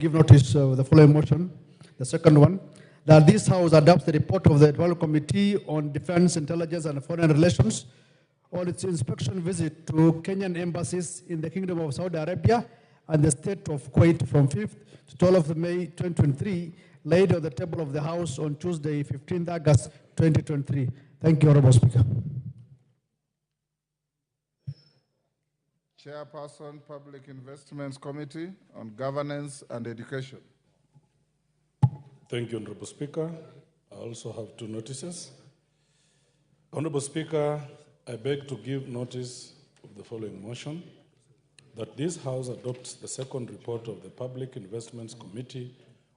give notice of the following motion. The second one, that this House adopts the report of the Development Committee on Defense, Intelligence, and Foreign Relations on its inspection visit to Kenyan embassies in the Kingdom of Saudi Arabia and the state of Kuwait from 5th to 12th of May 2023, laid on the table of the House on Tuesday, 15th August 2023. Thank you, Honorable Speaker. Chairperson, Public Investments Committee on Governance and Education. Thank you, Honorable Speaker. I also have two notices. Honorable Speaker, I beg to give notice of the following motion, that this House adopts the second report of the Public Investments Committee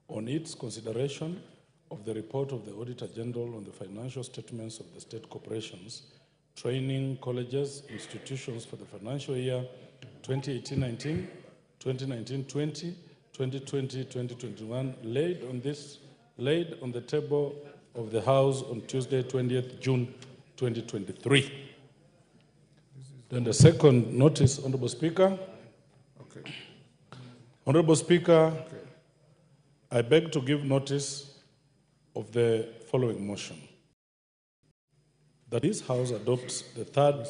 on its consideration of the report of the Auditor General on the financial statements of the state corporations, training colleges, institutions for the financial year 2018-19, 2019-20, 2020-2021, laid on the table of the House on Tuesday, 20th June 2023. Then the second notice, Honorable Speaker. Okay. Honorable Speaker, I beg to give notice of the following motion, that this House adopts the third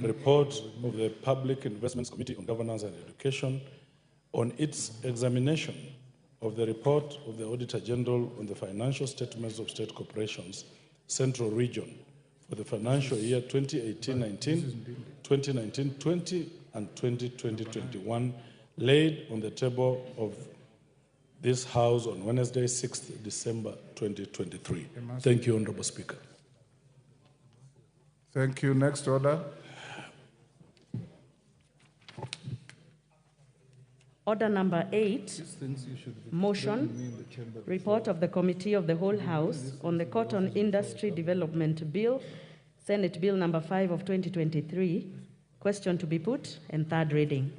report of the Public Investments Committee on Governance and Education on its examination of the report of the Auditor General on the financial statements of state corporations, Central Region, for the financial year 2018-19, 2019-20, and 2020-21, laid on the table of this House on Wednesday, 6th December 2023. Thank you, Honorable Speaker. Thank you. Next order. Order number 8, motion, report of the Committee of the Whole House on the Cotton Industry Development Bill, Senate Bill number 5 of 2023, question to be put, and third reading.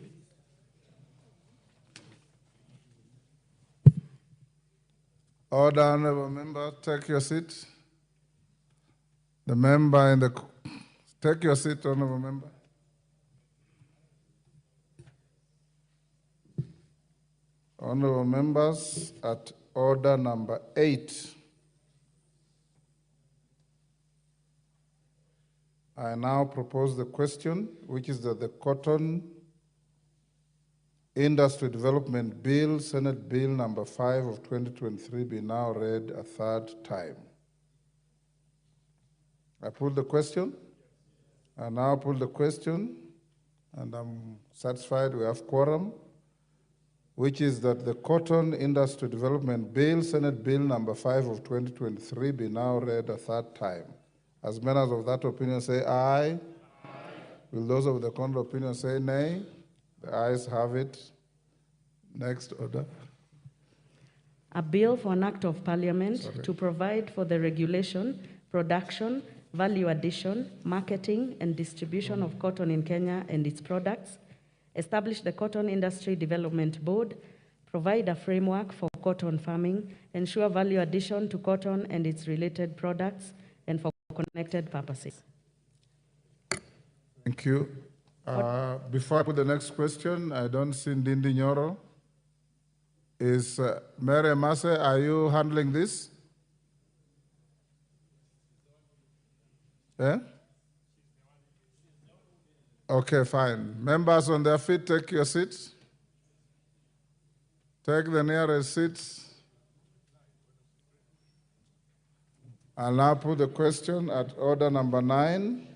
Order, honorable member, take your seat. The member in the, take your seat, honorable member. Honorable members, at order number 8, I now propose the question, which is that the Cotton Industry Development Bill, Senate Bill number 5 of 2023, be now read a third time. I put the question. I now put the question, and I'm satisfied we have quorum, which is that the Cotton Industry Development Bill, Senate Bill number 5 of 2023, be now read a third time. As members of that opinion say aye. Aye. Will those of the contrary opinion say nay? The ayes have it. Next order. A bill for an act of parliament to provide for the regulation, production, value addition, marketing, and distribution of cotton in Kenya and its products, establish the Cotton Industry Development Board, provide a framework for cotton farming, ensure value addition to cotton and its related products, and for connected purposes. Thank you. Before I put the next question, I don't see Ndindi Nyoro. Is Mary Mase, are you handling this? Yeah? Okay, fine. Members on their feet, take your seats. Take the nearest seats. I'll now put the question at order number 9.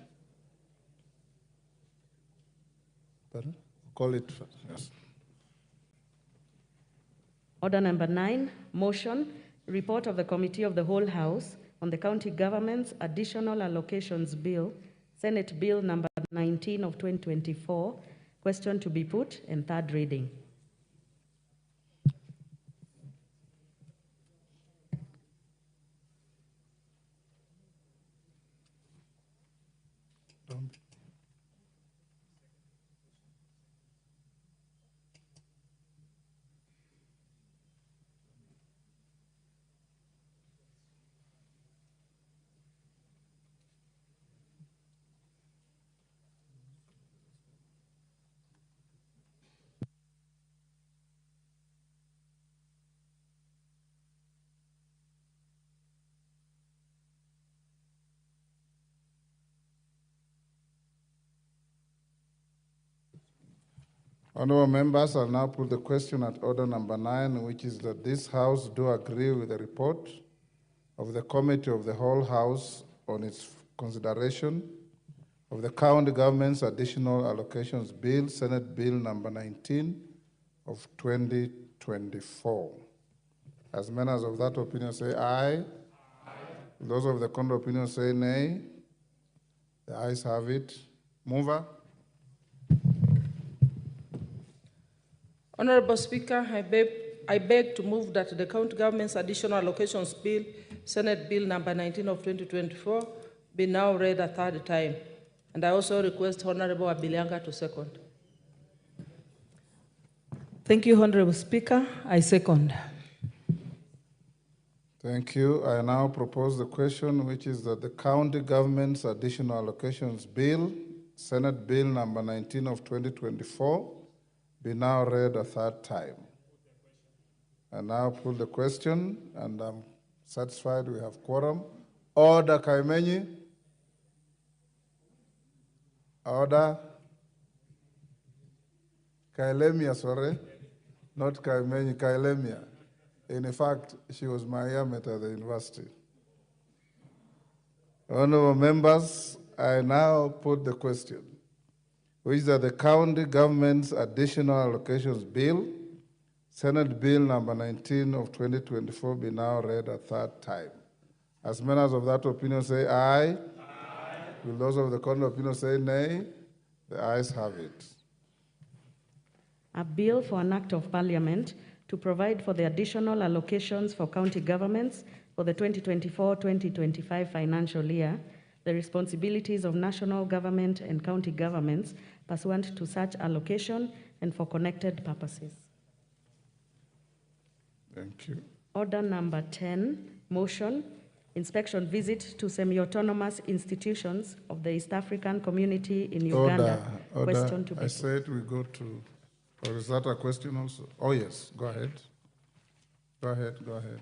Pardon? Call it. Yes. Order number 9, motion, report of the Committee of the Whole House on the County Government's Additional Allocations Bill, Senate Bill number 19 of 2024, question to be put, and third reading. Honourable members, I'll now put the question at order number 9, which is that this House do agree with the report of the Committee of the Whole House on its consideration of the County Government's Additional Allocations Bill, Senate Bill number 19 of 2024. As members of that opinion say aye. Aye. Those of the contrary opinion say nay. The ayes have it. Mover. Honorable Speaker, I beg to move that the County Government's Additional Allocations Bill, Senate Bill number 19 of 2024, be now read a third time. And I also request Honorable Abilianga to second. Thank you, Honorable Speaker. I second. Thank you. I now propose the question, which is that the County Government's Additional Allocations Bill, Senate Bill number 19 of 2024, be now read a third time. I now put the question, and I'm satisfied we have quorum. Order, Kaimenyi. Order. Kailemia, sorry. Not Kaimenyi, Kailemia. In fact, she was my yearmate at the university. Honorable members, I now put the question, which is that the County Government's Additional Allocations Bill, Senate Bill number 19 of 2024, be now read a third time. As members of that opinion say aye. Aye. Will those of the contrary opinion say nay? The ayes have it. A bill for an act of parliament to provide for the additional allocations for county governments for the 2024-2025 financial year, the responsibilities of national government and county governments pursuant to such allocation and for connected purposes. Thank you. Order number 10, motion, inspection visit to semi-autonomous institutions of the East African community in Uganda. Order. Question to be I said we go to, or is that a question also? Oh yes, go ahead. Go ahead.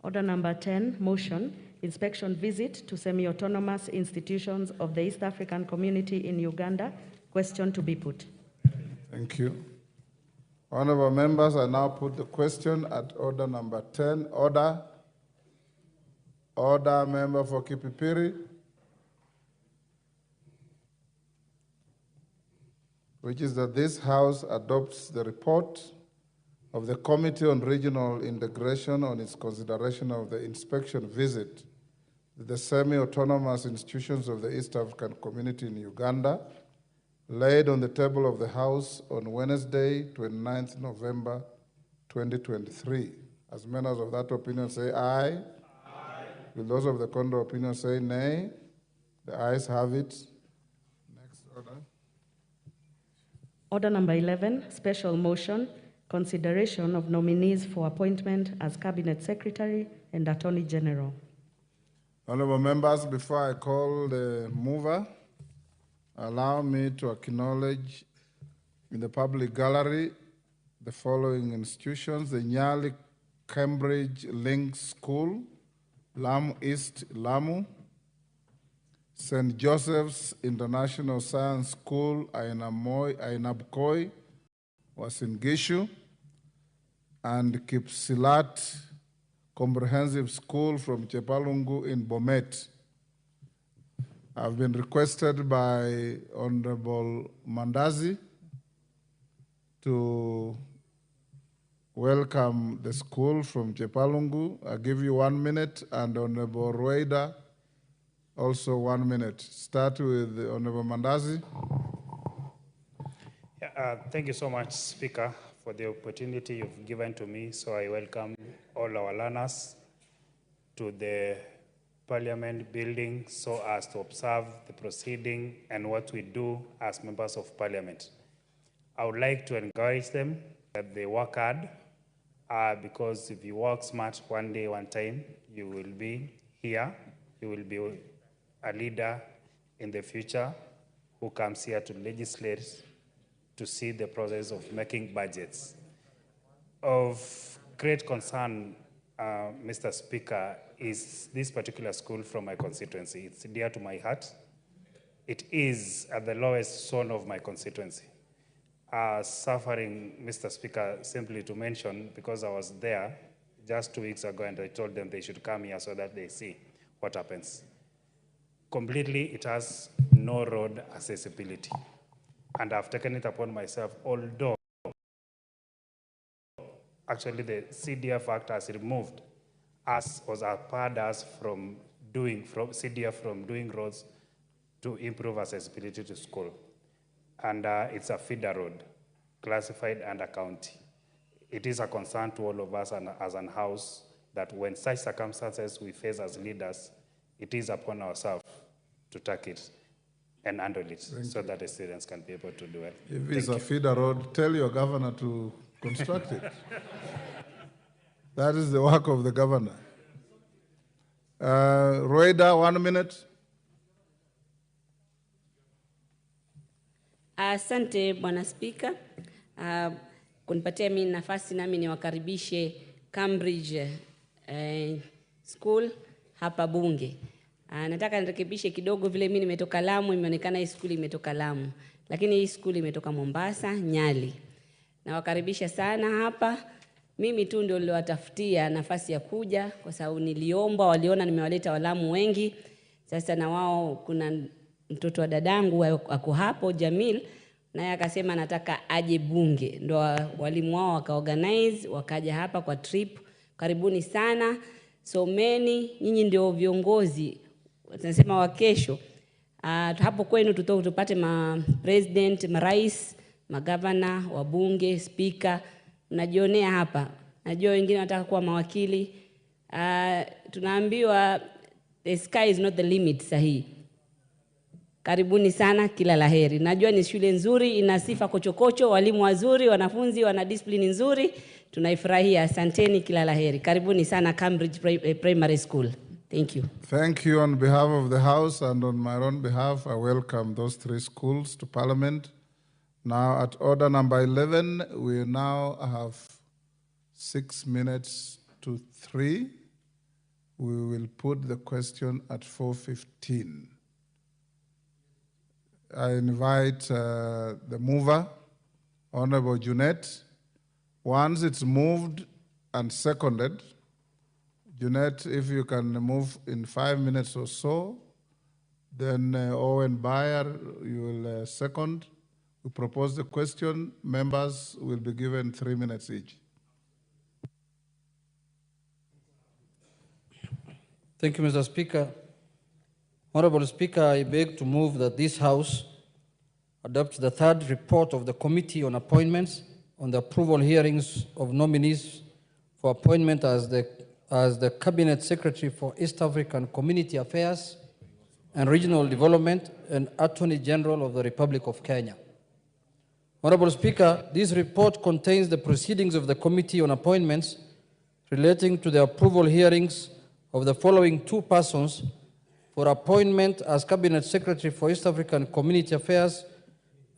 Order number 10, motion, inspection visit to semi-autonomous institutions of the East African community in Uganda. Question to be put. Thank you. Honorable members, I now put the question at order number 10. Order. Order, member for Kipipiri. Which is that this House adopts the report of the Committee on Regional Integration on its consideration of the inspection visit to the semi-autonomous institutions of the East African community in Uganda, laid on the table of the House on Wednesday, 29th November 2023. As members of that opinion say aye. Aye. Will those of the contrary opinion say nay? The ayes have it. Next order. Order number 11, special motion, consideration of nominees for appointment as Cabinet Secretary and Attorney General. Honorable members, before I call the mover, allow me to acknowledge in the public gallery the following institutions: the Nyali Cambridge Link School, Lamu East, Lamu; St. Joseph's International Science School, Ainabkoi, Uasin Gishu; and Kipsilat Comprehensive School from Chepalungu in Bomet. I've been requested by Honorable Mandazi to welcome the school from Chepalungu. I'll give you 1 minute, and Honorable Rueda, also 1 minute. Start with Honorable Mandazi. Thank you so much, Speaker, for the opportunity you've given to me. So I welcome all our learners to the Parliament building so as to observe the proceeding and what we do as members of Parliament. I would like to encourage them that they work hard, because if you work smart one day, one time, you will be here. You will be a leader in the future who comes here to legislate, to see the process of making budgets. Of great concern, Mr. Speaker, is this particular school from my constituency. It's dear to my heart. It is at the lowest zone of my constituency. are suffering, Mr. Speaker, simply to mention, because I was there just 2 weeks ago and I told them they should come here so that they see what happens. Completely, it has no road accessibility. And I've taken it upon myself, although actually the CDF Act has removed us, or barred us from doing roads to improve accessibility to school. And it's a feeder road, classified under county. It is a concern to all of us and as an house that when such circumstances we face as leaders, it is upon ourselves to take it and handle it so that the students can be able to do it. If it's a feeder road, tell your governor to construct it. That is the work of the governor. Roida, 1 minute. Asante Bwana Spika, kunipatia mimi nafasi nami niwakaribishe Cambridge School hapa Bunge. Nataka nirekebishe kidogo, vile mimi nimetoka Lamu, imeonekana hii school imetoka Lamu, lakini hii school imetoka Mombasa, Nyali. Nawakaribisha sana hapa. Mimi tu ndio niliwatafutia nafasi ya kuja kwa sababu niliomba, waliona nimewaleta walamu wengi. Sasa na wao kuna mtoto wa dadangu ako hapo Jamil, naye akasema nataka aje Bunge. Ndio walimu wao wakaorganize wakaja hapa kwa trip. Karibuni sana. Someni, nyinyi ndio viongozi tunasema wa kesho. Hapo kwenu tupate president, marais, magavana, wabunge, speaker. Mnajionea hapa. Najua wengine wanataka kuwa mawakili. Tunaambiwa the sky is not the limit sahihi. Karibuni sana, kila laheri. Najua ni shule nzuri, ina sifa kochokocho, walimu wazuri, wanafunzi wana discipline nzuri. Tunaifurahia. Asanteni, kila laheri. Karibuni sana Cambridge Primary School. Thank you. Thank you on behalf of the House and on my own behalf. I welcome those 3 schools to Parliament. Now at order number 11, we now have 6 minutes to 3. We will put the question at 4:15. I invite the mover, Honorable Junet. Once it's moved and seconded, Junet, if you can move in 5 minutes or so, then Owen Bayer, you will second. We propose the question. Members will be given 3 minutes each. Thank you, Mr. Speaker. Honorable Speaker, I beg to move that this House adopt the 3rd report of the Committee on Appointments on the approval hearings of nominees for appointment as the Cabinet Secretary for East African Community Affairs and Regional Development and Attorney General of the Republic of Kenya. Honorable Speaker, this report contains the proceedings of the Committee on Appointments relating to the approval hearings of the following 2 persons for appointment as Cabinet Secretary for East African Community Affairs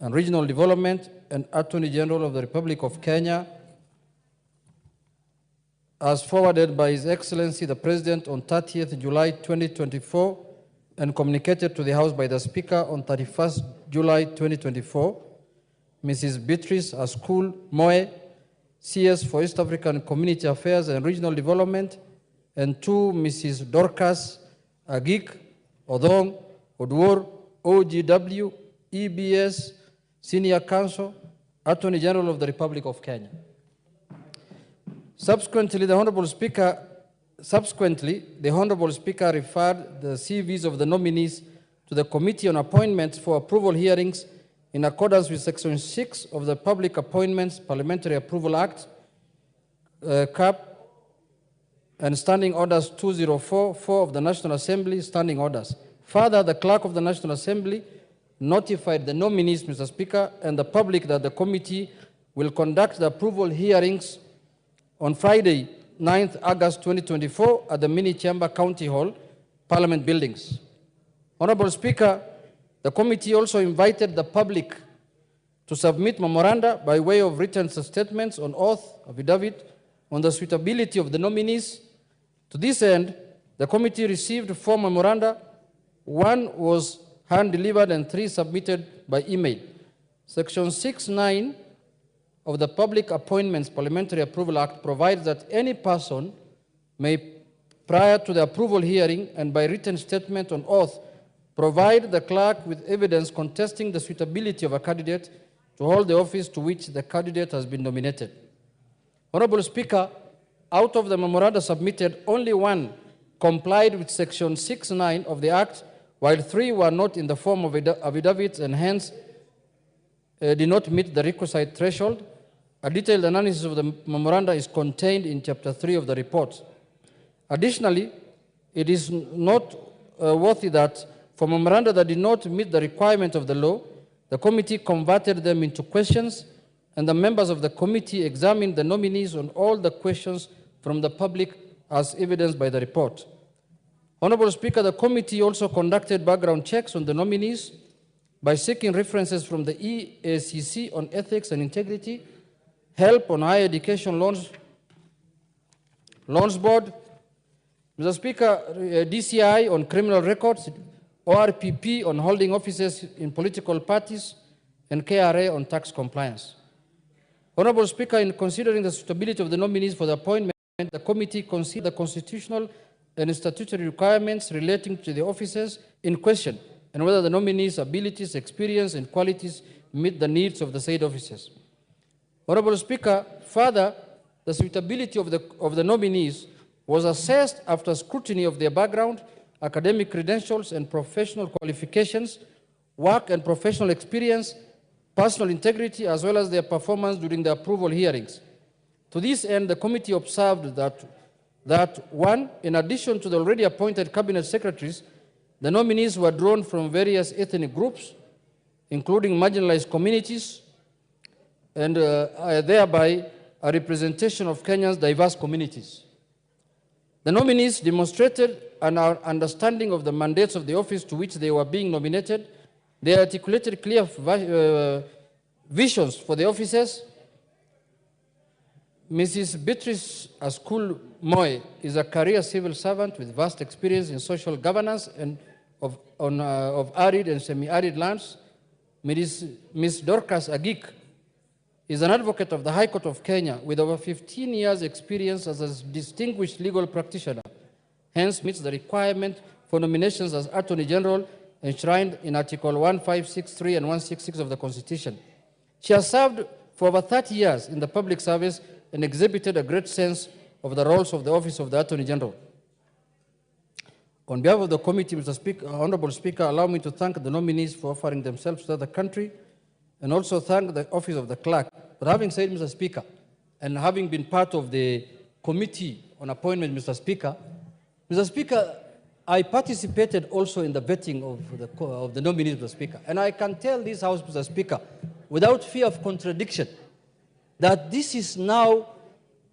and Regional Development and Attorney General of the Republic of Kenya, as forwarded by His Excellency the President on 30th July 2024 and communicated to the House by the Speaker on 31st July 2024. Mrs. Beatrice Askul Moe, CS for East African Community Affairs and Regional Development, and 2 Mrs. Dorcas Agik Odong Odwor, OGW, EBS, Senior Counsel, Attorney General of the Republic of Kenya. Subsequently, the Honorable Speaker referred the CVs of the nominees to the Committee on Appointments for approval hearings in accordance with Section 6 of the Public Appointments Parliamentary Approval Act, CAP, and Standing Orders 2044 of the National Assembly, Standing Orders. Further, the Clerk of the National Assembly notified the nominees, Mr. Speaker, and the public that the committee will conduct the approval hearings on Friday, 9th August 2024 at the Mini Chamber County Hall, Parliament Buildings. Honorable Speaker, the committee also invited the public to submit memoranda by way of written statements on oath, affidavit, on the suitability of the nominees. To this end, the committee received 4 memoranda. 1 was hand-delivered and 3 submitted by email. Section 6(9) of the Public Appointments Parliamentary Approval Act provides that any person may, prior to the approval hearing and by written statement on oath, provide the clerk with evidence contesting the suitability of a candidate to hold the office to which the candidate has been nominated. Honorable Speaker, out of the memoranda submitted, only one complied with Section 6(9) of the Act, while 3 were not in the form of affidavits and hence did not meet the requisite threshold. A detailed analysis of the memoranda is contained in Chapter 3 of the report. Additionally, it is not worthy that for memoranda that did not meet the requirement of the law, the committee converted them into questions, and the members of the committee examined the nominees on all the questions from the public as evidenced by the report. Honorable Speaker, the committee also conducted background checks on the nominees by seeking references from the EACC on ethics and integrity, help on higher education loans board, Mr. Speaker, DCI on criminal records, ORPP on holding offices in political parties, and KRA on tax compliance. Honorable Speaker, in considering the suitability of the nominees for the appointment, the committee considered the constitutional and statutory requirements relating to the offices in question and whether the nominees' abilities, experience, and qualities meet the needs of the said offices. Honorable Speaker, further, the suitability of the nominees was assessed after scrutiny of their background, academic credentials, and professional qualifications, work and professional experience, personal integrity, as well as their performance during the approval hearings. To this end, the committee observed that one, in addition to the already appointed cabinet secretaries, the nominees were drawn from various ethnic groups, including marginalized communities, and thereby a representation of Kenya's diverse communities. The nominees demonstrated an understanding of the mandates of the office to which they were being nominated. They articulated clear visions for the offices. Mrs. Beatrice Askul Moy is a career civil servant with vast experience in social governance and of arid and semi-arid lands. Ms. Dorcas Agik is an advocate of the High Court of Kenya with over 15 years' experience as a distinguished legal practitioner, hence meets the requirement for nominations as Attorney General enshrined in Article 1563 and 166 of the Constitution. She has served for over 30 years in the public service and exhibited a great sense of the roles of the Office of the Attorney General. On behalf of the committee, Mr. Speaker, Honorable Speaker, allow me to thank the nominees for offering themselves to the country and also thank the Office of the Clerk. But having said, Mr. Speaker, and having been part of the committee on appointment, Mr. Speaker, I participated also in the vetting of the nominees, Mr. Speaker. And I can tell this House, Mr. Speaker, without fear of contradiction, that this is now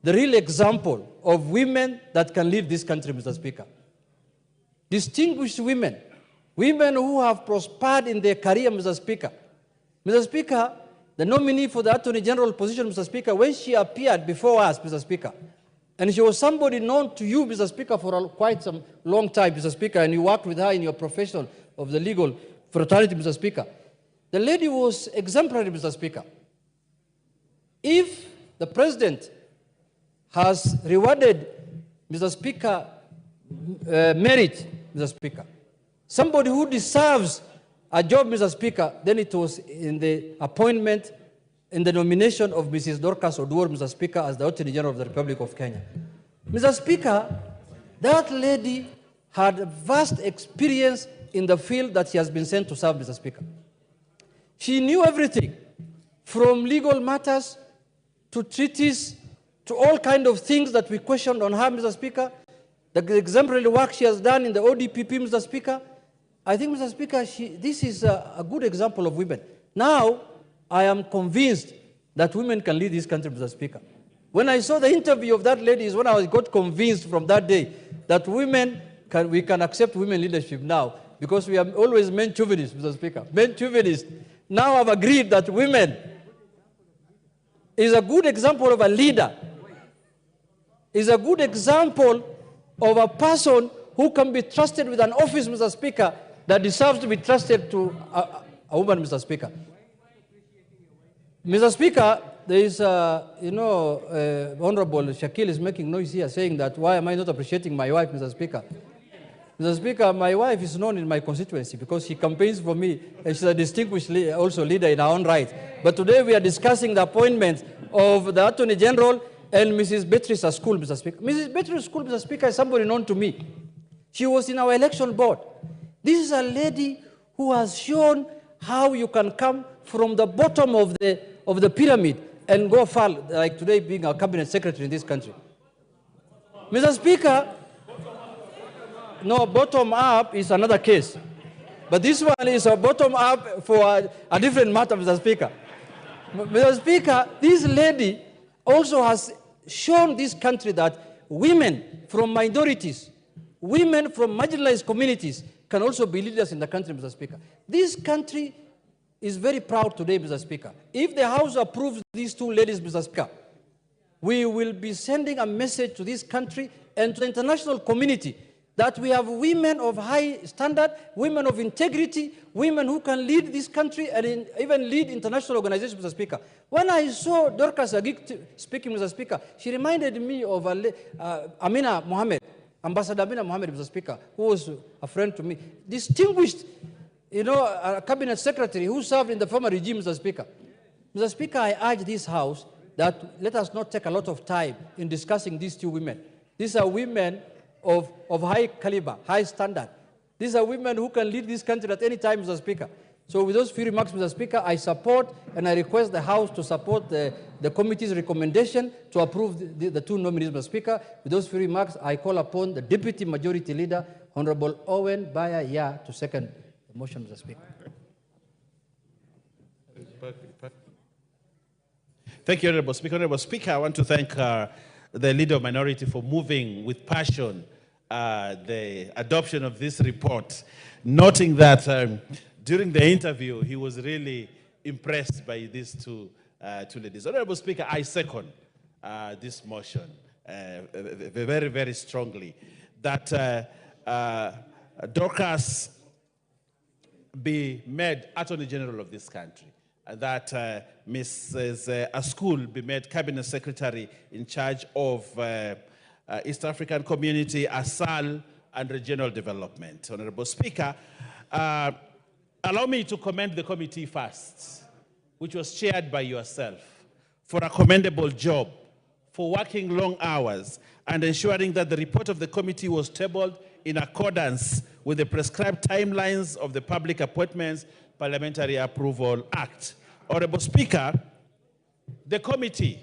the real example of women that can lead this country, Mr. Speaker. Distinguished women, women who have prospered in their career, Mr. Speaker. Mr. Speaker, the nominee for the Attorney General position, Mr. Speaker, when she appeared before us, Mr. Speaker, and she was somebody known to you, Mr. Speaker, for quite some long time, Mr. Speaker, and you worked with her in your profession of the legal fraternity, Mr. Speaker. The lady was exemplary, Mr. Speaker. If the President has rewarded, Mr. Speaker, merit, Mr. Speaker, somebody who deserves a job, Mr. Speaker, then it was in the appointment, in the nomination of Mrs. Dorcas Oduor, Mr. Speaker, as the Attorney General of the Republic of Kenya. Mr. Speaker, that lady had vast experience in the field that she has been sent to serve, Mr. Speaker. She knew everything, from legal matters to treaties to all kinds of things that we questioned on her, Mr. Speaker. The exemplary work she has done in the ODPP, Mr. Speaker. I think, Mr. Speaker, this is a good example of women. Now, I am convinced that women can lead this country, Mr. Speaker. When I saw the interview of that lady is when I got convinced from that day that we can accept women leadership now, because we are always men chauvinists, Mr. Speaker. Men chauvinists. Now I've agreed that women is a good example of a leader, is a good example of a person who can be trusted with an office, Mr. Speaker, that deserves to be trusted to a woman, Mr. Speaker. Mr. Speaker, there is, Honorable Shakil is making noise here saying that why am I not appreciating my wife, Mr. Speaker? Mr. Speaker, my wife is known in my constituency because she campaigns for me and she's a distinguished also leader in her own right. But today we are discussing the appointment of the Attorney General and Mrs. Beatrice School, Mr. Speaker. Mrs. Beatrice School, Mr. Speaker, is somebody known to me. She was in our election board. This is a lady who has shown how you can come from the bottom of the pyramid and go far, like today being our cabinet secretary in this country. Mr. Speaker, no, bottom up is another case. But this one is a bottom up for a different matter, Mr. Speaker. Mr. Speaker, this lady also has shown this country that women from minorities, women from marginalized communities can also be leaders in the country, Mr. Speaker. This country is very proud today, Mr. Speaker. If the House approves these two ladies, Mr. Speaker, we will be sending a message to this country and to the international community that we have women of high standard, women of integrity, women who can lead this country and even lead international organizations, Mr. Speaker. When I saw Dorcas Agik speaking, Mr. Speaker, she reminded me of Amina Mohammed, Ambassador Amina Mohammed, Mr. Speaker, who was a friend to me, distinguished, a cabinet secretary who served in the former regime, Mr. Speaker. Mr. Speaker, I urge this House that let us not take a lot of time in discussing these two women. These are women of high caliber, high standard. These are women who can lead this country at any time, Mr. Speaker. So with those few remarks, Mr. Speaker, I support and I request the House to support the committee's recommendation to approve the two nominees, Mr. Speaker. With those few remarks, I call upon the Deputy Majority Leader, Honorable Owen Baya Yah, to second the motion, Mr. Speaker. Thank you, Honorable Speaker. Honorable Speaker, I want to thank the Leader of Minority for moving with passion the adoption of this report, noting that during the interview, he was really impressed by these two ladies. Honorable Speaker, I second this motion very, very strongly, that Dorcas be made Attorney General of this country, and that Mrs. Askul be made Cabinet Secretary in charge of East African Community, ASAL, and Regional Development. Honorable Speaker, allow me to commend the committee first, which was chaired by yourself, for a commendable job, for working long hours, and ensuring that the report of the committee was tabled in accordance with the prescribed timelines of the Public Appointments Parliamentary Approval Act. Honorable Speaker, the committee,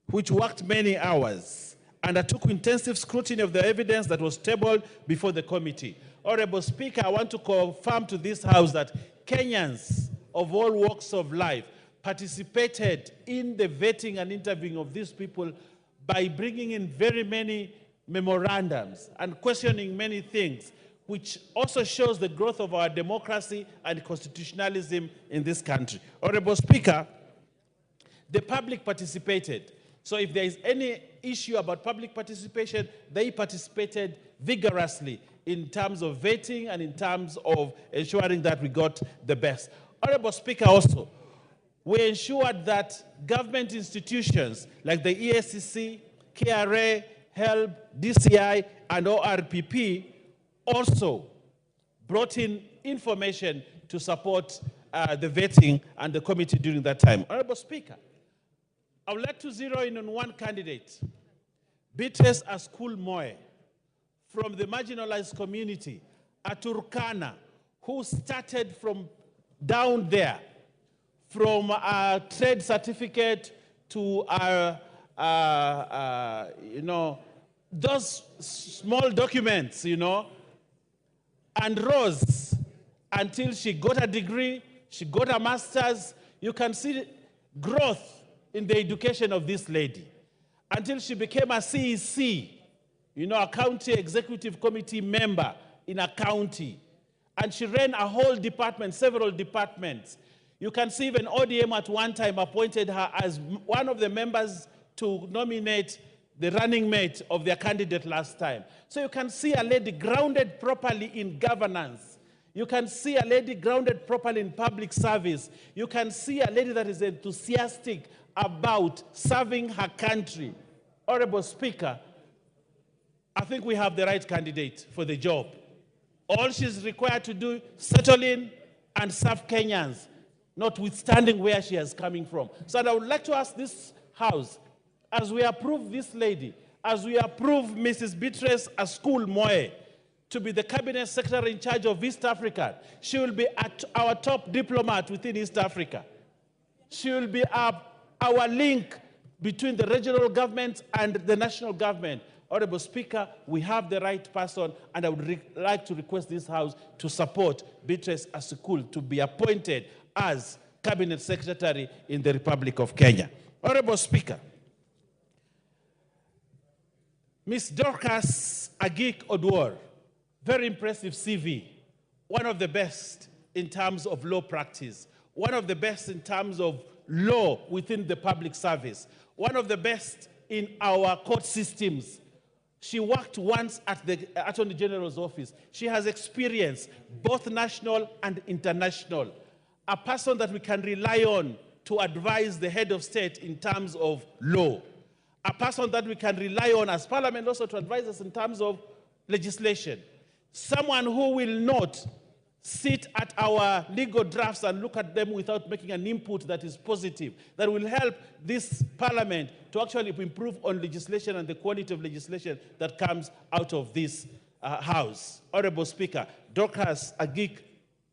which worked many hours, undertook intensive scrutiny of the evidence that was tabled before the committee. Honorable Speaker, I want to confirm to this House that Kenyans of all walks of life participated in the vetting and interviewing of these people by bringing in very many memorandums and questioning many things, which also shows the growth of our democracy and constitutionalism in this country. Honorable Speaker, the public participated. So if there is any issue about public participation, they participated vigorously in terms of vetting and in terms of ensuring that we got the best. Honorable Speaker, also, we ensured that government institutions like the EACC, KRA, HELB, DCI, and ORPP also brought in information to support the vetting and the committee during that time. Honorable Speaker, I would like to zero in on one candidate, Beatrice Askul Moe, from the marginalized community, a Turkana, who started from down there, from a trade certificate to those small documents, and rose until she got a degree, she got a master's. You can see growth in the education of this lady, until she became a CEC, a county executive committee member in a county. And she ran a whole department, several departments. You can see even ODM at one time appointed her as one of the members to nominate the running mate of their candidate last time. So you can see a lady grounded properly in governance, You can see a lady grounded properly in public service. You can see a lady that is enthusiastic about serving her country. Honorable Speaker, I think we have the right candidate for the job. All she's required to do, settle in and serve Kenyans, notwithstanding where she is coming from. So I would like to ask this House, as we approve this lady, as we approve Mrs. Beatrice Askul Moe to be the Cabinet Secretary in charge of East Africa, she will be our top diplomat within East Africa. She will be our link between the regional government and the national government. Honorable Speaker, we have the right person, and I would like to request this House to support Beatrice Askul to be appointed as Cabinet Secretary in the Republic of Kenya. Honorable Speaker, Ms. Dorcas Agik Odwor, very impressive CV, one of the best in terms of law practice, one of the best in terms of law within the public service, one of the best in our court systems. She worked once at the Attorney General's office. She has experience, both national and international. A person that we can rely on to advise the head of state in terms of law. A person that we can rely on as Parliament also to advise us in terms of legislation. Someone who will not sit at our legal drafts and look at them without making an input that is positive, that will help this Parliament to actually improve on legislation and the quality of legislation that comes out of this House. Honorable Speaker, Dorcas Agik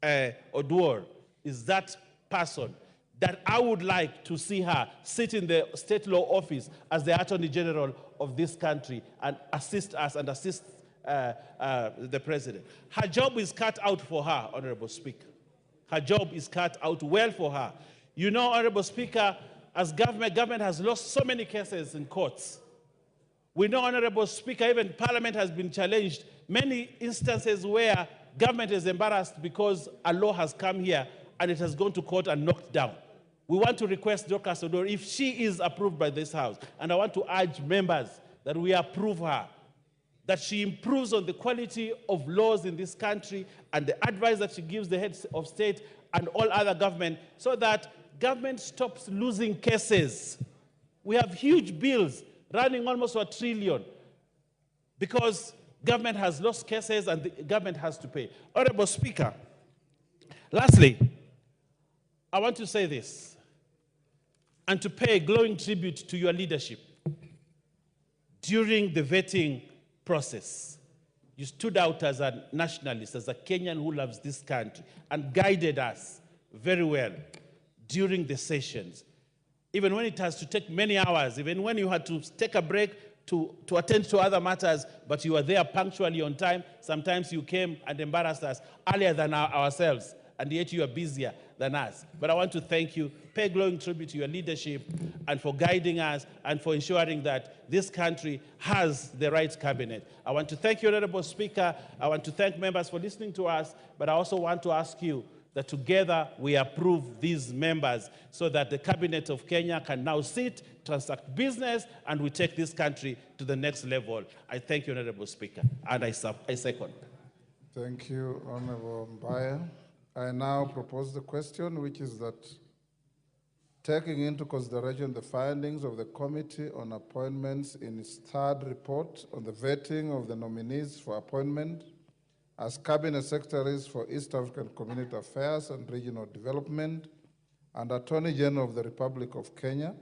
Odwor is that person that I would like to see her sit in the state law office as the Attorney General of this country and assist us and assist the President. Her job is cut out for her, Honorable Speaker. Her job is cut out well for her. You know, Honorable Speaker, as government has lost so many cases in courts. We know, Honorable Speaker, even Parliament has been challenged. Many instances where government is embarrassed because a law has come here and it has gone to court and knocked down. We want to request Dorcas Odwor, if she is approved by this House, and I want to urge members that we approve her, that she improves on the quality of laws in this country and the advice that she gives the heads of state and all other government, so that government stops losing cases. We have huge bills running almost $1 trillion because government has lost cases and the government has to pay. Honorable Speaker, lastly, I want to say this and to pay a glowing tribute to your leadership. During the vetting process, you stood out as a nationalist, as a Kenyan who loves this country, and guided us very well during the sessions. Even when it has to take many hours, even when you had to take a break to attend to other matters, but you were there punctually on time. Sometimes you came and embarrassed us earlier than ourselves, and yet you are busier than us. But I want to thank you, pay glowing tribute to your leadership, and for guiding us and for ensuring that this country has the right cabinet. I want to thank you, Honorable Speaker. I want to thank members for listening to us, but I also want to ask you that together we approve these members so that the cabinet of Kenya can now sit, transact business, and we take this country to the next level. I thank you, Honorable Speaker, and I second. Thank you, Honorable Mbaya. I now propose the question, which is that taking into consideration the findings of the Committee on Appointments in its third report on the vetting of the nominees for appointment as Cabinet Secretaries for East African Community Affairs and Regional Development and Attorney General of the Republic of Kenya,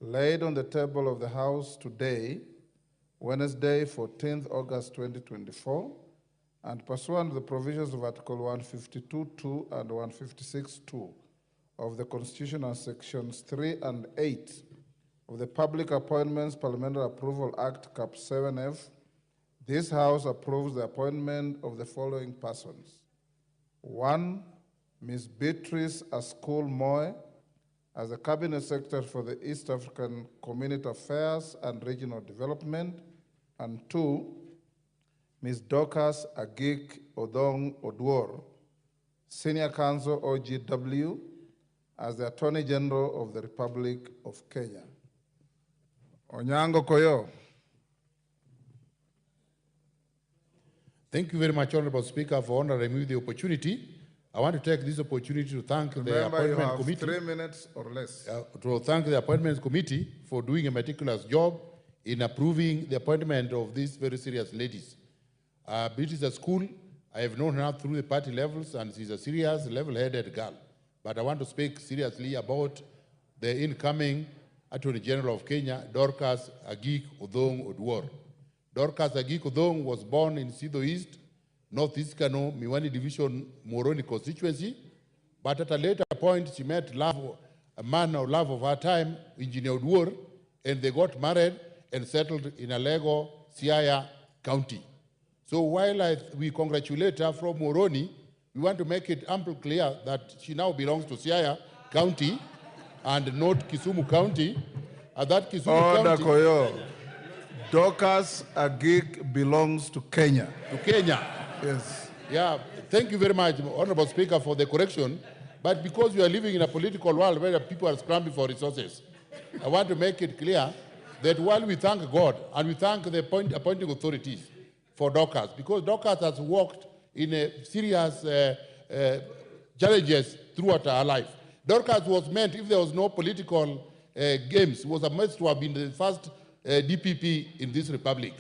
laid on the table of the House today, Wednesday, 14th August 2024, and pursuant to the provisions of Article 152.2 and 156.2 of the Constitution and Sections 3 and 8 of the Public Appointments Parliamentary Approval Act, Cap 7F, this House approves the appointment of the following persons. 1, Ms. Beatrice Askul Moe as the Cabinet Secretary for the East African Community Affairs and Regional Development, and 2, Ms. Dorcas Agik Odwor, Senior Counsel OGW, as the Attorney General of the Republic of Kenya. Onyango Koyo. Thank you very much, Honorable Speaker, for honoring me with the opportunity. I want to take this opportunity to thank the Appointment Committee. 3 minutes or less. To thank the Appointments Committee for doing a meticulous job in approving the appointment of these very serious ladies. It is a school, I have known her through the party levels, and she's a serious, level-headed girl. But I want to speak seriously about the incoming Attorney General of Kenya, Dorcas Agik Odong Odwor. Dorcas Agik Odong was born in Sido East, Northeast Kano, Miwani Division, Moroni constituency. But at a later point, she met a man of love of her time, Engineer Odwor, and they got married and settled in Alego, Siaya County. So while we congratulate her from Moroni, we want to make it ample clear that she now belongs to Siaya County and not Kisumu County. And that Kisumu County... Koyo. Dorcas Agik belongs to Kenya. To Kenya. Yes. Yeah, thank you very much, Honorable Speaker, for the correction. But because we are living in a political world where people are scrambling for resources, I want to make it clear that while we thank God and we thank the appointing authorities for Dorcas, because Dorcas has worked in a serious challenges throughout her life. Dorcas was meant, if there was no political games, was meant to have been the first DPP in this republic.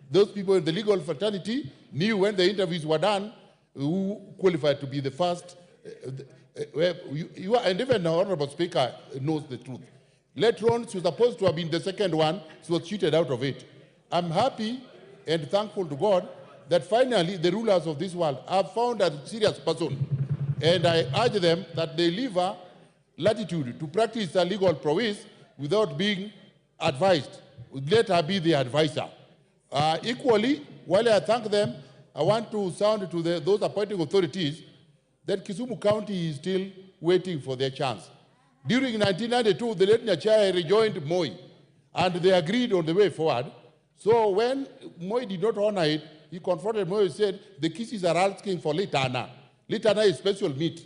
Those people in the legal fraternity knew when the interviews were done who qualified to be the first. And even the Honorable Speaker knows the truth. Later on, she was supposed to have been the second one. She was cheated out of it. I'm happy and thankful to God that finally the rulers of this world have found a serious person. And I urge them that they leave her latitude to practice her legal prowess without being advised. Let her be the advisor. Equally, while I thank them, I want to sound to those appointing authorities that Kisumu County is still waiting for their chance. During 1992, the late Nyachai rejoined Moi, and they agreed on the way forward. So when Moi did not honor it, he confronted Moi and said, the Kisis are asking for Litana. Litana is special meat.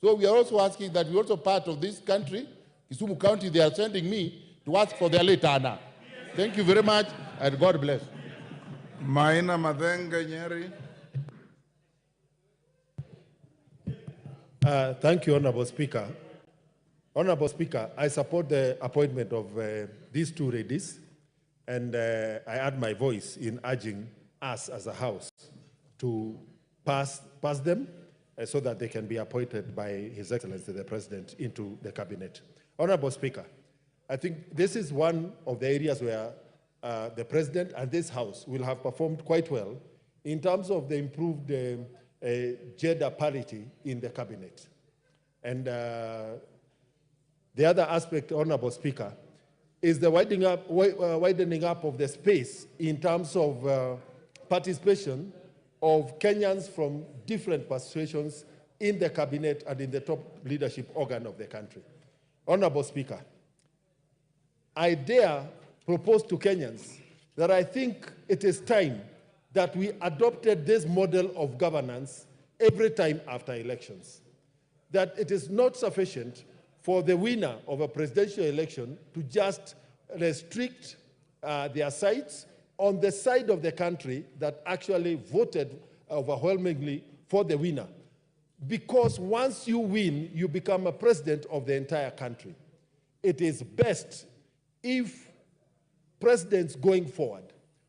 So we are also asking that we are also part of this country, Kisumu County, they are sending me to ask for their Litana. Thank you very much, and God bless. Maina Madenga Nyeri. Thank you, Honorable Speaker. Honorable Speaker, I support the appointment of these two ladies, and I add my voice in urging us as a House to pass them so that they can be appointed by His Excellency the President into the Cabinet. Honorable Speaker, I think this is one of the areas where the President and this House will have performed quite well in terms of the improved gender parity in the Cabinet. And the other aspect, Honorable Speaker, is the widening up of the space in terms of participation of Kenyans from different persuasions in the Cabinet and in the top leadership organ of the country. Honorable Speaker, I dare propose to Kenyans that I think it is time that we adopted this model of governance every time after elections. That it is not sufficient for the winner of a presidential election to just restrict their sights on the side of the country that actually voted overwhelmingly for the winner. Because once you win, you become a president of the entire country. It is best if presidents going forward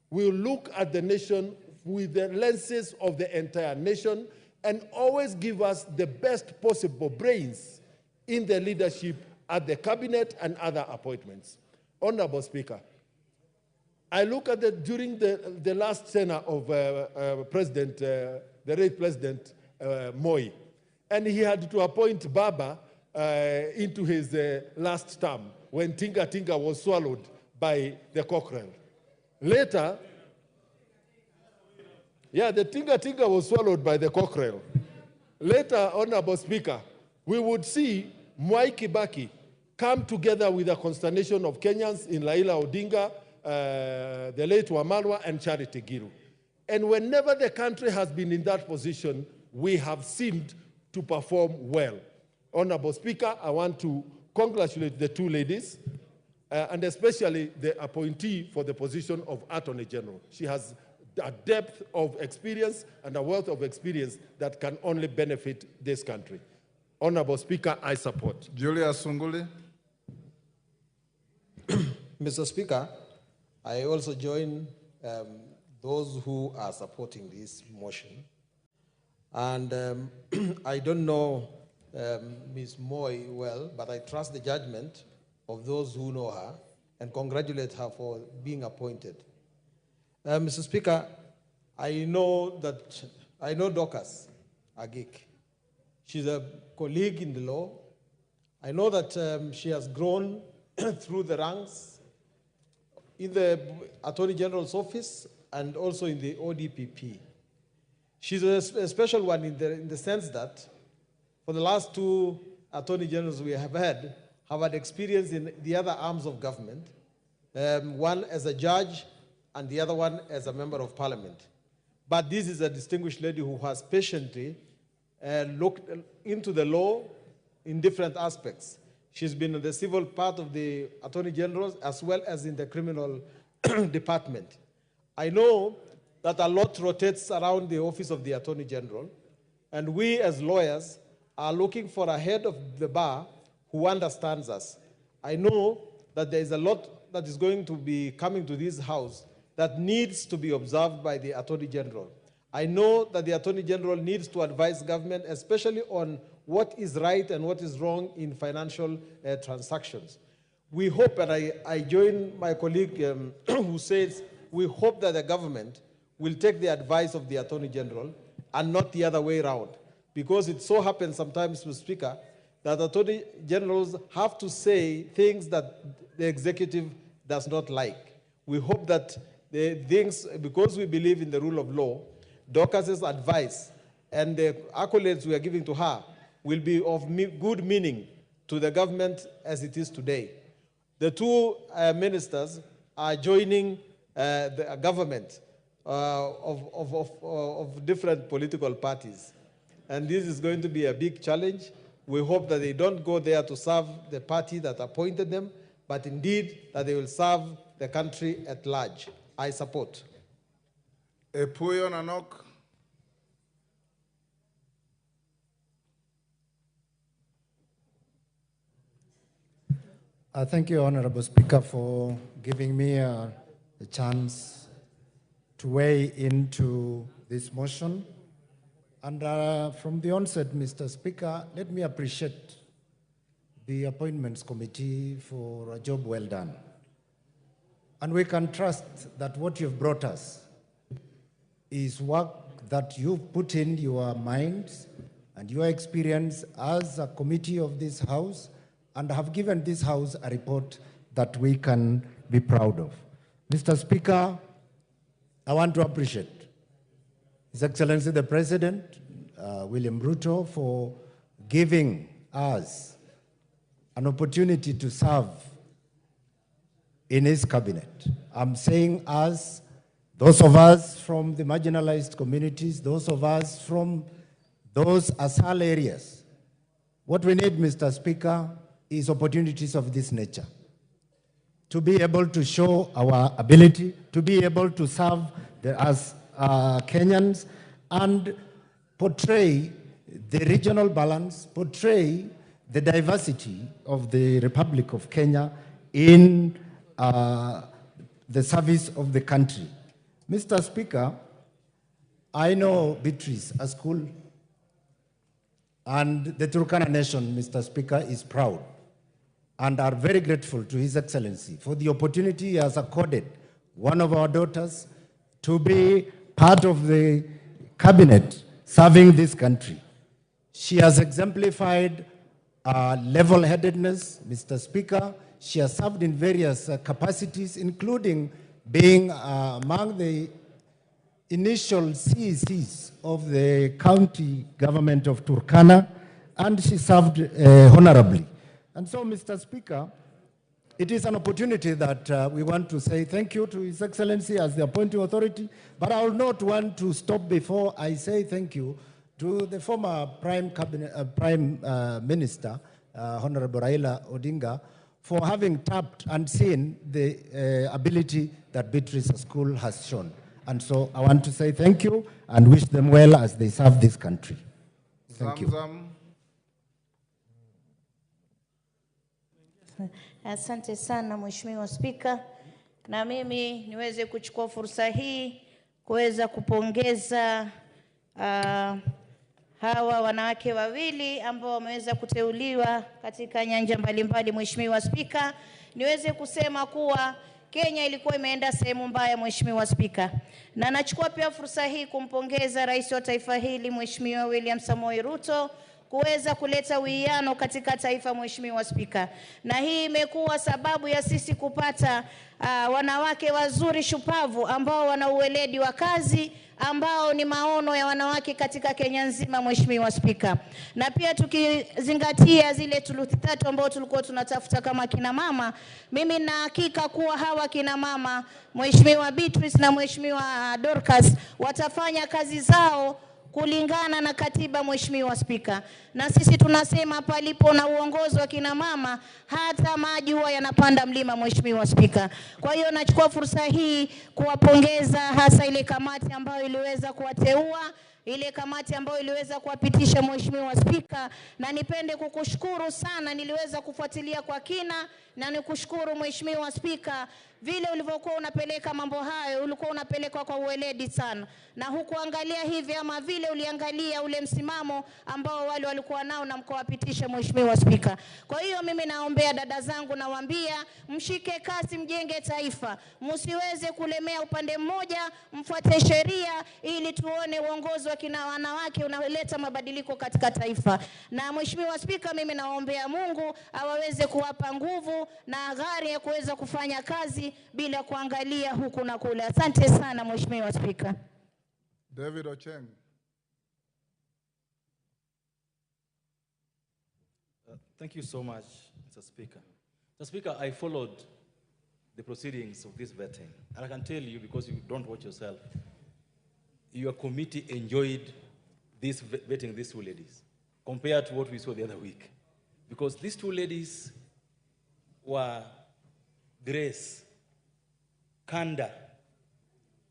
will look at the nation with the lenses of the entire nation and always give us the best possible brains in the leadership at the cabinet and other appointments. Honorable Speaker, I look at during the last tenure of the late President Moi, and he had to appoint Baba into his last term when Tinga Tinga was swallowed by the cockerel. Later, the Tinga Tinga was swallowed by the cockerel. Later, Honorable Speaker, we would see Mwai Kibaki come together with a consternation of Kenyans in Raila Odinga, the late Wamalwa, and Charity Giru. And whenever the country has been in that position, we have seemed to perform well. Honorable Speaker, I want to congratulate the two ladies, and especially the appointee for the position of Attorney General. She has a depth of experience and a wealth of experience that can only benefit this country. Honorable Speaker, I support. Julius Sunguli. Mr. Speaker, I also join those who are supporting this motion. And I don't know Ms. Moy well, but I trust the judgment of those who know her and congratulate her for being appointed. Mr. Speaker, I know Dorcas Agik. She's a colleague in the law. I know that she has grown through the ranks in the Attorney General's office and also in the ODPP. She's a special one in the sense that for the last two Attorney Generals we have had experience in the other arms of government, one as a judge and the other one as a member of parliament. But this is a distinguished lady who has patiently looked into the law in different aspects. She's been in the civil part of the Attorney General as well as in the criminal department. I know that a lot rotates around the office of the Attorney General, and we as lawyers are looking for a head of the bar who understands us. I know that there is a lot that is going to be coming to this house that needs to be observed by the Attorney General. I know that the Attorney General needs to advise government, especially on what is right and what is wrong in financial transactions. We hope, and I join my colleague who says, we hope that the government will take the advice of the Attorney General and not the other way around. Because it so happens sometimes, Mr. Speaker, that Attorney Generals have to say things that the executive does not like. We hope that the things, because we believe in the rule of law, Dorcas's advice and the accolades we are giving to her will be of good meaning to the government as it is today. The two ministers are joining the government of different political parties. And this is going to be a big challenge. We hope that they don't go there to serve the party that appointed them, but indeed that they will serve the country at large. I support. Epuyo Nanok. Thank you, Honorable Speaker, for giving me a chance to weigh into this motion. And from the onset, Mr. Speaker, let me appreciate the Appointments Committee for a job well done. And we can trust that what you've brought us is work that you've put in your minds and your experience as a committee of this House, and have given this House a report that we can be proud of. Mr. Speaker, I want to appreciate His Excellency the President, William RUTO, for giving us an opportunity to serve in his cabinet. I'm saying us, those of us from the marginalized communities, those of us from those ASAL areas. What we need, Mr. Speaker, is opportunities of this nature. To be able to show our ability, to be able to serve as Kenyans and portray the regional balance, portray the diversity of the Republic of Kenya in the service of the country. Mr. Speaker, I know Beatrice, a school, and the Turkana Nation, Mr. Speaker, is proud and are very grateful to His Excellency for the opportunity he has accorded one of our daughters to be part of the cabinet serving this country. She has exemplified level-headedness, Mr. Speaker. She has served in various capacities, including being among the initial CECs of the county government of Turkana, and she served honorably. And so, Mr. Speaker, it is an opportunity that we want to say thank you to His Excellency as the appointing authority, but I will not want to stop before I say thank you to the former Prime Minister, Honorable Raila Odinga, for having tapped and seen the ability that Beatrice School has shown. And so I want to say thank you and wish them well as they serve this country. Thank you. Asante sana Mheshimiwa Spika, na mimi niweze kuchukua fursa hii kuweza kupongeza hawa wanawake wawili ambao wameweza kuteuliwa katika nyanja mbalimbali. Mheshimiwa Spika, niweze kusema kuwa Kenya ilikuwa imeenda sehemu mbaya Mheshimiwa Spika, na nachukua pia fursa hii kumpongeza Rais wa taifa hili Mheshimiwa William Samoei Ruto kuweza kuleta uwiano katika taifa Mheshimiwa Spika, na hii imekuwa sababu ya sisi kupata wanawake wazuri shupavu ambao wana uweledi wa kazi, ambao ni maono ya wanawake katika Kenya nzima Mheshimiwa Spika. Na pia tukizingatia zile thuluthi tatu ambao tulikuwa tunatafuta kama kina mama, mimi na hakika kuwa hawa kina mama Mheshimiwa Beatrice na Mheshimiwa Dorcas watafanya kazi zao kulingana na katiba Mheshimiwa Spika. Na sisi tunasema palipo na uongozi wa kina mama hata maji huwa yanapanda mlima Mheshimiwa Spika. Kwa hiyo nachukua fursa hii kuwapongeza hasa ile kamati ambayo iliweza kuwateua, ile kamati ambayo iliweza kuwapitisha Mheshimiwa Spika, na nipende kukushukuru sana, niliweza kufuatilia kwa kina, na nikushukuru Mheshimiwa Spika vile ulivyokuwa unapeleka mambo hayo, ulikuwa unapeleka kwa uweledi sana, na hukuangalia hivi ama vile, uliangalia ule msimamo ambao wale walikuwa nao na mkawapitisha Mheshimiwa Spika. Kwa hiyo mimi naombea dada zangu, nawaambia mshike kasi, mjenge taifa, msiweze kulemea upande mmoja, mfuate sheria ili tuone uongozi wa kina wanawake unaleta mabadiliko katika taifa. Na Mheshimiwa Spika, mimi naombea Mungu awaweze kuwapa nguvu na gari ya kuweza kufanya kazi bila kuangalia huku na kule. Asante sana Mheshimiwa Spika. David Ocheng. Thank you so much, Mr. Speaker. Mr. Speaker, I followed the proceedings of this vetting, and I can tell you, because you don't watch yourself, your committee enjoyed this vetting these two ladies compared to what we saw the other week, because these two ladies were grace, candor,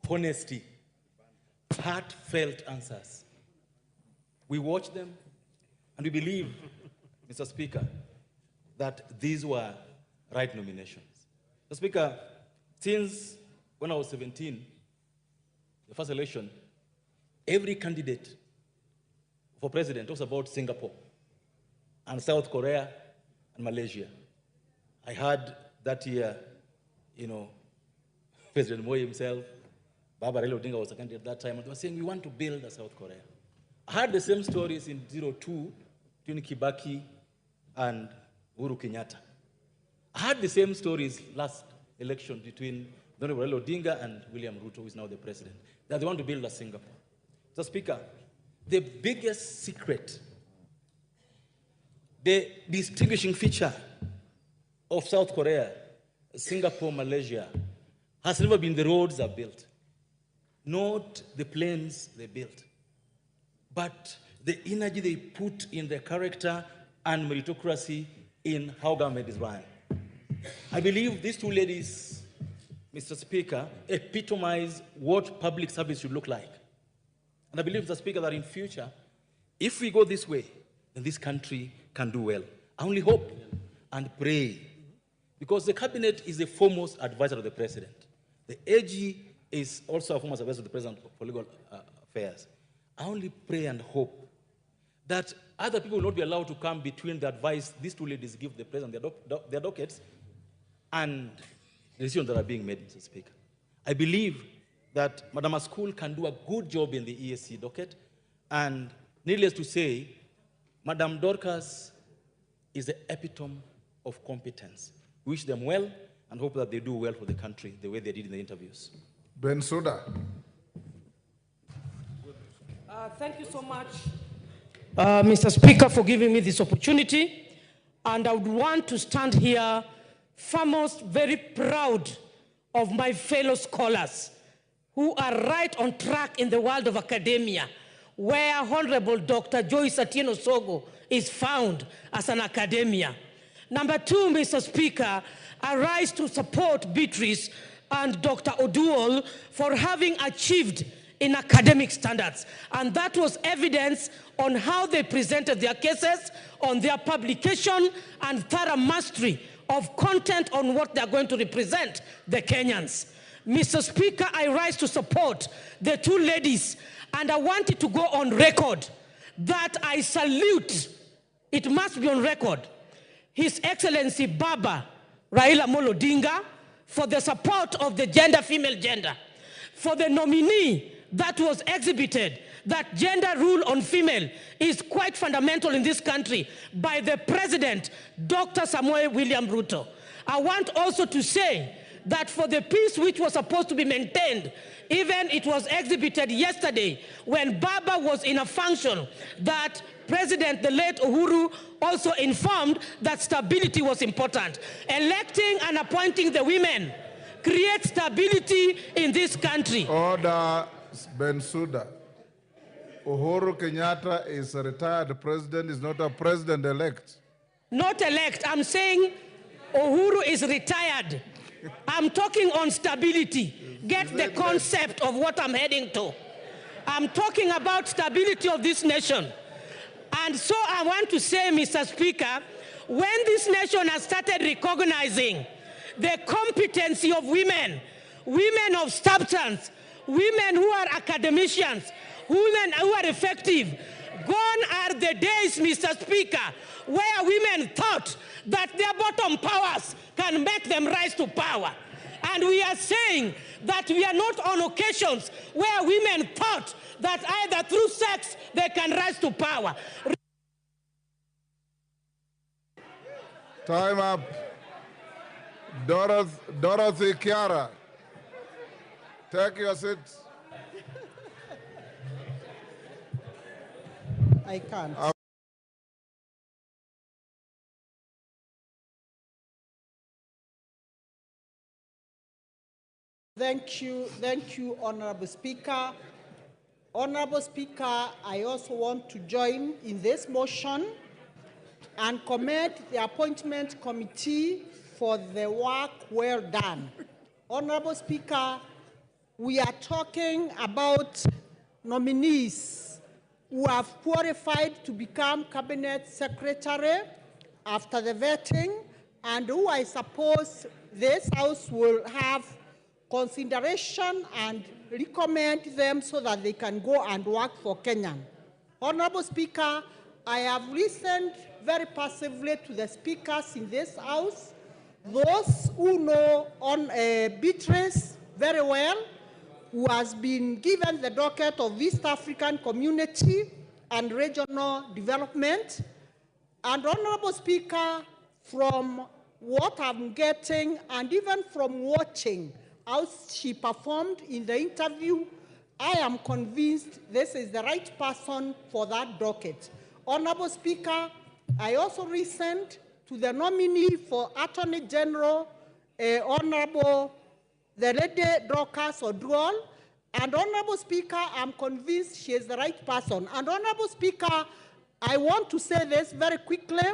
honesty, heartfelt answers. We watched them, and we believe, Mr. Speaker, that these were right nominations. Mr. Speaker, since when I was 17, the first election, every candidate for president talks about Singapore and South Korea and Malaysia. I heard that year, President Moi himself, Raila Odinga was a candidate at that time, and they were saying, we want to build a South Korea. I heard the same stories in 02 between Kibaki and Uhuru Kenyatta. I heard the same stories last election between Raila Odinga and William Ruto, who is now the president, that they want to build a Singapore. So, Speaker, the biggest secret, the distinguishing feature of South Korea, Singapore, Malaysia, has never been the roads are built, not the planes they built, but the energy they put in their character and meritocracy in how government is run. I believe these two ladies, Mr. Speaker, epitomize what public service should look like. And I believe, Mr. Speaker, that in future, if we go this way, then this country can do well. I only hope and pray, because the cabinet is the foremost advisor of the president. The AG is also a foremost advisor of the president for legal affairs. I only pray and hope that other people will not be allowed to come between the advice these two ladies give the president, their dockets, and the decisions that are being made, Mr. Speaker. I believe that Madam Askul can do a good job in the ESC docket, and needless to say, Madam Dorcas is the epitome of competence. Wish them well and hope that they do well for the country the way they did in the interviews. Ben Suda. Thank you so much, Mr. Speaker, for giving me this opportunity. And I would want to stand here foremost very proud of my fellow scholars who are right on track in the world of academia, where Honorable Dr. Joyce Atieno Sogo is found as an academia. Number two, Mr. Speaker, I rise to support Beatrice and Dr. Oduol for having achieved in academic standards. And that was evidence on how they presented their cases, on their publication and thorough mastery of content on what they're going to represent the Kenyans. Mr. Speaker, I rise to support the two ladies, and I want it to go on record that I salute, it must be on record, His Excellency Baba Raila Odinga for the support of the gender, female gender, for the nominee that was exhibited, that gender rule on female is quite fundamental in this country by the President, Dr. Samuel William RUTO. I want also to say that for the peace which was supposed to be maintained, even it was exhibited yesterday when Baba was in a function, that President, the late Uhuru, also informed that stability was important. Electing and appointing the women creates stability in this country. Order, Bensouda. Uhuru Kenyatta is a retired president, is not a president-elect. Not elect. I'm saying Uhuru is retired. I'm talking on stability. Get the concept of what I'm heading to. I'm talking about stability of this nation. And so I want to say, Mr. Speaker, when this nation has started recognizing the competency of women, women of substance, women who are academicians, women who are effective, gone are the days, Mr. Speaker, where women thought that their bottom powers can make them rise to power. And we are saying that we are not on occasions where women thought that either through sex they can rise to power. Time up. Dorothy Kiara, take your seat. I can't. Thank you, Honorable Speaker. Honorable Speaker, I also want to join in this motion and commend the appointment committee for the work well done. Honorable Speaker, we are talking about nominees who have qualified to become cabinet secretary after the vetting, and who I suppose this House will have consideration and recommend them so that they can go and work for Kenya. Honorable Speaker, I have listened very passively to the speakers in this House, those who know on Beatrice very well, who has been given the docket of East African Community and Regional Development. And Honorable Speaker, from what I'm getting and even from watching how she performed in the interview, I am convinced this is the right person for that docket. Honorable Speaker, I also listened to the nominee for Attorney General, Honorable the lady Dorcas Oduol, and Honorable Speaker, I'm convinced she is the right person. And Honorable Speaker, I want to say this very quickly.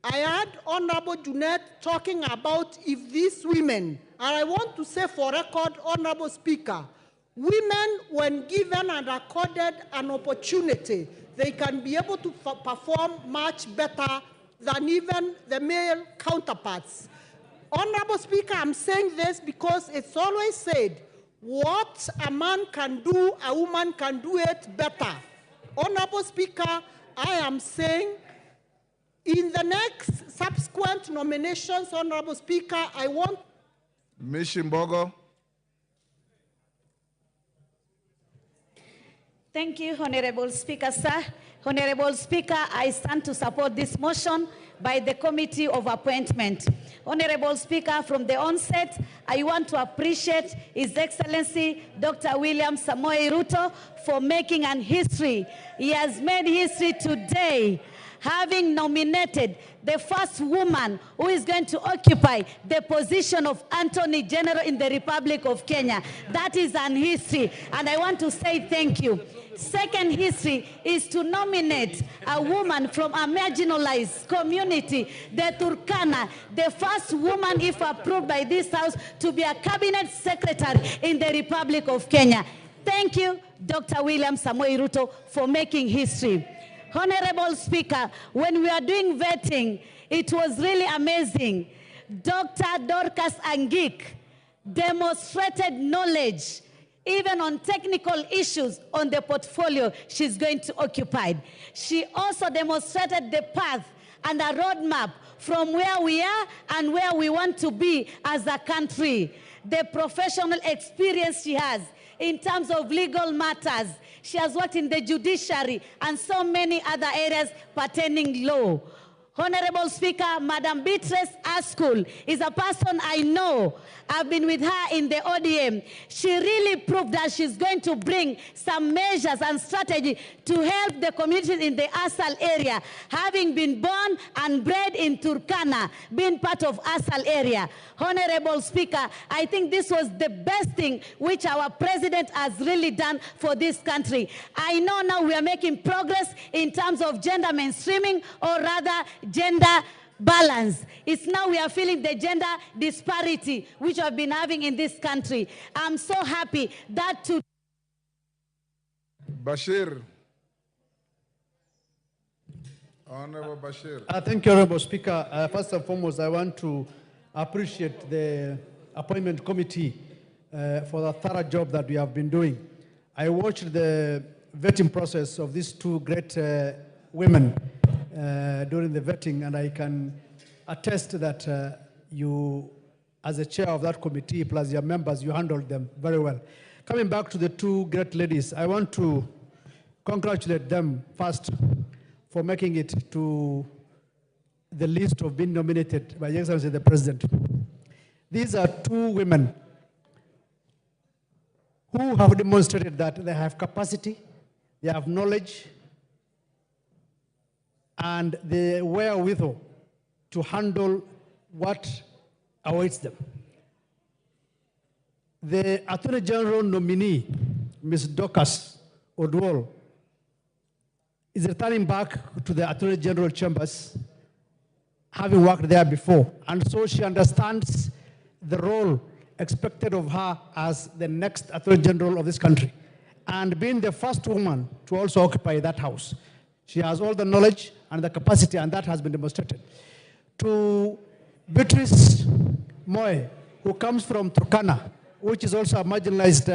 I heard Honorable Junet talking about if these women, and I want to say for record, Honorable Speaker, women, when given and accorded an opportunity, they can be able to perform much better than even the male counterparts. Honorable Speaker, I'm saying this because it's always said, what a man can do, a woman can do it better. Honorable Speaker, I am saying, in the next subsequent nominations, Honorable Speaker, I want... Mishimbogo. Thank you, Honorable Speaker, sir. Honorable Speaker, I stand to support this motion by the Committee of Appointment. Honorable Speaker, from the onset, I want to appreciate His Excellency Dr. William Samoei Ruto for making an history. He has made history today having nominated the first woman who is going to occupy the position of Attorney General in the Republic of Kenya. That is an history, and I want to say thank you. Second history is to nominate a woman from a marginalized community, the Turkana, the first woman, if approved by this House, to be a cabinet secretary in the Republic of Kenya. Thank you, Dr. William Samoei Ruto, for making history. Honorable Speaker, when we are doing vetting, it was really amazing. Dr. Dorcas Angik demonstrated knowledge even on technical issues on the portfolio she's going to occupy. She also demonstrated the path and a roadmap from where we are and where we want to be as a country. The professional experience she has in terms of legal matters. She has worked in the judiciary and so many other areas pertaining law. Honorable Speaker, Madam Beatrice Askul is a person I know. I've been with her in the ODM. She really proved that she's going to bring some measures and strategy to help the communities in the Asal area, having been born and bred in Turkana, being part of Asal area. Honorable Speaker, I think this was the best thing which our president has really done for this country. I know now we are making progress in terms of gender mainstreaming, or rather gender balance. It's now we are feeling the gender disparity which we have been having in this country. I'm so happy that to Bashir. Honorable Bashir. Thank you, Honorable Speaker. First and foremost, I want to appreciate the appointment committee for the thorough job that we have been doing. I watched the vetting process of these two great women during the vetting, and I can attest that you, as a chair of that committee, plus your members, you handled them very well. Coming back to the two great ladies, I want to congratulate them first for making it to the list of being nominated by His Excellency the President. These are two women who have demonstrated that they have capacity, they have knowledge, and the wherewithal to handle what awaits them. The Attorney General nominee, Ms. Dorcas Odwol, is returning back to the Attorney General chambers, having worked there before. And so she understands the role expected of her as the next Attorney General of this country, and being the first woman to also occupy that house. She has all the knowledge and the capacity, and that has been demonstrated. To Beatrice Moe, who comes from Turkana, which is also a marginalized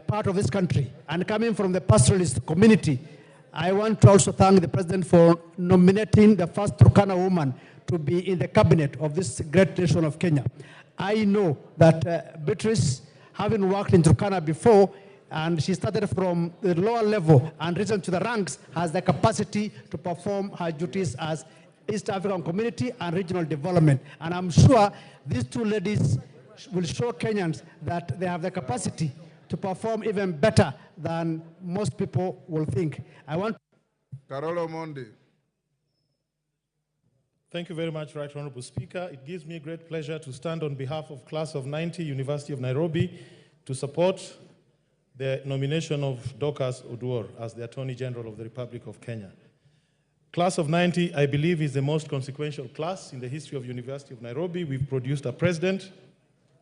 part of this country, and coming from the pastoralist community, I want to also thank the President for nominating the first Turkana woman to be in the cabinet of this great nation of Kenya. I know that Beatrice, having worked in Turkana before, and she started from the lower level and risen to the ranks, has the capacity to perform her duties as East African Community and Regional Development. And I'm sure these two ladies will show Kenyans that they have the capacity to perform even better than most people will think. I want Carolo Mondi. Thank you very much, Right Honorable Speaker. It gives me great pleasure to stand on behalf of Class of 90, University of Nairobi, to support the nomination of Dorcas Odwol as the Attorney General of the Republic of Kenya. Class of 90, I believe, is the most consequential class in the history of University of Nairobi. We've produced a president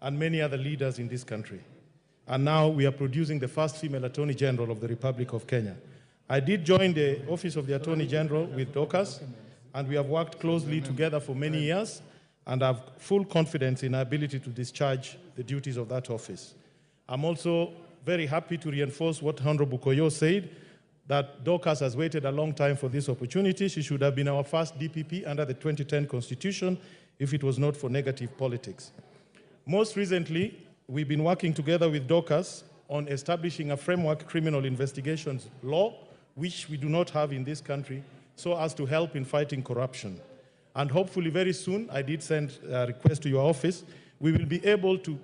and many other leaders in this country. And now we are producing the first female Attorney General of the Republic of Kenya. I did join the Office of the Attorney General with Dorcas, and we have worked closely together for many years, and I have full confidence in our ability to discharge the duties of that office. I'm also very happy to reinforce what Honorable Koyo said, that Dorcas has waited a long time for this opportunity. She should have been our first DPP under the 2010 Constitution if it was not for negative politics. Most recently, we've been working together with Dorcas on establishing a framework criminal investigations law, which we do not have in this country, so as to help in fighting corruption. And hopefully very soon, I did send a request to your office, we will be able to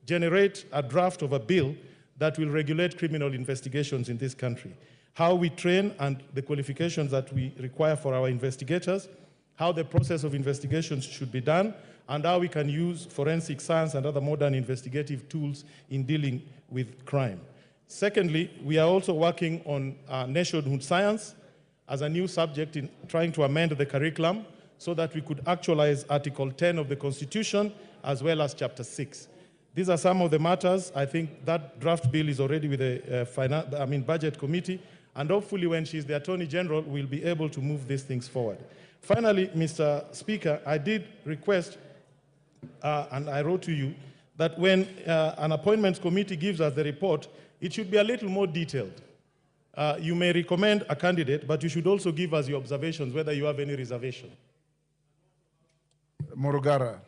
generate a draft of a bill that will regulate criminal investigations in this country. how we train and the qualifications that we require for our investigators, how the process of investigations should be done, and how we can use forensic science and other modern investigative tools in dealing with crime. Secondly, we are also working on nationhood science as a new subject in trying to amend the curriculum so that we could actualize Article 10 of the Constitution as well as Chapter 6. These are some of the matters. I think that draft bill is already with the Budget Committee, and hopefully when she's the Attorney General, we'll be able to move these things forward. Finally, Mr. Speaker, I did request, and I wrote to you, that when an appointments committee gives us the report, it should be a little more detailed. You may recommend a candidate, but you should also give us your observations, whether you have any reservation. Murugara.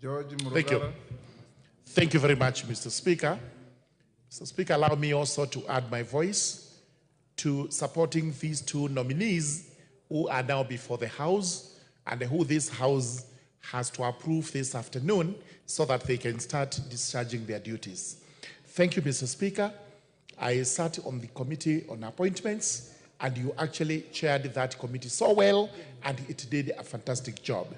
George Murugara. Thank you. Thank you very much, Mr. Speaker. Mr. Speaker, allow me also to add my voice to supporting these two nominees who are now before the House and who this House has to approve this afternoon so that they can start discharging their duties. Thank you, Mr. Speaker. I sat on the Committee on Appointments, and you actually chaired that committee so well, and it did a fantastic job.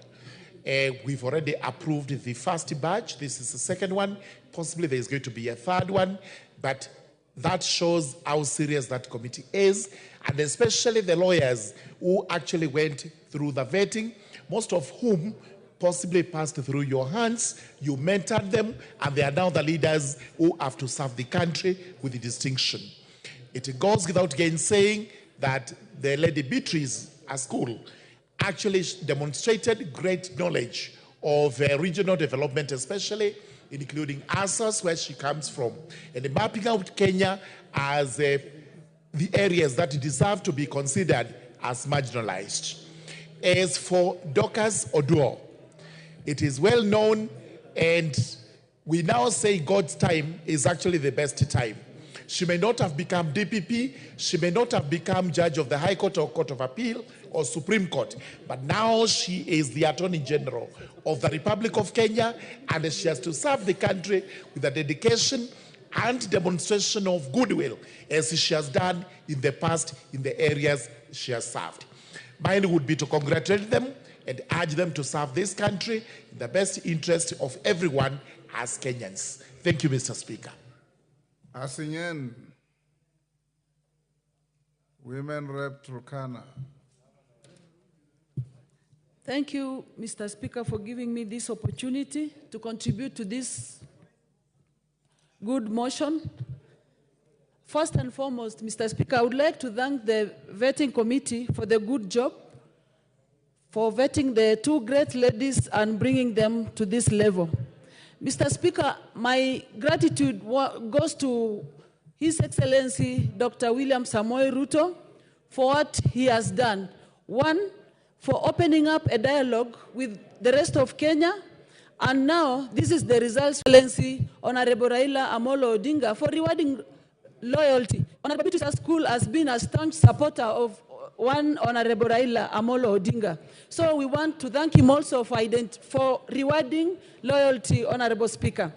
We've already approved the first batch. This is the second one. Possibly there's going to be a third one, but that shows how serious that committee is, and especially the lawyers who actually went through the vetting, most of whom possibly passed through your hands. You mentored them, and they are now the leaders who have to serve the country with distinction. It goes without gainsaying that the Lady Beatrice, a school, actually demonstrated great knowledge of regional development, especially including ASAS, where she comes from, and mapping out Kenya as the areas that deserve to be considered as marginalized. As for Dorcas Oduor, it is well known, and we now say God's time is actually the best time. She may not have become DPP, she may not have become judge of the High Court or Court of Appeal or Supreme Court, but now she is the Attorney General of the Republic of Kenya, and she has to serve the country with a dedication and demonstration of goodwill, as she has done in the past in the areas she has served. Mine would be to congratulate them and urge them to serve this country in the best interest of everyone as Kenyans. Thank you, Mr. Speaker. Asinyen, Women Rep Turkana. Thank you, Mr. Speaker, for giving me this opportunity to contribute to this good motion. First and foremost, Mr. Speaker, I would like to thank the vetting committee for the good job, for vetting the two great ladies and bringing them to this level. Mr. Speaker, my gratitude goes to His Excellency Dr. William Samoei Ruto for what he has done. One, for opening up a dialogue with the rest of Kenya, and now this is the result, Excellency Honorable Raila Amolo Odinga, for rewarding loyalty. Honorable Beatrice School has been a staunch supporter of one Honorable Raila Amolo Odinga. So we want to thank him also for rewarding loyalty, Honorable Speaker.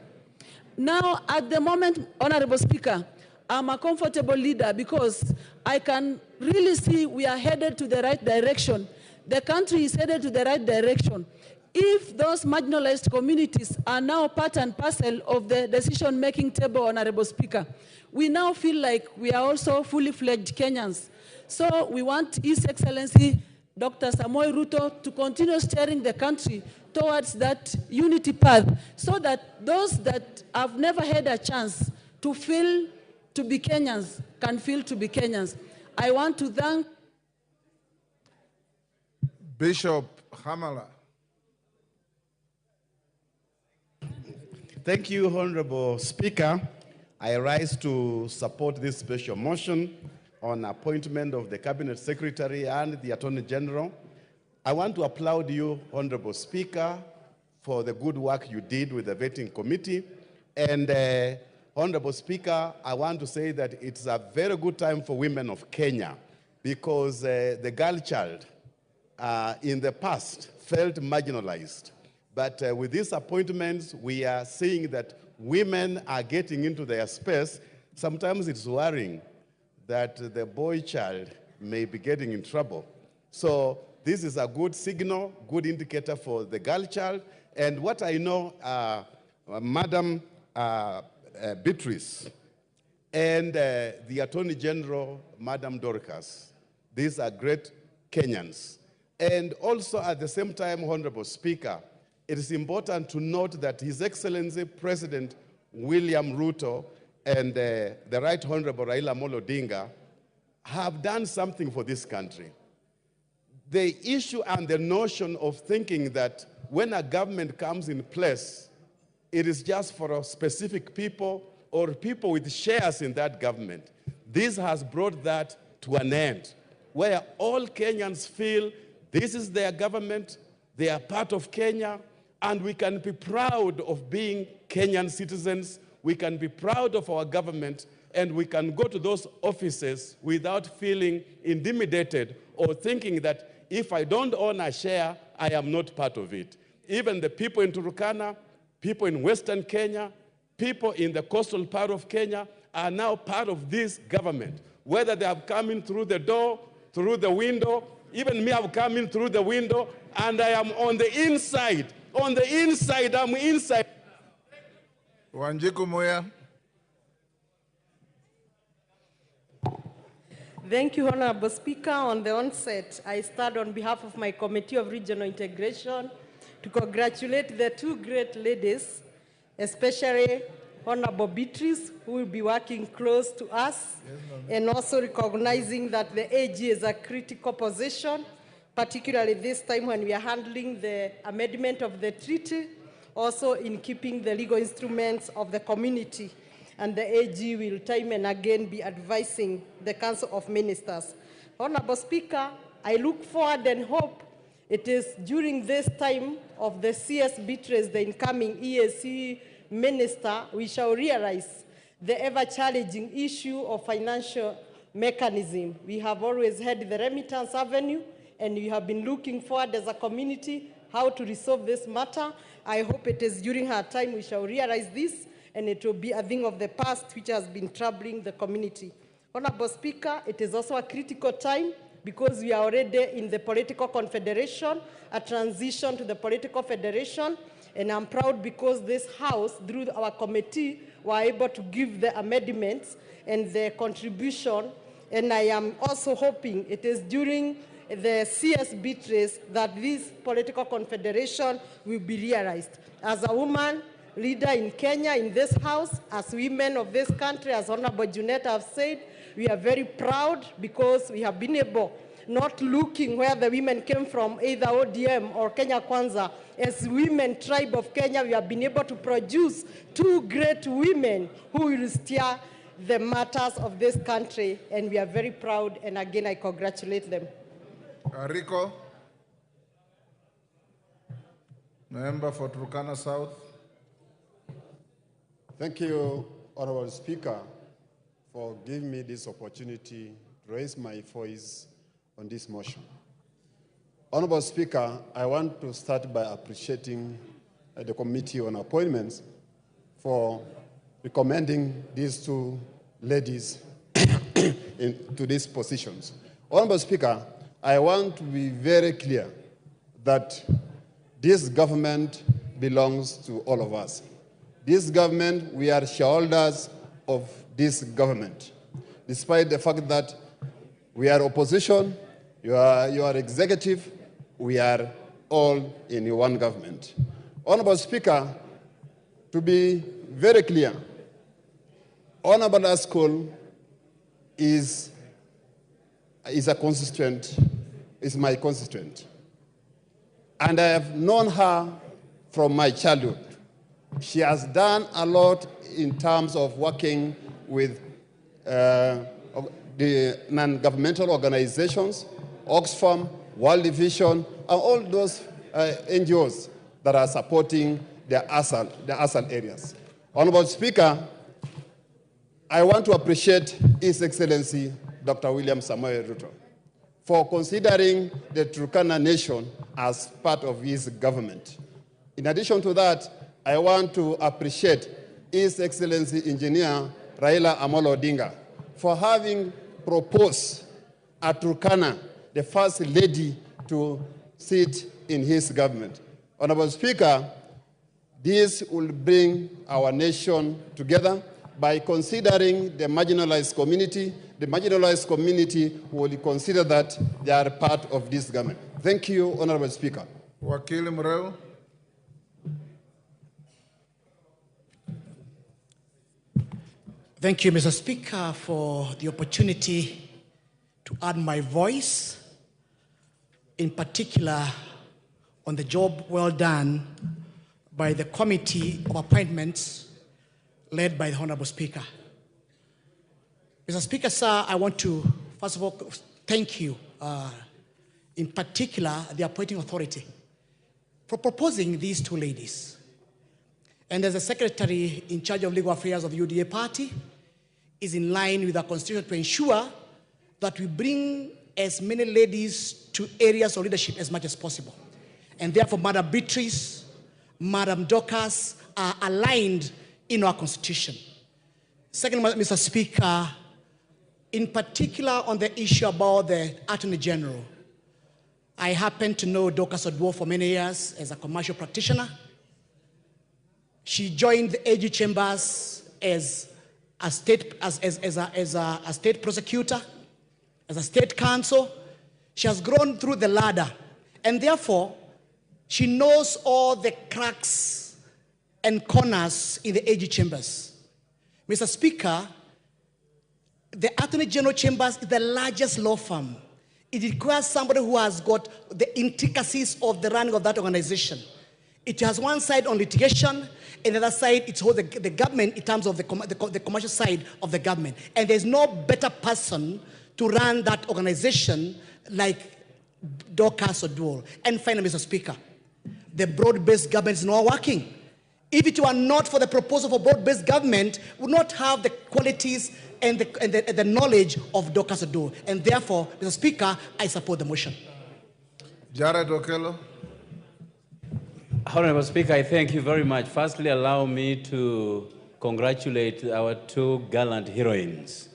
Now, at the moment, Honorable Speaker, I'm a comfortable leader because I can really see we are headed to the right direction. The country is headed to the right direction. If those marginalized communities are now part and parcel of the decision-making table, Honorable Speaker, we now feel like we are also fully fledged Kenyans. So we want His Excellency Dr. Samoei Ruto to continue steering the country towards that unity path so that those that have never had a chance to feel to be Kenyans can feel to be Kenyans. I want to thank Bishop Hamala. Thank you, Honorable Speaker. I rise to support this special motion on appointment of the Cabinet Secretary and the Attorney General. I want to applaud you, Honorable Speaker, for the good work you did with the vetting committee. And Honorable Speaker, I want to say that it's a very good time for women of Kenya because the girl child in the past felt marginalized. But with these appointments, we are seeing that women are getting into their space, sometimes it's worrying that the boy child may be getting in trouble. So this is a good signal, good indicator for the girl child. And what I know, Madam Beatrice and the Attorney General, Madam Dorcas, these are great Kenyans. And also at the same time, Honorable Speaker, it is important to note that His Excellency President William Ruto and the Right Honorable Raila Odinga have done something for this country. The issue and the notion of thinking that when a government comes in place, it is just for specific people or people with shares in that government. This has brought that to an end, where all Kenyans feel this is their government, they are part of Kenya, and we can be proud of being Kenyan citizens. We can be proud of our government, and we can go to those offices without feeling intimidated or thinking that if I don't own a share, I am not part of it. Even the people in Turkana, people in Western Kenya, people in the coastal part of Kenya are now part of this government. Whether they have come in through the door, through the window, even me, I've come in through the window, and I am on the inside. On the inside, I'm inside. Wanjiku Moya. Thank you, Honorable Speaker. On the onset, I stand on behalf of my Committee of Regional Integration to congratulate the two great ladies, especially Honorable Beatrice, who will be working close to us, and also recognizing that the AG is a critical position, particularly this time when we are handling the amendment of the treaty, also in keeping the legal instruments of the community. And the AG will time and again be advising the Council of Ministers. Honorable Speaker, I look forward and hope it is during this time of the CS Beatrice, the incoming EAC Minister, we shall realize the ever-challenging issue of financial mechanism. We have always had the remittance avenue, and we have been looking forward as a community how to resolve this matter. I hope it is during her time we shall realize this, and it will be a thing of the past which has been troubling the community. Honorable Speaker, it is also a critical time because we are already in the political confederation, a transition to the political federation, and I'm proud because this House, through our committee, were able to give the amendments and the contribution, and I am also hoping it is during the CS Beatrice that this political confederation will be realized. As a woman leader in Kenya, in this House, as women of this country, as Honorable Junetta have said, we are very proud because we have been able, not looking where the women came from, either ODM or Kenya Kwanza, as women tribe of Kenya, we have been able to produce two great women who will steer the matters of this country, and we are very proud, and again, I congratulate them. Rico, member for Turkana South. Thank you, Honorable Speaker, for giving me this opportunity to raise my voice on this motion. Honorable Speaker, I want to start by appreciating the Committee on Appointments for recommending these two ladies to these positions. Honorable Speaker, I want to be very clear that this government belongs to all of us. This government, we are shareholders of this government. Despite the fact that we are opposition, you are executive, we are all in one government. Honorable Speaker, to be very clear, Honorable Askol is my constituent. And I have known her from my childhood. She has done a lot in terms of working with the non-governmental organizations, Oxfam, World Vision, and all those NGOs that are supporting the ASAL areas. Honorable Speaker, I want to appreciate His Excellency Dr. William Samoei Ruto for considering the Turkana Nation as part of his government. In addition to that, I want to appreciate His Excellency Engineer Raila Amolo Odinga for having proposed a Turkana, the first lady to sit in his government. Honorable Speaker, this will bring our nation together by considering the marginalized community. The marginalized community will consider that they are part of this government. Thank you, Honorable Speaker. Wakili Mureu. Thank you, Mr. Speaker, for the opportunity to add my voice, in particular on the job well done by the Committee of Appointments led by the Honorable Speaker. Mr. Speaker, sir, I want to, first of all, thank you, in particular, the appointing authority, for proposing these two ladies. And as the Secretary in charge of legal affairs of the UDA party, is in line with our constitution to ensure that we bring as many ladies to areas of leadership as much as possible. And therefore, Madam Beatrice, Madam Dorcas are aligned in our constitution. Second, Mr. Speaker, in particular on the issue about the Attorney General, I happen to know Dorcas Odwo for many years as a commercial practitioner. She joined the AG Chambers as a state prosecutor, as a state counsel. She has grown through the ladder, and therefore she knows all the cracks and corners in the AG Chambers. Mr. Speaker, the Attorney General Chambers is the largest law firm. It requires somebody who has got the intricacies of the running of that organization. It has one side on litigation, and the other side, it's all the government in terms of the commercial side of the government. And there's no better person to run that organization like Dorcas Odwo. And finally, Mr. Speaker, the broad-based government is not working. If it were not for the proposal for broad-based government, we would not have the qualities and the knowledge of Dorcas Odwo. And therefore, Mr. Speaker, I support the motion. Jared Okello. Honorable Speaker, I thank you very much. Firstly, allow me to congratulate our two gallant heroines.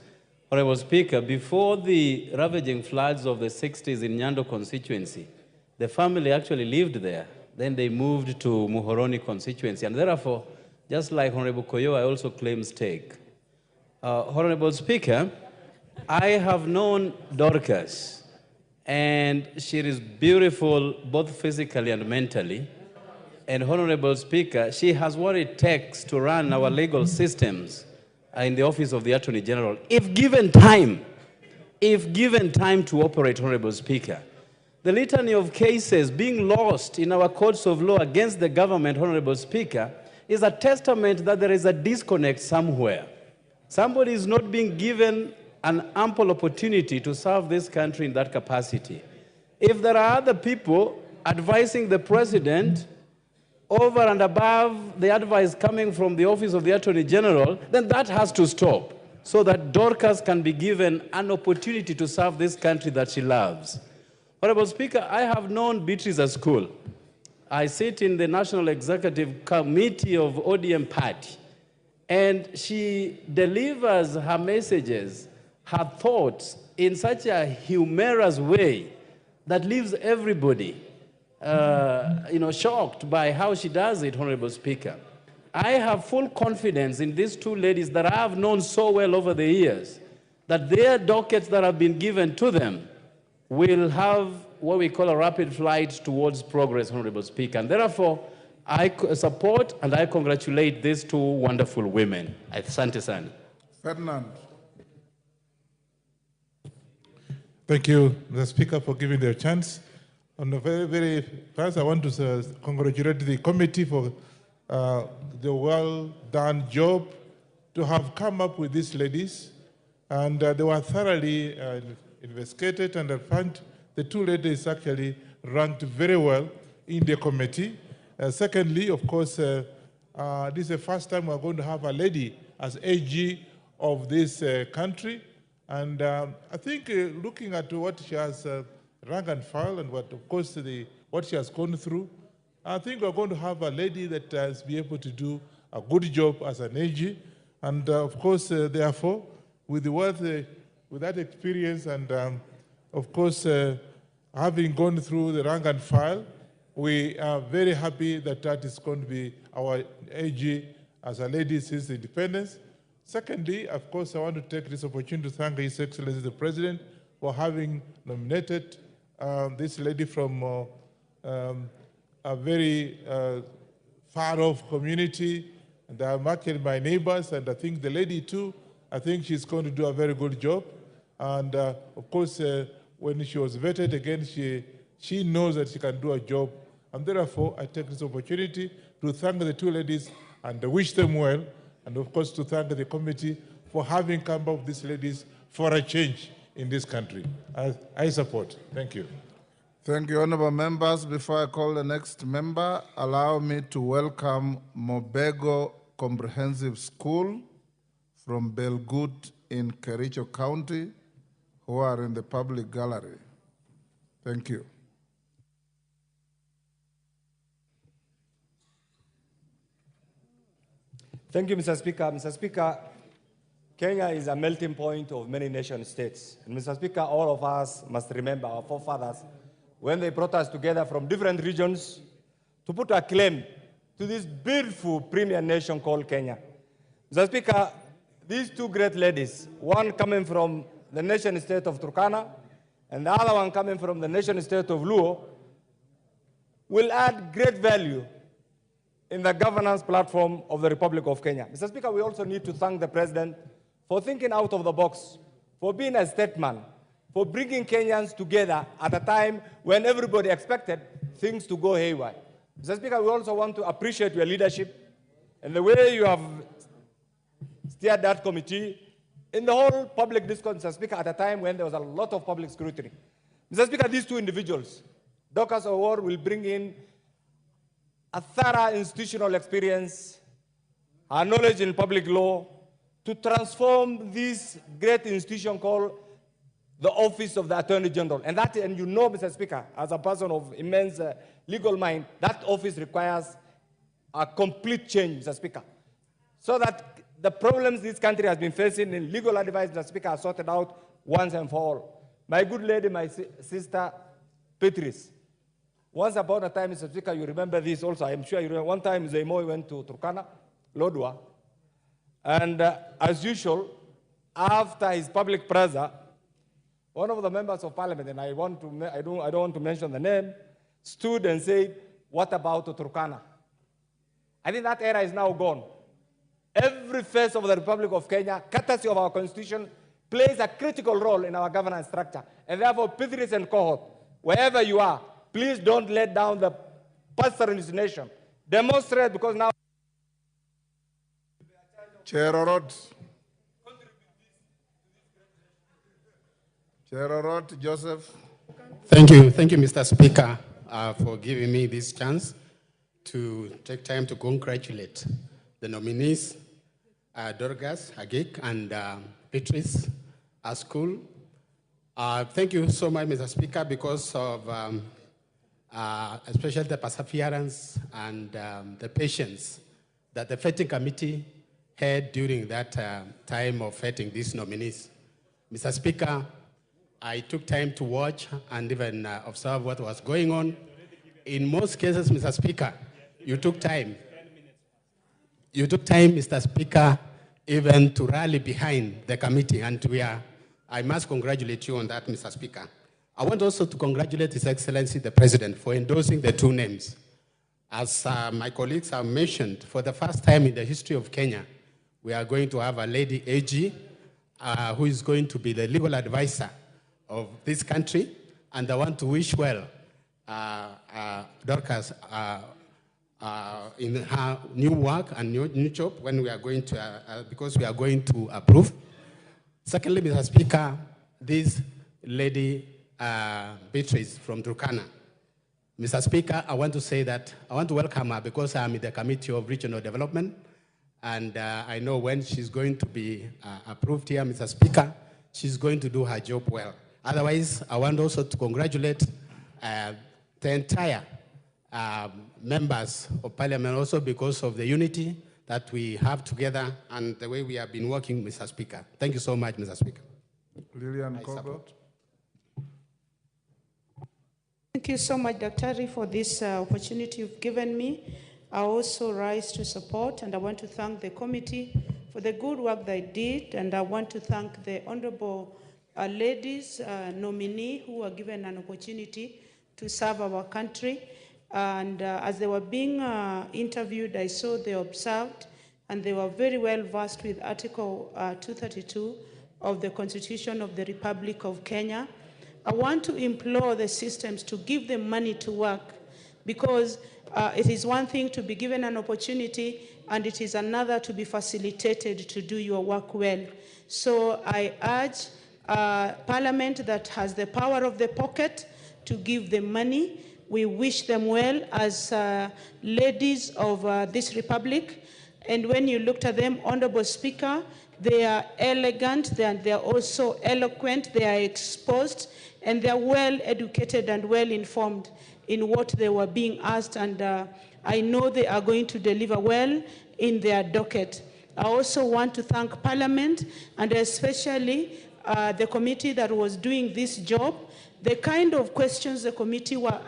Honorable Speaker, before the ravaging floods of the 60s in Nyando constituency, the family actually lived there. Then they moved to Muhoroni constituency. And therefore, just like Honorable Koyo, I also claim stake. Honorable Speaker, I have known Dorcas, and she is beautiful both physically and mentally. And Honorable Speaker, she has what it takes to run our legal systems in the office of the Attorney General, if given time to operate, Honorable Speaker. The litany of cases being lost in our courts of law against the government, Honorable Speaker, is a testament that there is a disconnect somewhere. Somebody is not being given an ample opportunity to serve this country in that capacity. If there are other people advising the President over and above the advice coming from the Office of the Attorney General, then that has to stop so that Dorcas can be given an opportunity to serve this country that she loves. Honorable Speaker, I have known Beatrice at school. I sit in the National Executive Committee of ODM Party, and she delivers her messages, her thoughts in such a humorous way that leaves everybody shocked by how she does it, Honorable Speaker. I have full confidence in these two ladies that I have known so well over the years, that their dockets that have been given to them will have what we call a rapid flight towards progress, Honorable Speaker. And therefore, I support and I congratulate these two wonderful women. Asante sana. Ferdinand. Thank you, the Speaker, for giving me a chance. On the very first, I want to congratulate the committee for the well-done job to have come up with these ladies. And they were thoroughly investigated, and I find the two ladies actually ranked very well in the committee. Secondly, of course, this is the first time we're going to have a lady as AG of this country. And I think looking at what she has rank and file and what, of course, what she has gone through, I think we're going to have a lady that has been able to do a good job as an AG. And of course, therefore, with that experience and of course, having gone through the rank and file, we are very happy that that is going to be our AG as a lady since independence. Secondly, of course, I want to take this opportunity to thank His Excellency the President for having nominated this lady from a very far-off community, and I'm actually my neighbors, and I think the lady too, I think she's going to do a very good job. And of course, when she was vetted again, she knows that she can do a job. And therefore, I take this opportunity to thank the two ladies and wish them well, and of course to thank the committee for having come up with these ladies for a change in this country. I support. Thank you. Thank you, honorable members. Before I call the next member, allow me to welcome Mobego Comprehensive School from Belgut in Kericho County, who are in the public gallery. Thank you. Thank you, Mr. Speaker. Mr. Speaker, Kenya is a melting point of many nation states. And Mr. Speaker, all of us must remember our forefathers when they brought us together from different regions to put a claim to this beautiful premier nation called Kenya. Mr. Speaker, these two great ladies, one coming from the nation state of Turkana and the other one coming from the nation state of Luo, will add great value in the governance platform of the Republic of Kenya. Mr. Speaker, we also need to thank the President for thinking out of the box, for being a statesman, for bringing Kenyans together at a time when everybody expected things to go haywire. Mr. Speaker, we also want to appreciate your leadership and the way you have steered that committee in the whole public discourse, Mr. Speaker, at a time when there was a lot of public scrutiny. Mr. Speaker, these two individuals, Dorcas Award will bring in a thorough institutional experience, our knowledge in public law, to transform this great institution called the Office of the Attorney General. And you know, Mr. Speaker, as a person of immense legal mind, that office requires a complete change, Mr. Speaker, so that the problems this country has been facing in legal advice, Mr. Speaker, are sorted out once and for all. My good lady, my sister, Patrice, once upon a time, Mr. Speaker, you remember this also, I'm sure you remember, one time Zemoy went to Turkana, Lodwa, and as usual, after his public prayer, one of the members of parliament, and I don't want to mention the name, stood and said, "What about Turkana?" I think that era is now gone. Every phase of the Republic of Kenya, courtesy of our constitution, plays a critical role in our governance structure. And therefore, Patrice and cohort, wherever you are, please don't let down the pastor in this nation. Demonstrate, because now... Chair Orot. Chair Orot, Joseph. Thank you, Mr. Speaker, for giving me this chance to take time to congratulate the nominees, Dorcas Agik and Patrice School. Thank you so much, Mr. Speaker, because of especially the perseverance and the patience that the vetting committee had during that time of vetting these nominees. Mr. Speaker, I took time to watch and even observe what was going on. In most cases, Mr. Speaker, you took time. You took time, Mr. Speaker, even to rally behind the committee, and I must congratulate you on that, Mr. Speaker. I want also to congratulate His Excellency the President for endorsing the two names. As my colleagues have mentioned, for the first time in the history of Kenya, we are going to have a lady AG who is going to be the legal advisor of this country, and I want to wish well Dorcas in her new work and new job when we are going to, because we are going to approve. Secondly, Mr. Speaker, this lady Beatrice from Turkana. Mr. Speaker, I want to say that I want to welcome her because I'm in the Committee of Regional Development, and I know when she's going to be approved here, Mr. Speaker, she's going to do her job well. Otherwise, I want also to congratulate the entire members of Parliament also because of the unity, that we have together and the way we have been working, Mr. Speaker. Thank you so much, Mr. Speaker. Lillian Corbett. Thank you so much, Dr. for this opportunity you've given me. I also rise to support, and I want to thank the committee for the good work they did, and I want to thank the honorable ladies nominee who were given an opportunity to serve our country. And as they were being interviewed, I saw they observed, and they were very well versed with Article 232 of the Constitution of the Republic of Kenya. I want to implore the systems to give them money to work, because it is one thing to be given an opportunity, and it is another to be facilitated to do your work well. So I urge Parliament that has the power of the pocket to give them money. We wish them well as ladies of this republic. And when you looked at them, Honorable Speaker, they are elegant, they are also eloquent, they are exposed, and they are well educated and well informed in what they were being asked, and I know they are going to deliver well in their docket. I also want to thank Parliament, and especially the committee that was doing this job. The kind of questions the committee was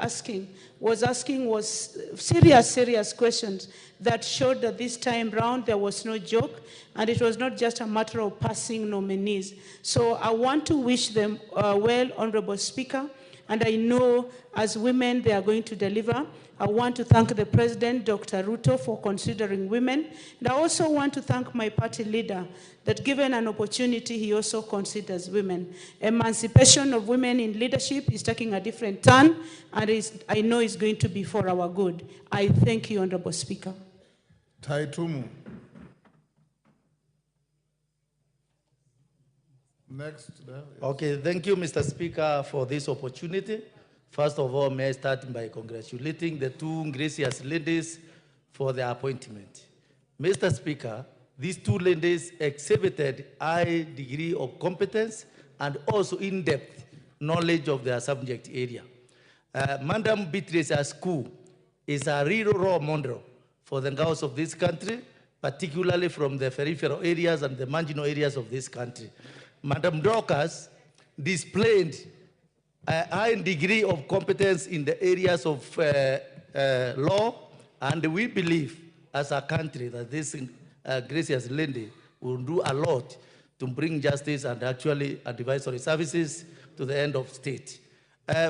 asking was serious questions that showed that this time round there was no joke, and it was not just a matter of passing nominees. So I want to wish them well, Honorable Speaker, and I know as women they are going to deliver. I want to thank the President, Dr. RUTO, for considering women. And I also want to thank my party leader that given an opportunity, he also considers women. Emancipation of women in leadership is taking a different turn, and I know it's going to be for our good. I thank you, Honorable Speaker. Taitumu. Next. Okay, thank you, Mr. Speaker, for this opportunity. First of all, may I start by congratulating the two gracious ladies for their appointment. Mr. Speaker, these two ladies exhibited high degree of competence and also in-depth knowledge of their subject area. Madam Beatrice Asku is a real role model for the girls of this country, particularly from the peripheral areas and the marginal areas of this country. Madam Dorcas displayed a high degree of competence in the areas of law, and we believe as a country that this gracious lady will do a lot to bring justice and actually advisory services to the end of state.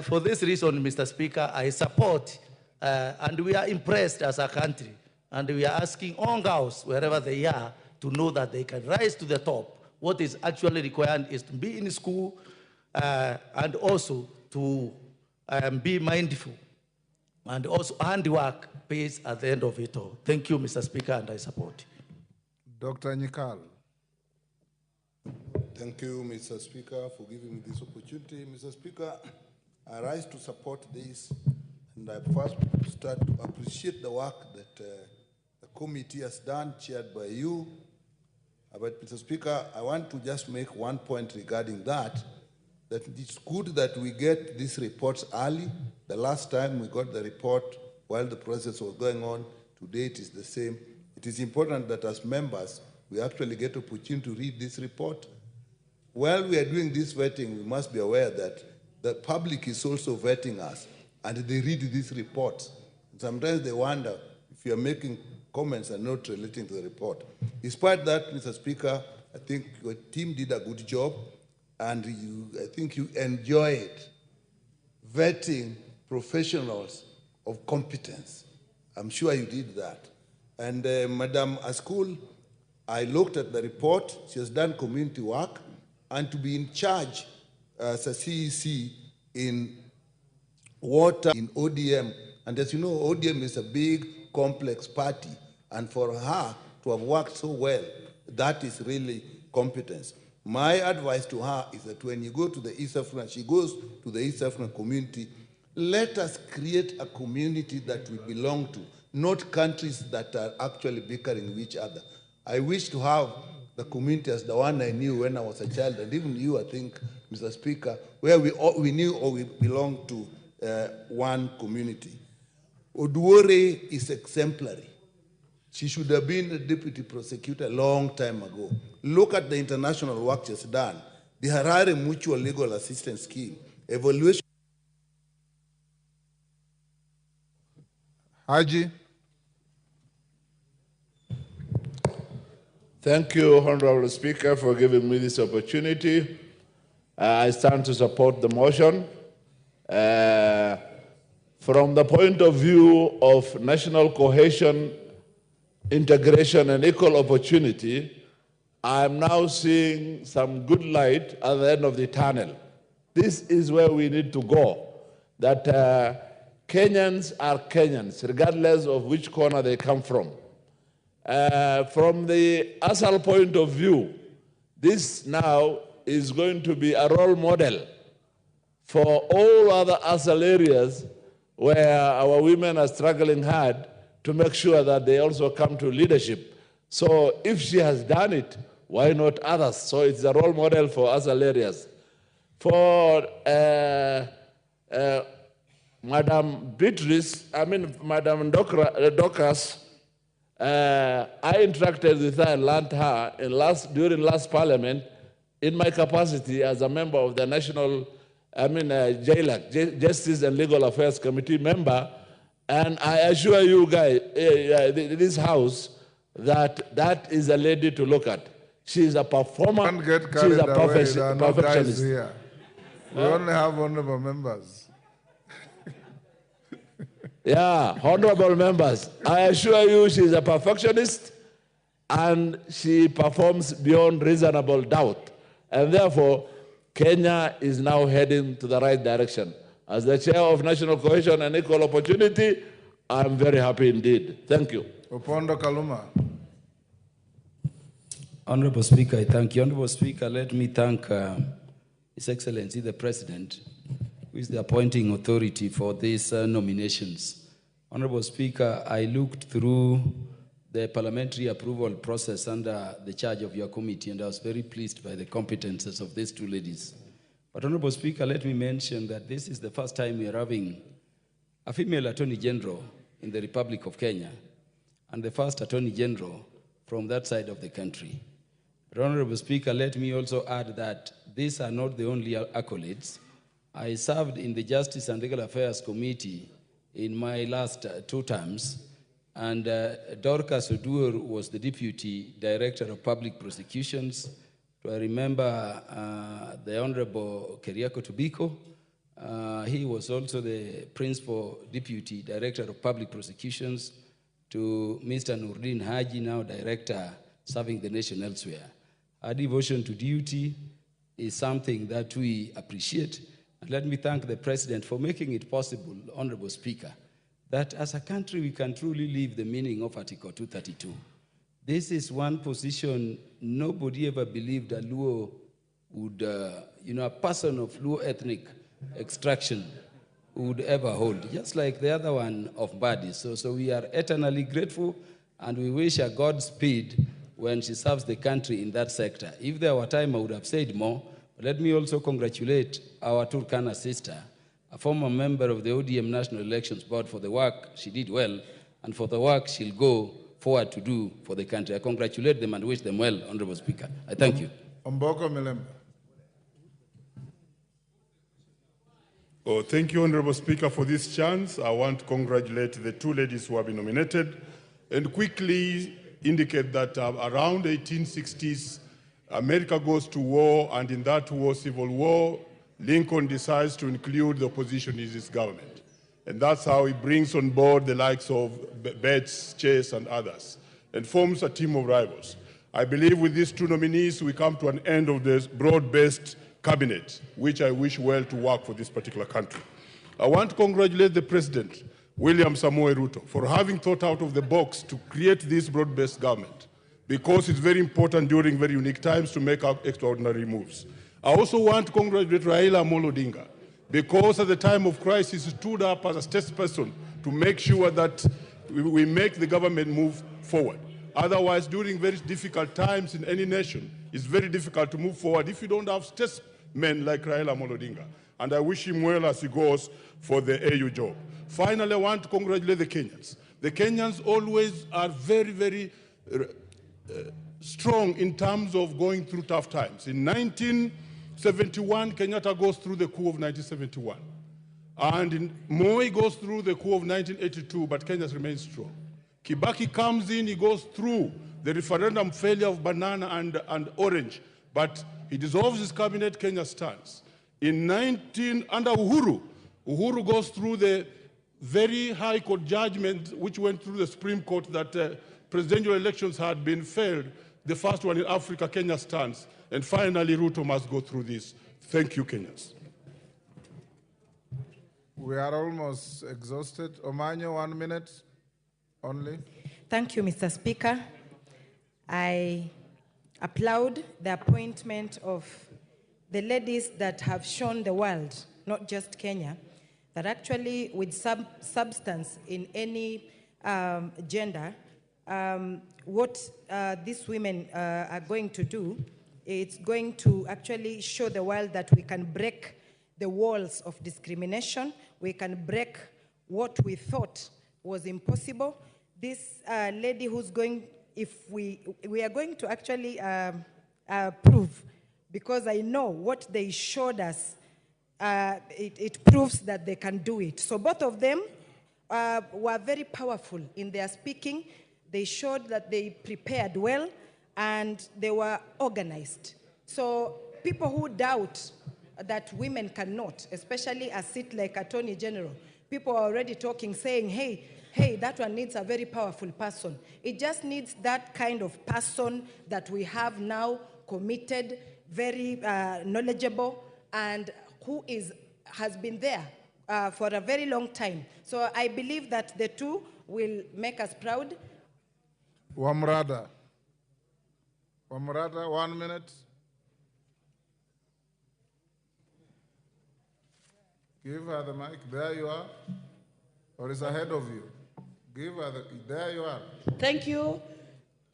For this reason, Mr. Speaker, I support, and we are impressed as a country, and we are asking all girls, wherever they are, to know that they can rise to the top. What is actually required is to be in school and also to be mindful, and also handwork pays at the end of it all. Thank you, Mr. Speaker, and I support. Dr. Nyikal. Thank you, Mr. Speaker, for giving me this opportunity. Mr. Speaker, I rise to support this, and I first start to appreciate the work that the committee has done, chaired by you. But, Mr. Speaker, I want to just make one point regarding that it's good that we get these reports early. The last time we got the report while the process was going on, today it is the same. It is important that as members, we actually get opportunity to read this report. While we are doing this vetting, we must be aware that the public is also vetting us, and they read these reports. Sometimes they wonder if you are making comments and not relating to the report. Despite that, Mr. Speaker, I think your team did a good job, and I think you enjoyed vetting professionals of competence. I'm sure you did that. And Madam Askul, I looked at the report. She has done community work, and to be in charge as a CEC in water, in ODM. And as you know, ODM is a big, complex party. And for her to have worked so well, that is really competence. My advice to her is that when you go to the East African, she goes to the East African community, let us create a community that we belong to, not countries that are actually bickering with each other. I wish to have the community as the one I knew when I was a child, and even you, I think, Mr. Speaker, where we knew or we belonged to one community. Oduore is exemplary. She should have been a deputy prosecutor a long time ago. Look at the international work she's done. The Harare Mutual Legal Assistance Scheme, evaluation. Haji. Thank you, Honorable Speaker, for giving me this opportunity. I stand to support the motion. From the point of view of national cohesion, integration, and equal opportunity, I'm now seeing some good light at the end of the tunnel. This is where we need to go, that Kenyans are Kenyans, regardless of which corner they come from. From the ASAL point of view, this now is going to be a role model for all other ASAL areas where our women are struggling hard to make sure that they also come to leadership. So if she has done it, why not others? So it's a role model for ASAL areas. For Madam Dorcas, I interacted with her and learned her during last parliament in my capacity as a member of the National, JLAC, Justice and Legal Affairs Committee member, and I assure you guys, this house, that is a lady to look at. She is a performer. Don't get She carried is a away. There are no guys perfectionist. here. We only have honorable members. Yeah, honorable members, I assure you she is a perfectionist and she performs beyond reasonable doubt. And therefore, Kenya is now heading to the right direction. As the chair of National Cohesion and Equal Opportunity, I'm very happy indeed. Thank you. Opondo Kaluma. Honorable Speaker, I thank you. Honorable Speaker, let me thank His Excellency the President, who is the appointing authority for these nominations. Honorable Speaker, I looked through the parliamentary approval process under the charge of your committee, and I was very pleased by the competences of these two ladies. But Honorable Speaker, let me mention that this is the first time we are having a female Attorney General in the Republic of Kenya, and the first Attorney General from that side of the country. But Honorable Speaker, let me also add that these are not the only accolades. I served in the Justice and Legal Affairs Committee in my last 2 terms, and Dorcas Oduor was the Deputy Director of Public Prosecutions. I remember the Honorable Keriako Tobiko. He was also the Principal Deputy Director of Public Prosecutions, to Mr. Nurdin Haji, now Director serving the nation elsewhere. Our devotion to duty is something that we appreciate. And let me thank the President for making it possible, Honorable Speaker, that as a country we can truly live the meaning of Article 232. This is one position nobody ever believed a Luo would, a person of Luo ethnic extraction would ever hold, just like the other one of Badi. So we are eternally grateful, and we wish her Godspeed when she serves the country in that sector. If there were time, I would have said more. But let me also congratulate our Turkana sister, a former member of the ODM National Elections Board, for the work she did well, and for the work she'll go forward to do for the country. I congratulate them and wish them well, Honorable Speaker. I thank you. Omboko Milembe. Oh, thank you, Honorable Speaker, for this chance. I want to congratulate the 2 ladies who have been nominated and quickly indicate that around 1860s, America goes to war, and in that war, civil war, Lincoln decides to include the opposition in his government. And that's how he brings on board the likes of Betts, Chase, and others, and forms a team of rivals. I believe with these 2 nominees, we come to an end of this broad-based cabinet, which I wish well to work for this particular country. I want to congratulate the President, William Samoei Ruto, for having thought out of the box to create this broad-based government, because it's very important during very unique times to make extraordinary moves. I also want to congratulate Raila Amolo Odinga, because at the time of crisis, he stood up as a statesperson to make sure that we make the government move forward. Otherwise, during very difficult times in any nation, it's very difficult to move forward if you don't have statesmen like Raila Amolo Odinga. And I wish him well as he goes for the AU job. Finally, I want to congratulate the Kenyans. The Kenyans always are very, very strong in terms of going through tough times. In 1971, Kenyatta goes through the coup of 1971. And Moi goes through the coup of 1982, but Kenya remains strong. Kibaki comes in, he goes through the referendum failure of banana and orange, but he dissolves his cabinet, Kenya stands. Under Uhuru, Uhuru goes through the very high court judgment which went through the Supreme Court that presidential elections had been failed. The first one in Africa, Kenya stands. And finally, RUTO must go through this. Thank you, Kenyans. We are almost exhausted. Omanyo, 1 minute only. Thank you, Mr. Speaker. I applaud the appointment of the ladies that have shown the world, not just Kenya, that actually with substance in any gender, what these women are going to do, it's going to actually show the world that we can break the walls of discrimination. We can break what we thought was impossible. This lady who's going, if we are going to actually prove, because I know what they showed us, it proves that they can do it. So both of them were very powerful in their speaking. They showed that they prepared well and they were organized. So people who doubt that women cannot, especially a seat like Attorney General, people are already talking, saying, hey, that one needs a very powerful person. It just needs that kind of person that we have now, committed, very knowledgeable, and who has been there for a very long time. So I believe that the two will make us proud. Wamrada, 1 minute. Give her the mic. There you are. Or is ahead of you? Give her there you are. Thank you,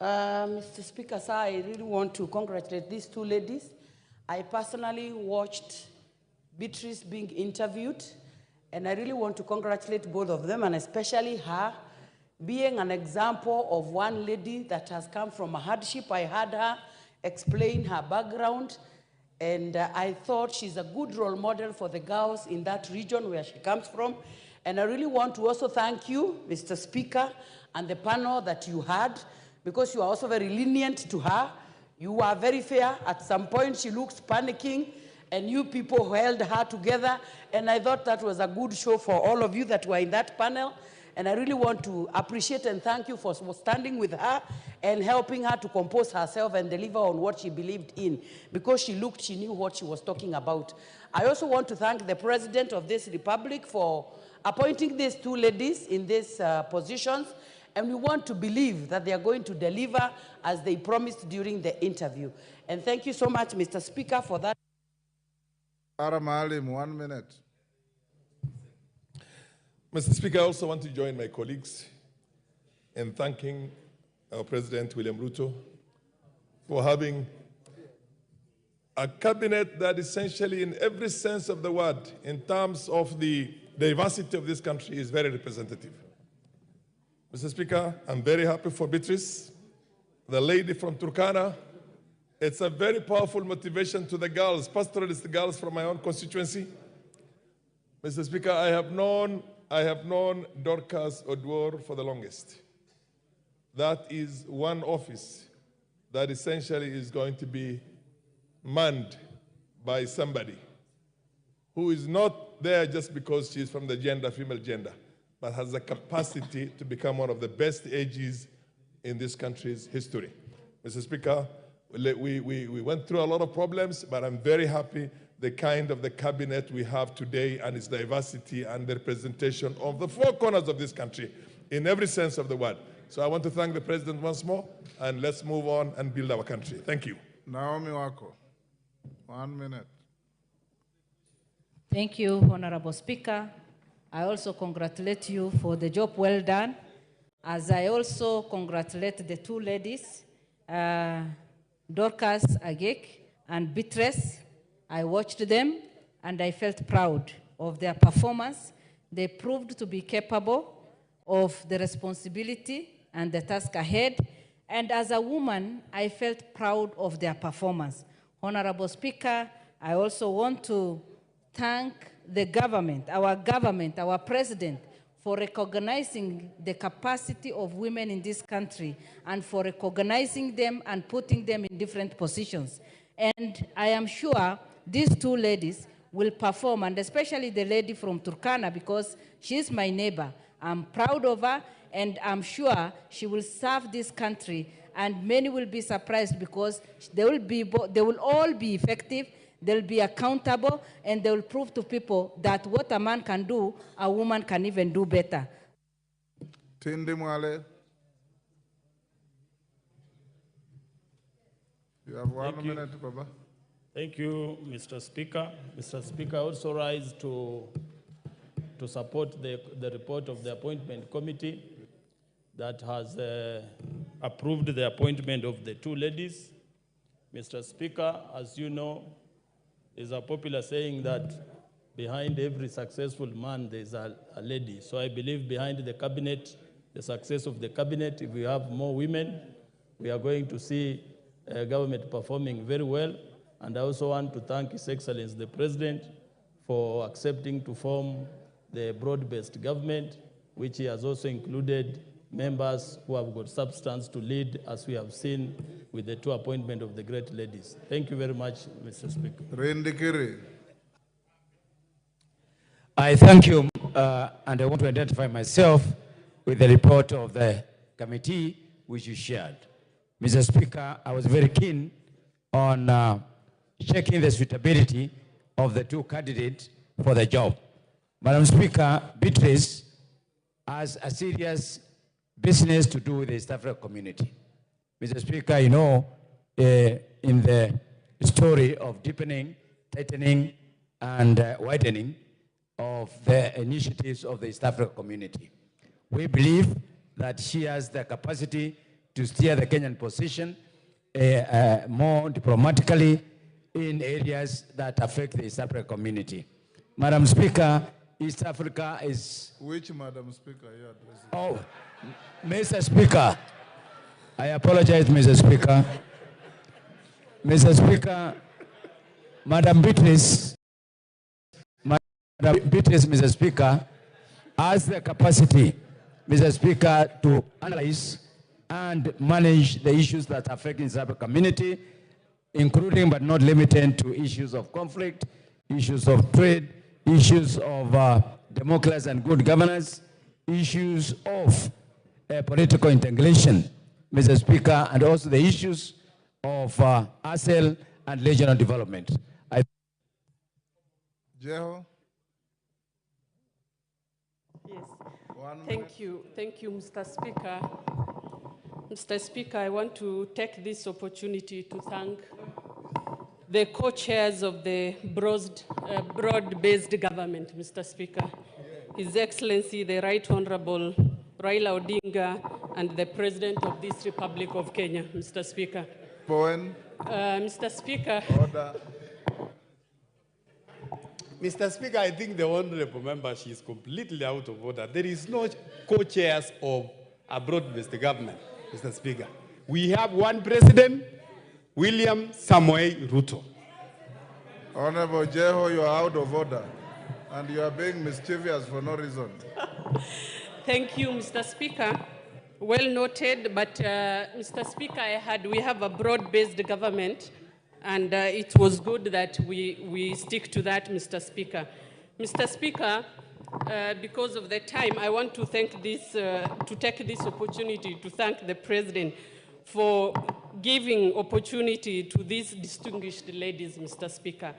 Mr. Speaker. Sir, I really want to congratulate these two ladies. I personally watched Beatrice being interviewed, and I really want to congratulate both of them, and especially her, being an example of one lady that has come from a hardship. I heard her explain her background, and I thought she's a good role model for the girls in that region where she comes from. And I really want to also thank you, Mr. Speaker, and the panel that you had, because you are also very lenient to her. You were very fair. At some point, she looks panicking, and you people held her together. And I thought that was a good show for all of you that were in that panel. And I really want to appreciate and thank you for standing with her and helping her to compose herself and deliver on what she believed in, because she knew what she was talking about. I also want to thank the President of this Republic for appointing these two ladies in these positions, and we want to believe that they are going to deliver as they promised during the interview. And thank you so much, Mr. Speaker, for that. Aramalim, 1 minute. Mr. Speaker, I also want to join my colleagues in thanking our President, William Ruto, for having a cabinet that essentially, in every sense of the word, in terms of the diversity of this country, is very representative. Mr. Speaker, I'm very happy for Beatrice, the lady from Turkana. It's a very powerful motivation to the girls, pastoralist girls from my own constituency. Mr. Speaker, I have known Dorcas Odwor for the longest. That is one office that essentially is going to be manned by somebody who is not there just because she's from the female gender, but has the capacity to become one of the best AGs in this country's history. Mr. Speaker, we went through a lot of problems, but I'm very happy the kind of the cabinet we have today and its diversity and the representation of the four corners of this country in every sense of the word. So I want to thank the President once more, and let's move on and build our country. Thank you. Naomi Wako, 1 minute. Thank you, Honorable Speaker. I also congratulate you for the job well done, as I also congratulate the two ladies, Dorcas Agek and Beatrice. I watched them and I felt proud of their performance. They proved to be capable, of the responsibility and the task ahead. And as a woman, I felt proud of their performance. Honorable Speaker, I also want to thank the government, our president, for recognizing the capacity of women in this country and for recognizing them and putting them in different positions. And I am sure these two ladies will perform, and especially the lady from Turkana, because she's my neighbor. I'm proud of her, and I'm sure she will serve this country, and many will be surprised because they will all be effective, they'll be accountable, and they will prove to people that what a man can do, a woman can even do better. Tindi Mwale. You have 1 minute, Baba. Thank you, Mr. Speaker. Mr. Speaker, I also rise to support the report of the appointment committee that has approved the appointment of the two ladies. Mr. Speaker, as you know, there's a popular saying that behind every successful man, there's a lady. So I believe behind the cabinet, the success of the cabinet, if we have more women, we are going to see government performing very well. And I also want to thank His Excellency, the President, for accepting to form the broad-based government, which he has also included members who have got substance to lead, as we have seen with the two appointments of the great ladies. Thank you very much, Mr. Speaker. Rendikiri. I thank you, and I want to identify myself with the report of the committee which you shared. Mr. Speaker, I was very keen on checking the suitability of the two candidates for the job. Madam Speaker, Beatrice has a serious business to do with the East African community. Mr. Speaker, you know, in the story of deepening, tightening, and widening of the initiatives of the East African community, we believe that she has the capacity to steer the Kenyan position more diplomatically in areas that affect the East African community. Madam Speaker, East Africa is... Which Madam Speaker are you addressing? Oh, Mr. Speaker, I apologize, Mr. Speaker. Mr. Speaker, Madam Beatrice, Mr. Speaker, has the capacity, Mr. Speaker, to analyze and manage the issues that affect the East African community, including but not limited to issues of conflict, issues of trade, issues of democracy and good governance, issues of political integration, Mr. Speaker, and also the issues of ASEL and regional development. Jeho? Yes. Thank you, Mr. Speaker. Mr. Speaker, I want to take this opportunity to thank the co-chairs of the broad-based government, Mr. Speaker. His Excellency, the Right Honorable Raila Odinga, and the President of this Republic of Kenya, Mr. Speaker. Bowen. Mr. Speaker. Order. Mr. Speaker, I think the honorable member, she is completely out of order. There is no co-chairs of a broad-based government, Mr. Speaker. We have one president, William Samoei Ruto. Honorable Jeho, you are out of order, and you are being mischievous for no reason. Thank you, Mr. Speaker. Well noted, but Mr. Speaker, we have a broad-based government, and it was good that we stick to that, Mr. Speaker. Mr. Speaker, because of the time, I want to take this opportunity to thank the President for giving opportunity to these distinguished ladies, Mr. Speaker.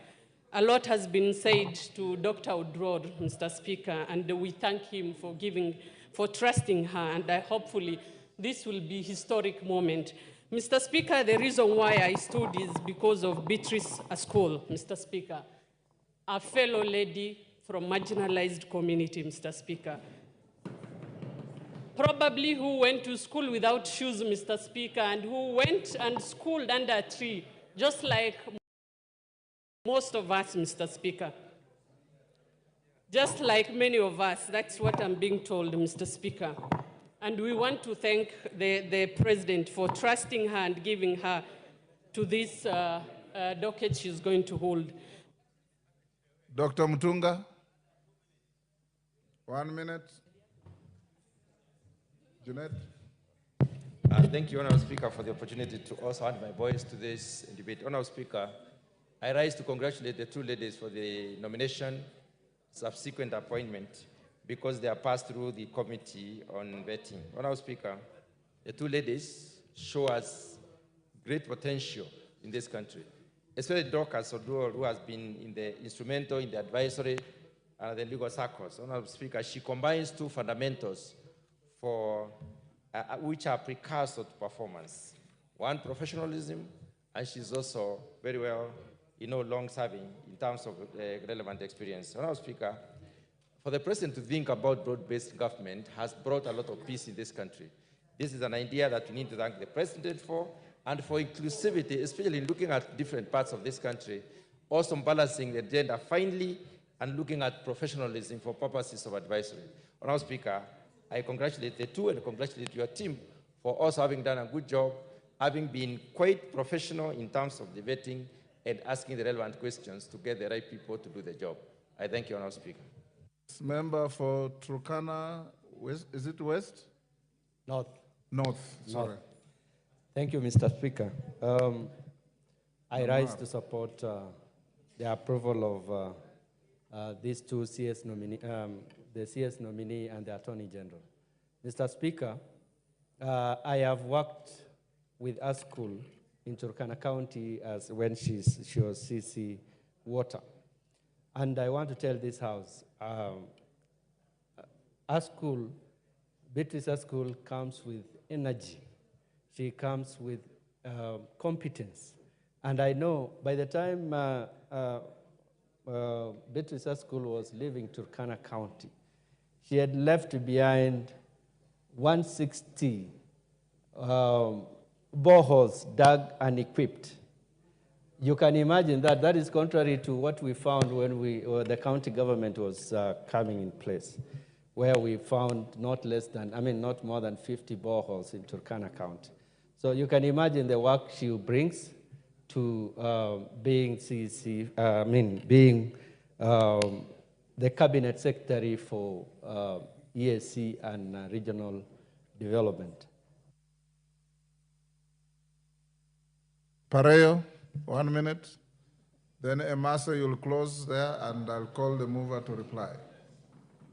A lot has been said to Dr. Odrod, Mr. Speaker, and we thank him for trusting her, and hopefully this will be a historic moment. Mr. Speaker, the reason why I stood is because of Beatrice Askol, Mr. Speaker, a fellow lady from marginalized community, Mr. Speaker. Probably who went to school without shoes, Mr. Speaker, and who went and schooled under a tree, just like most of us, Mr. Speaker. just like many of us. That's what I'm being told, Mr. Speaker. And we want to thank the President for trusting her and giving her to this docket she's going to hold. Dr. Mutunga, 1 minute. Junet. Thank you, Honourable Speaker, for the opportunity to also add my voice to this debate. Honourable Speaker, I rise to congratulate the two ladies for the nomination, subsequent appointment, because they are passed through the Committee on Vetting. Honourable Speaker, the two ladies show us great potential in this country, especially Dorcas Oduor, who has been instrumental in the advisory and the legal circles. Honourable Speaker, she combines two fundamentals for which are precursor to performance. One, professionalism, and she's also very well, long-serving in terms of relevant experience. Honourable Speaker, for the President to think about broad-based government has brought a lot of peace in this country. This is an idea that we need to thank the President for, and for inclusivity, especially in looking at different parts of this country, also balancing the agenda finely and looking at professionalism for purposes of advisory. Honourable Speaker, I congratulate the two and congratulate your team for also having done a good job, having been quite professional in terms of the vetting and asking the relevant questions to get the right people to do the job. I thank you, Honourable Speaker. Member for Turkana, West, is it West? North. North, sorry. North. Thank you, Mr. Speaker. I rise to support the approval of these two CS nominee, the CS nominee and the Attorney General. Mr. Speaker, I have worked with a school in Turkana County as when she was CC Water. And I want to tell this House, our school, Beatrice's school, comes with energy. She comes with competence. And I know by the time Beatrice's school was leaving Turkana County, she had left behind 160 boreholes dug and equipped. You can imagine that that is contrary to what we found when the county government was coming in place, where we found not more than 50 boreholes in Turkana County. So you can imagine the work she brings to being the cabinet secretary for EAC and regional development. Pareo, 1 minute. Then Emasa, you'll close there, and I'll call the mover to reply.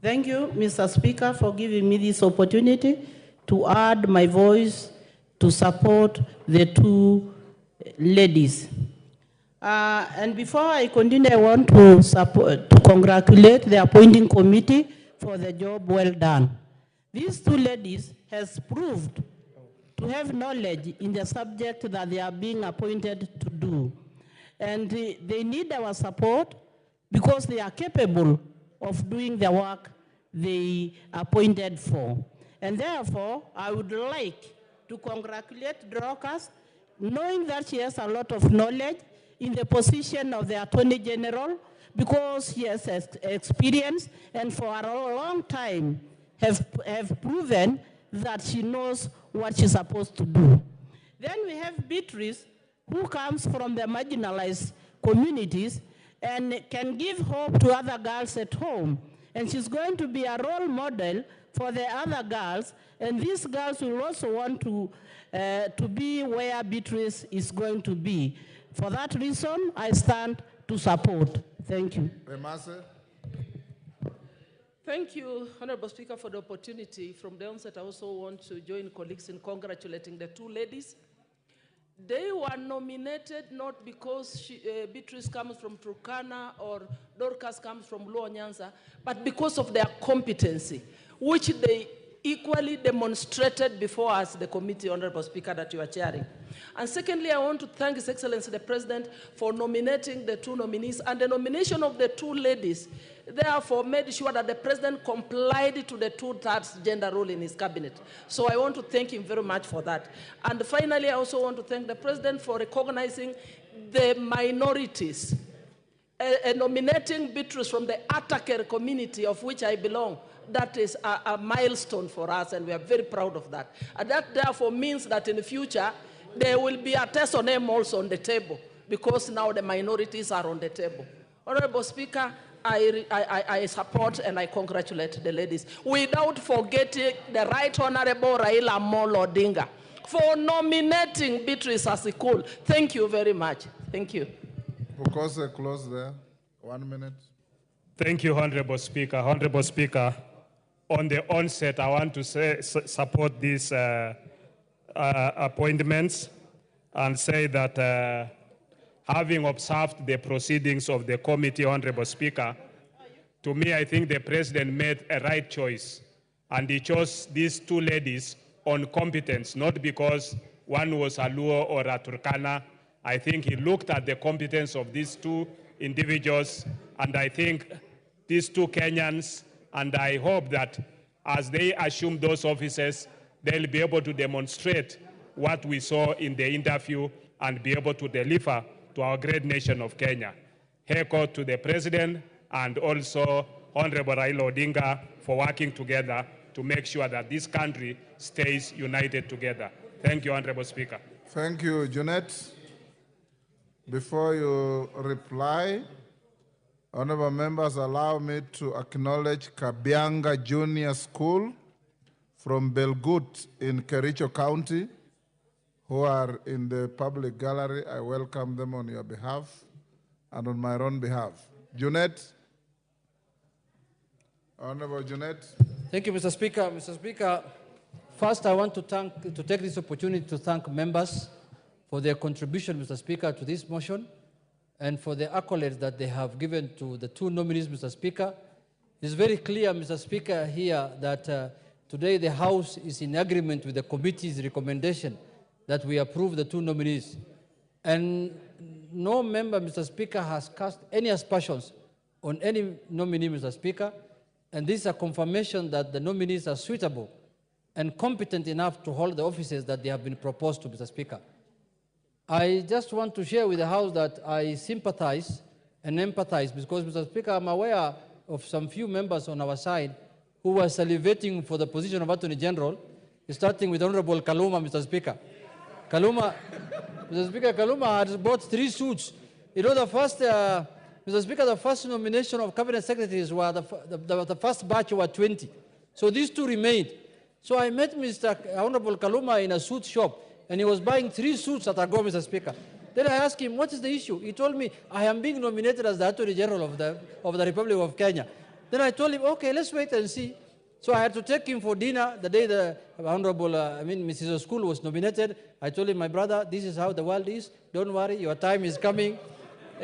Thank you, Mr. Speaker, for giving me this opportunity to add my voice to support the two ladies. And before I continue, I want to congratulate the appointing committee for the job well done. These two ladies has proved to have knowledge in the subject that they are being appointed to do. And they need our support because they are capable of doing the work they appointed for. And therefore, I would like to congratulate Dorcas, knowing that she has a lot of knowledge in the position of the Attorney General, because she has experience and for a long time have proven that she knows what she's supposed to do. Then we have Beatrice, who comes from the marginalized communities and can give hope to other girls at home. And she's going to be a role model for the other girls, and these girls will also want to be where Beatrice is going to be. For that reason, I stand to support. Thank you. Thank you, Honorable Speaker, for the opportunity. From the onset, I also want to join colleagues in congratulating the two ladies. They were nominated not because Beatrice comes from Turkana or Dorcas comes from Luo Nyanza, but because of their competency, which they equally demonstrated before us, the committee, Honorable Speaker, that you are chairing. And secondly, I want to thank His Excellency the President for nominating the two nominees, and the nomination of the two ladies therefore made sure that the President complied to the 2/3 gender rule in his cabinet. So I want to thank him very much for that. And finally, I also want to thank the President for recognizing the minorities nominating Beatrice from the Atakere community, of which I belong, that is a milestone for us, and we are very proud of that. And that therefore means that in the future, there will be a test name also on the table, because now the minorities are on the table. Honorable Speaker, I support and I congratulate the ladies, without forgetting the Right Honorable Raila Odinga for nominating Beatrice as a cool. Thank you very much. Thank you. Because close there. 1 minute. Thank you, Honorable Speaker. Honorable Speaker, on the onset, I want to support these appointments and say that having observed the proceedings of the committee, Honorable Speaker, to me, I think the President made a right choice, and he chose these two ladies on competence, not because one was a Luo or a Turkana. I think he looked at the competence of these two individuals, and I think these two Kenyans, and I hope that as they assume those offices, they'll be able to demonstrate what we saw in the interview and be able to deliver to our great nation of Kenya. Echo to the President and also Honorable Raila Odinga for working together to make sure that this country stays united together. Thank you, Honorable Speaker. Thank you, Junet. Before you reply, honorable members, allow me to acknowledge Kabianga Junior School from Belgut in Kericho County, who are in the public gallery. I welcome them on your behalf and on my own behalf. Junet. Honorable Junet. Thank you, Mr. Speaker. Mr. Speaker, first I want to take this opportunity to thank members for their contribution, Mr. Speaker, to this motion and for the accolades that they have given to the two nominees, Mr. Speaker. It's very clear, Mr. Speaker, here that today the House is in agreement with the committee's recommendation that we approve the two nominees. And no member, Mr. Speaker, has cast any aspersions on any nominee, Mr. Speaker. And this is a confirmation that the nominees are suitable and competent enough to hold the offices that they have been proposed to, Mr. Speaker. I just want to share with the House that I sympathize and empathize because, Mr. Speaker, I'm aware of some few members on our side who were salivating for the position of Attorney General, starting with Honorable Kaluma, Mr. Speaker. Kaluma, Mr. Speaker, Kaluma has bought 3 suits. You know, the first, Mr. Speaker, the first nomination of cabinet secretaries were the first batch were 20. So these 2 remained. So I met Mr. Honorable Kaluma in a suit shop, and he was buying 3 suits at a go, Mr. Speaker. Then I asked him, what is the issue? He told me, I am being nominated as the Attorney General of the Republic of Kenya. Then I told him, okay, let's wait and see. So I had to take him for dinner the day the Honorable, Mrs. Oskul was nominated. I told him, my brother, this is how the world is. Don't worry, your time is coming.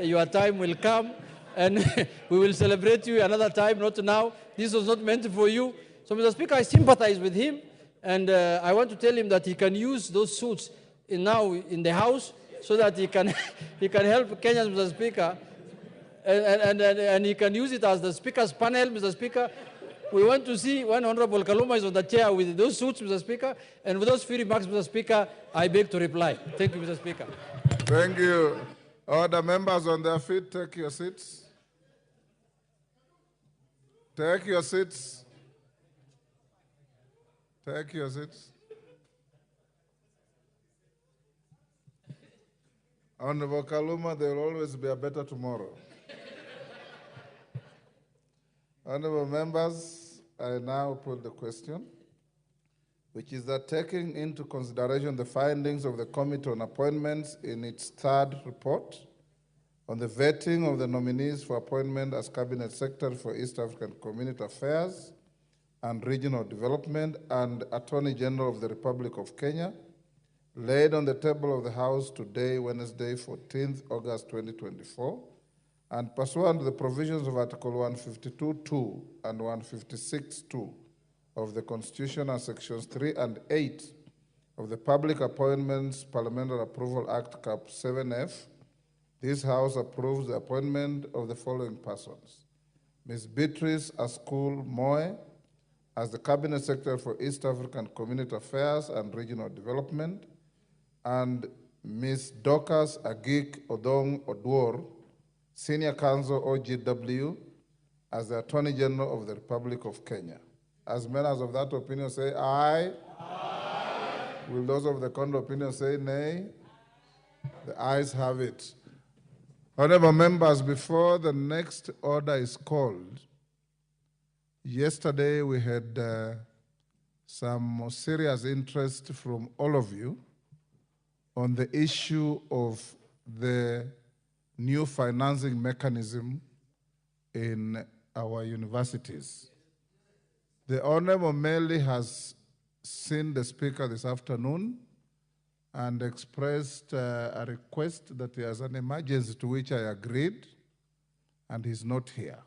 Your time will come, and we will celebrate you another time, not now. This was not meant for you. So, Mr. Speaker, I sympathize with him, and I want to tell him that he can use those suits now in the House so that he can help Kenyans, Mr. Speaker, and he can use it as the Speaker's panel, Mr. Speaker. We want to see when Honorable Kaluma is on the chair with those suits, Mr. Speaker, and with those few remarks, Mr. Speaker, I beg to reply. Thank you, Mr. Speaker. Thank you. All the members on their feet, take your seats. Take your seats. Take your seats. Honorable Kaluma, there will always be a better tomorrow. Honorable members, I now put the question, which is that taking into consideration the findings of the Committee on Appointments in its 3rd report on the vetting of the nominees for appointment as Cabinet Secretary for East African Community Affairs and Regional Development and Attorney General of the Republic of Kenya, laid on the table of the House today, Wednesday, 14th August 2024, and pursuant to the provisions of Article 152.2 and 156.2 of the Constitution and Sections 3 and 8 of the Public Appointments Parliamentary Approval Act, Cap 7F, this House approves the appointment of the following persons: Ms. Beatrice Askul Moe as the Cabinet Secretary for East African Community Affairs and Regional Development, and Ms. Dorcas Agik Odong Odwor, Senior Counsel OGW, as the Attorney General of the Republic of Kenya. As many as of that opinion say aye. Aye. Will those of the contrary opinion say nay? The ayes have it. Honorable members, before the next order is called, yesterday we had some serious interest from all of you on the issue of the new financing mechanism in our universities. The Honorable Meli has seen the Speaker this afternoon and expressed a request that there's an emergency, to which I agreed, and he's not here.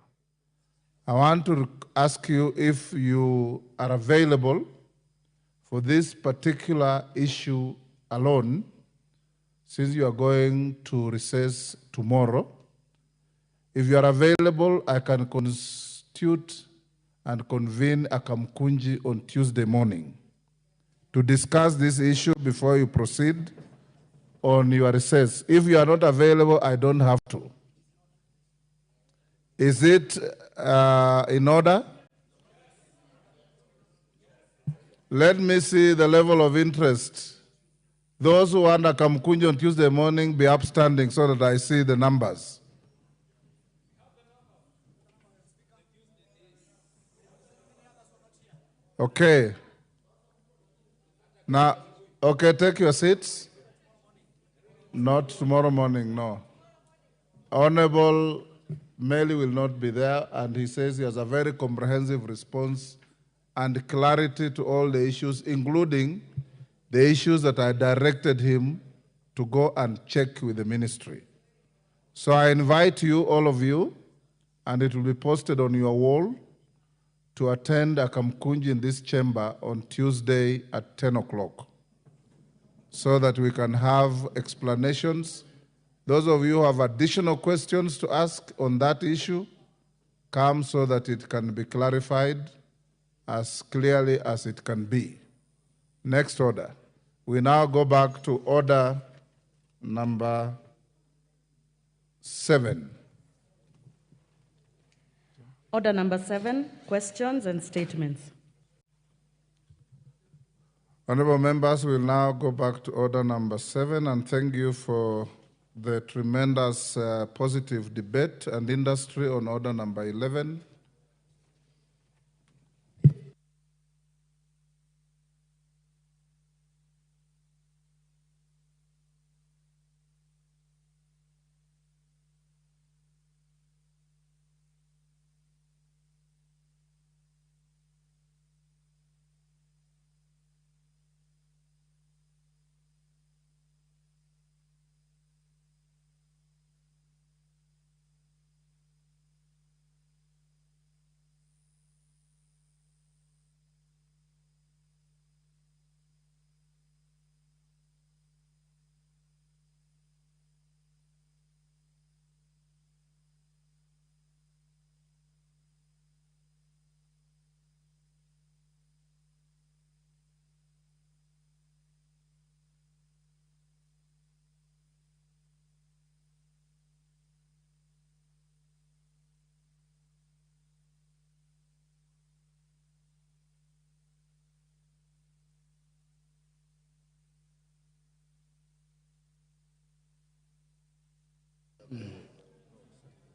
I want to ask you if you are available for this particular issue alone, since you are going to recess tomorrow. If you are available, I can constitute and convene a Kamkunji on Tuesday morning to discuss this issue before you proceed on your recess. If you are not available, I don't have to. Is it in order? Let me see the level of interest. Those who want to Kamkunji on Tuesday morning, be upstanding so that I see the numbers. Okay. Now, okay, take your seats. Not tomorrow morning, no. Honorable Meli will not be there, and he says he has a very comprehensive response and clarity to all the issues, including the issues that I directed him to go and check with the ministry. So I invite you, all of you, and it will be posted on your wall, to attend a Kamkunji in this chamber on Tuesday at 10 o'clock, so that we can have explanations. Those of you who have additional questions to ask on that issue, come so that it can be clarified as clearly as it can be. Next order. We now go back to order number 7. Order number 7, questions and statements. Honorable members, we'll now go back to order number 7, and thank you for the tremendous positive debate and industry on order number 11.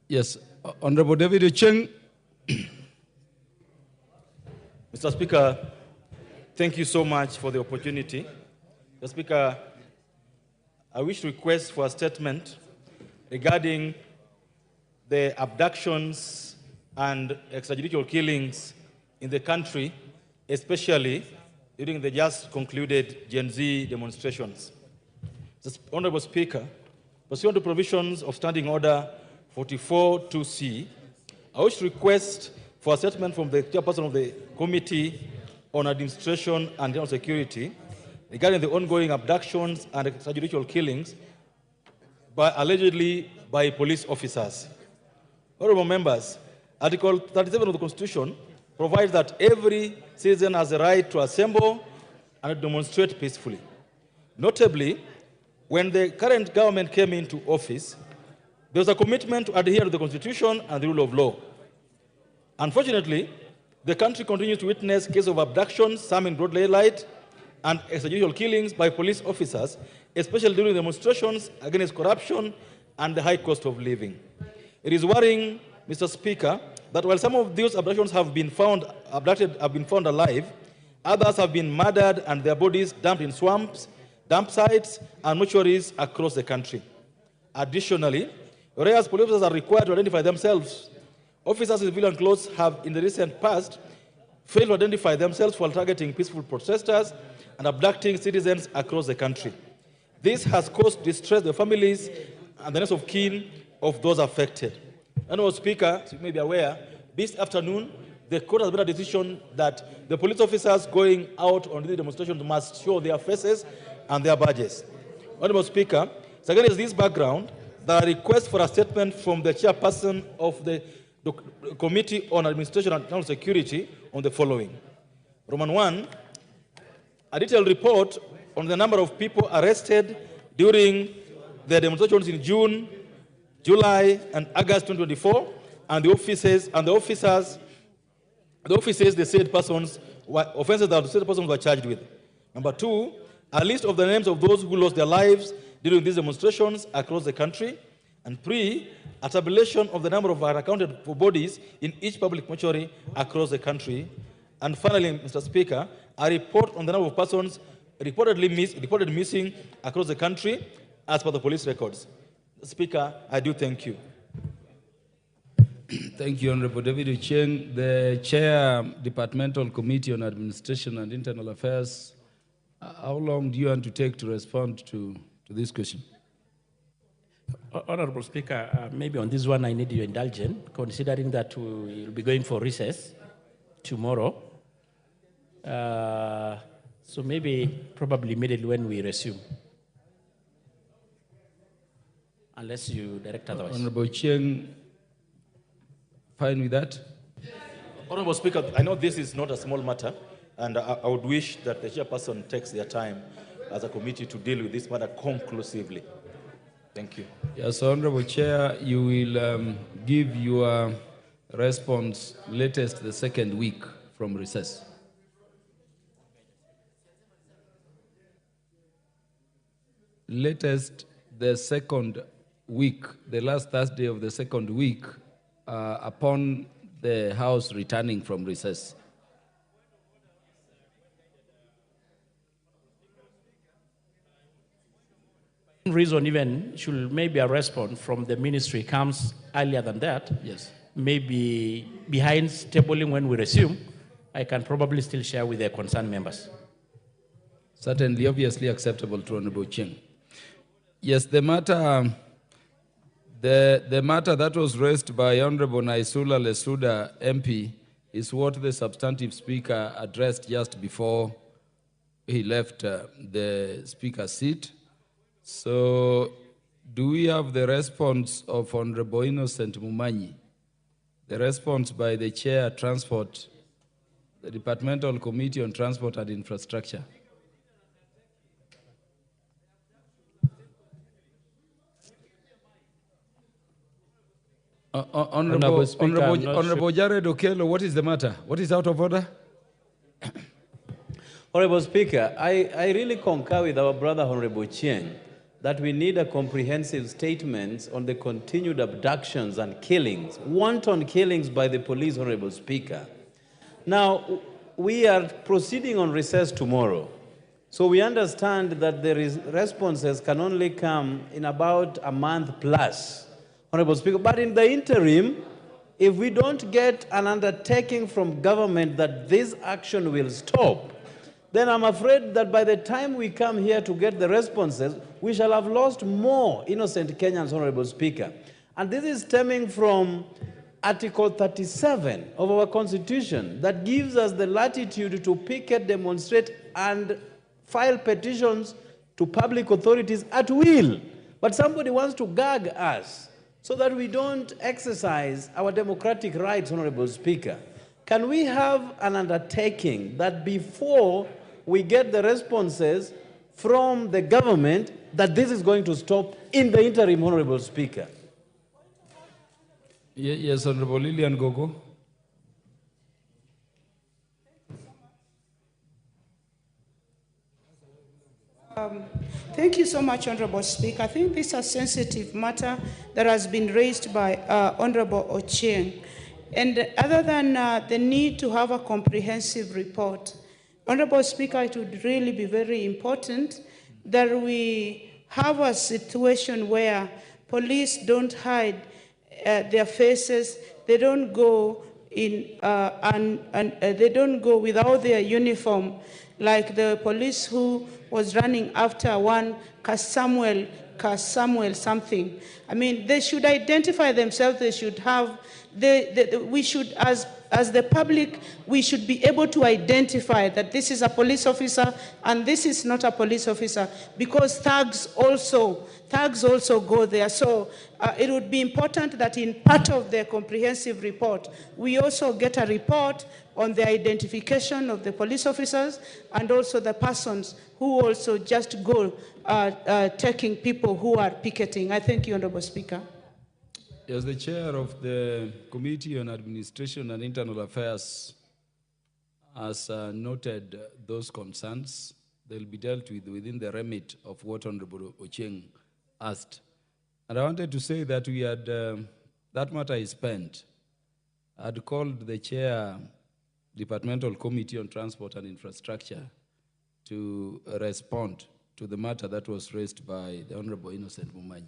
Yes, Honorable David Ocheng. Mr. Speaker, thank you so much for the opportunity. Mr. Speaker, I wish to request for a statement regarding the abductions and extrajudicial killings in the country, especially during the just concluded Gen Z demonstrations. Honorable Speaker, pursuant to provisions of Standing Order 44-2C, I wish to request for a statement from the chairperson of the Committee on Administration and Internal Security regarding the ongoing abductions and extrajudicial killings allegedly by police officers. Honorable members, Article 37 of the Constitution provides that every citizen has the right to assemble and demonstrate peacefully. Notably, when the current government came into office, There was a commitment to adhere to the Constitution and the rule of law. Unfortunately, the country continues to witness cases of abductions, some in broad daylight, and extrajudicial killings by police officers, especially during demonstrations against corruption and the high cost of living. It is worrying, Mr. Speaker, that while some of those abductions have been found alive, others have been murdered and their bodies dumped in swamps, dump sites, and mortuaries across the country. Additionally, whereas police officers are required to identify themselves, officers in civilian clothes have, in the recent past, failed to identify themselves while targeting peaceful protesters and abducting citizens across the country. This has caused distress to the families and the next of kin of those affected. Honourable Speaker, as you may be aware, this afternoon, the court has made a decision that the police officers going out on these demonstrations must show their faces and their badges. Honourable Speaker, it's against this background that I request for a statement from the chairperson of the Committee on Administration and National Security on the following. Roman 1, a detailed report on the number of people arrested during the demonstrations in June, July, and August 2024, and the offices the said persons offenses that the said persons were charged with. Number 2, a list of the names of those who lost their lives during these demonstrations across the country. And 3, a tabulation of the number of unaccounted for bodies in each public mortuary across the country. And finally, Mr. Speaker, a report on the number of persons reported missing across the country as per the police records. Speaker, I do thank you. Thank you, Honorable David Ucheng. The Chair, Departmental Committee on Administration and Internal Affairs, how long do you want to take to respond to this question? Honorable Speaker, maybe on this one I need your indulgence, considering that we will be going for recess tomorrow. So probably immediately when we resume. Unless you direct otherwise. Honorable Cheng, fine with that? Honorable Speaker, I know this is not a small matter, and I would wish that the chairperson takes their time as a committee to deal with this matter conclusively. Thank you. Yes, Honorable Chair, you will give your response latest the second week from recess. Latest the second week, the last Thursday of the second week, upon the House returning from recess. Reason even should maybe a response from the ministry comes earlier than that. Yes. Maybe behind tabling when we resume, I can probably still share with the concerned members. Certainly, obviously acceptable to Honorable Cheng. Yes, the matter that was raised by Honorable Naisula Lesuda MP is what the substantive speaker addressed just before he left the speaker's seat. So, do we have the response of Honorable Innocent Mumanyi? The response by the Chair, Transport, the Departmental Committee on Transport and Infrastructure. Honorable Jared Okello, what is the matter? What is out of order? Honorable Speaker, I really concur with our brother Honorable Chien that we need a comprehensive statement on the continued abductions and killings, wanton killings by the police, Honorable Speaker. Now, we are proceeding on recess tomorrow, so we understand that the responses can only come in about a month plus, Honorable Speaker. But in the interim, if we don't get an undertaking from government that this action will stop, then I'm afraid that by the time we come here to get the responses, we shall have lost more innocent Kenyans, Honorable Speaker. And this is stemming from Article 37 of our Constitution that gives us the latitude to picket, demonstrate, and file petitions to public authorities at will. But somebody wants to gag us so that we don't exercise our democratic rights, Honorable Speaker. Can we have an undertaking that before we get the responses from the government that this is going to stop in the interim, Honorable Speaker? Yes, Honorable Lilian Gogo. Thank you so much, Honorable Speaker. I think this is a sensitive matter that has been raised by Honorable Ochieng. And other than the need to have a comprehensive report, Honorable Speaker, it would really be very important that we have a situation where police don't hide their faces, they don't go in they don't go without their uniform, like the police who was running after one Samuel something. I mean, they should identify themselves. They should have. We should, as the public, we should be able to identify that this is a police officer and this is not a police officer, because thugs also go there. So it would be important that in part of the comprehensive report, we also get a report on the identification of the police officers and also the persons who also just go taking people who are picketing. I thank you, Honorable Speaker. As the chair of the Committee on Administration and Internal Affairs has noted those concerns, they'll be dealt with within the remit of what Honorable Ochieng asked. And I wanted to say that we had, that matter is spent. I had called the chair, Departmental Committee on Transport and Infrastructure, to respond to the matter that was raised by the Honorable Innocent Mumanyi.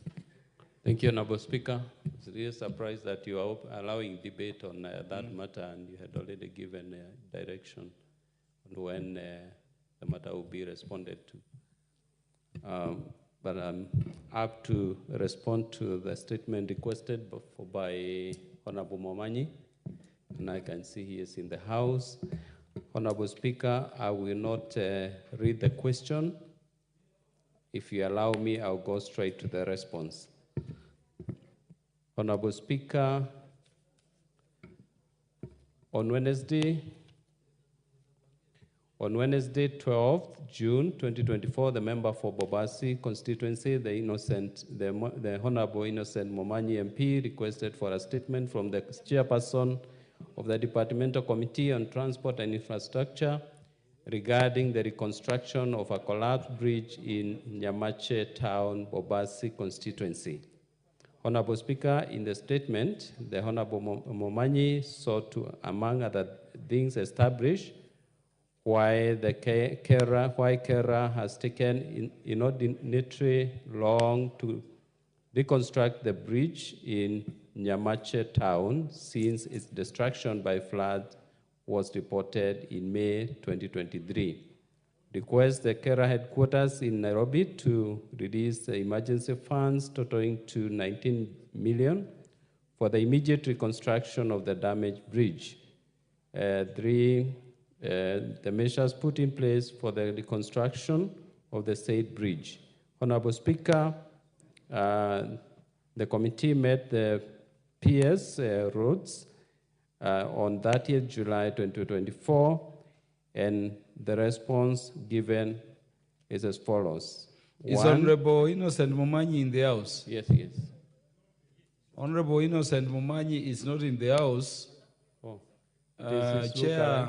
Thank you, Honorable Speaker. It's really surprised that you are allowing debate on that matter, and you had already given direction on when the matter will be responded to. But I'm up to respond to the statement requested by Honorable Mumanyi, and I can see he is in the House. Honorable Speaker, I will not read the question. If you allow me, I'll go straight to the response. Honorable Speaker, on Wednesday, 12th June 2024, the member for Bobasi constituency, the Honorable Innocent Mumanyi MP, requested for a statement from the chairperson of the Departmental Committee on Transport and Infrastructure regarding the reconstruction of a collapsed bridge in Nyamache Town, Bobasi constituency. Honorable Speaker, in the statement, the Honorable Mumanyi sought to, among other things, establish why Kera has taken inordinately long to reconstruct the bridge in Nyamache Town since its destruction by flood was reported in May 2023. Request the Kera headquarters in Nairobi to release the emergency funds totaling to 19 million for the immediate reconstruction of the damaged bridge. The measures put in place for the reconstruction of the said bridge. Honorable Speaker, the committee met the PS roads on 30th July 2024, and the response given is as follows. Is Honorable Innocent Mumanyi in the House? Yes, yes. Honorable Innocent Mumanyi is not in the House. Oh. Chair,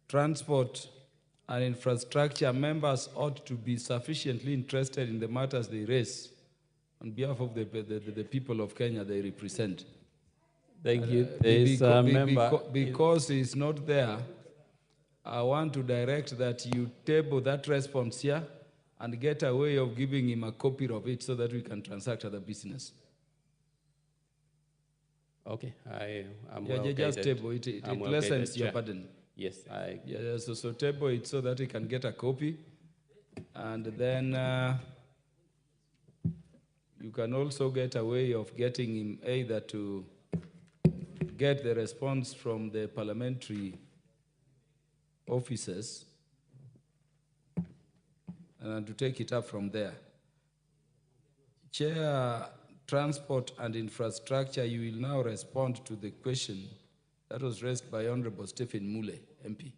Transport and Infrastructure members ought to be sufficiently interested in the matters they raise on behalf of the people of Kenya they represent. Thank you. There is a member. Because he's not there, I want to direct that you table that response here and get a way of giving him a copy of it so that we can transact other business. Okay, I'm yeah, well just guided. table it. It well lessens guided, your Chair. burden. Yes, Yeah, so table it so that he can get a copy. And then you can also get a way of getting him either to get the response from the parliamentary officers and to take it up from there. Chair, Transport and Infrastructure, you will now respond to the question that was raised by Honorable Stephen Mule, MP.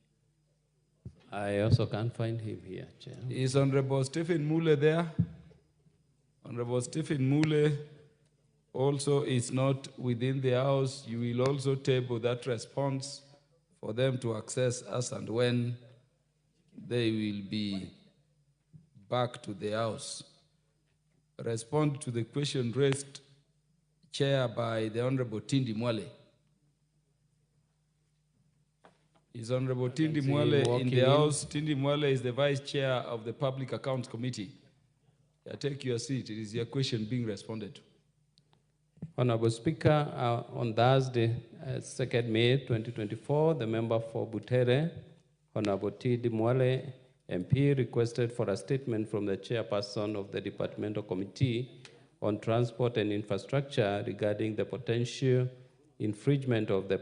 I also can't find him here, Chair. Is Honorable Stephen Mule there? Honorable Stephen Mule, also is not within the House, you will also table that response for them to access as and when they will be back to the House. Respond to the question raised, Chair, by the Honorable Tindi Mwale. Is Honorable Tindi Mwale in the House? Tindi Mwale is the Vice Chair of the Public Accounts Committee. Yeah, take your seat. It is your question being responded to. Honorable Speaker, on Thursday, 2nd May 2024, the member for Butere, Honorable Tindi Mwale, MP, requested for a statement from the chairperson of the Departmental Committee on Transport and Infrastructure regarding the potential infringement of the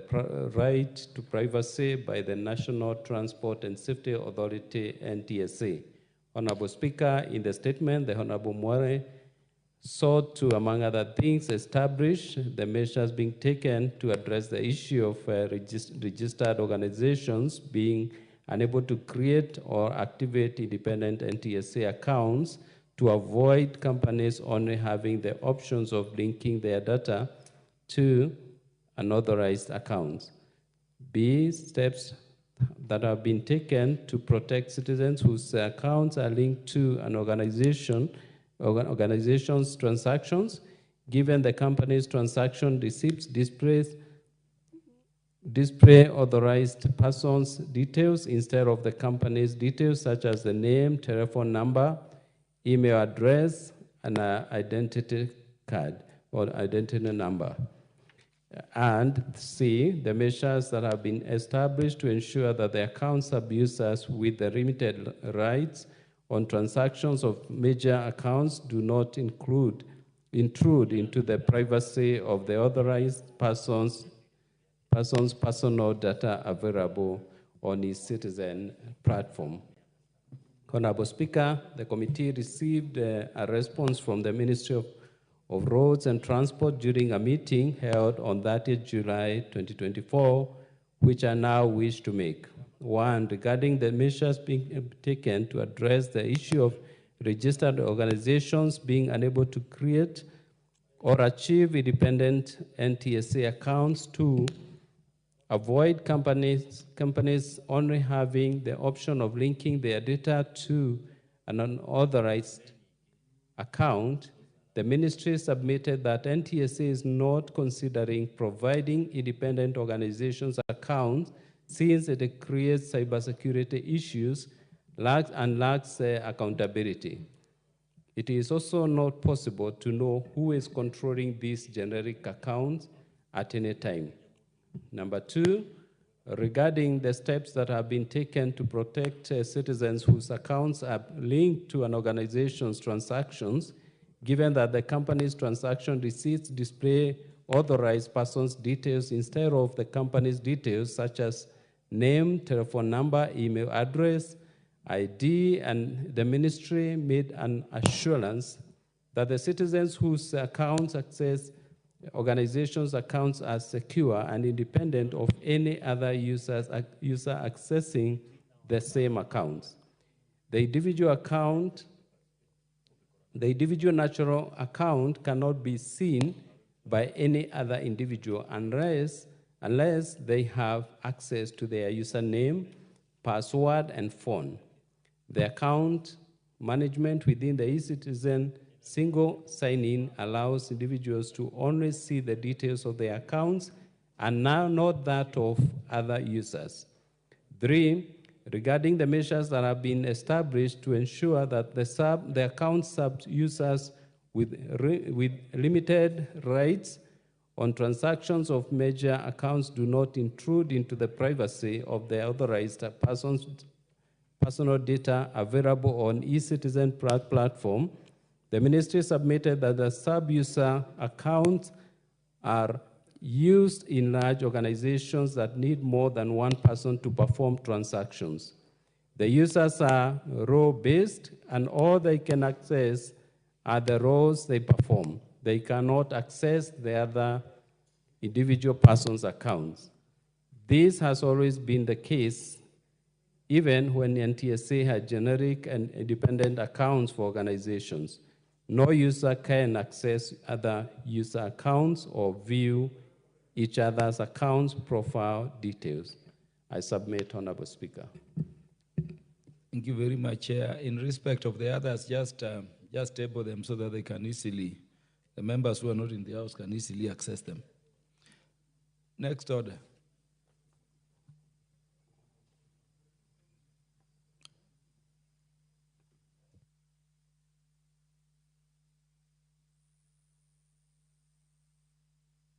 right to privacy by the National Transport and Safety Authority, NTSA. Honorable Speaker, in the statement, the Honorable Mwale sought to, among other things, establish the measures being taken to address the issue of registered organizations being unable to create or activate independent NTSA accounts to avoid companies only having the options of linking their data to unauthorized accounts. B, steps that have been taken to protect citizens whose accounts are linked to an organization's transactions, given the company's transaction receipts display authorized persons' details instead of the company's details, such as the name, telephone number, email address, and identity card or identity number. And C, the measures that have been established to ensure that the account sub-users with the limited rights on transactions of major accounts do not intrude into the privacy of the authorized person's personal data available on its citizen platform. Honorable Speaker, the committee received a response from the Ministry of Roads and Transport during a meeting held on 30th July 2024, which I now wish to make. One, regarding the measures being taken to address the issue of registered organizations being unable to create or achieve independent NTSA accounts. Two, avoid companies only having the option of linking their data to an unauthorized account. The ministry submitted that NTSA is not considering providing independent organizations accounts since it creates cybersecurity issues and lacks accountability. It is also not possible to know who is controlling these generic accounts at any time. Number two, regarding the steps that have been taken to protect citizens whose accounts are linked to an organization's transactions, given that the company's transaction receipts display authorized persons' details instead of the company's details, such as name, telephone number, email address, ID, and the ministry made an assurance that the citizens whose accounts access organizations' accounts are secure and independent of any other user accessing the same accounts. The individual natural account cannot be seen by any other individual unless they have access to their username, password, and phone. The account management within the eCitizen single sign-in allows individuals to only see the details of their accounts and now not that of other users. Three, regarding the measures that have been established to ensure that the account sub-users with limited rights on transactions of major accounts do not intrude into the privacy of the authorized person's personal data available on eCitizen platform. The ministry submitted that the sub-user accounts are used in large organizations that need more than one person to perform transactions. The users are row-based, and all they can access are the rows they perform. They cannot access the other individual person's accounts. This has always been the case, even when NTSA had generic and independent accounts for organizations. No user can access other user accounts or view each other's accounts profile details. I submit, Honorable Speaker. Thank you very much, Chair. In respect of the others, just table them so that they can easily, the members who are not in the House can easily access them. Next order.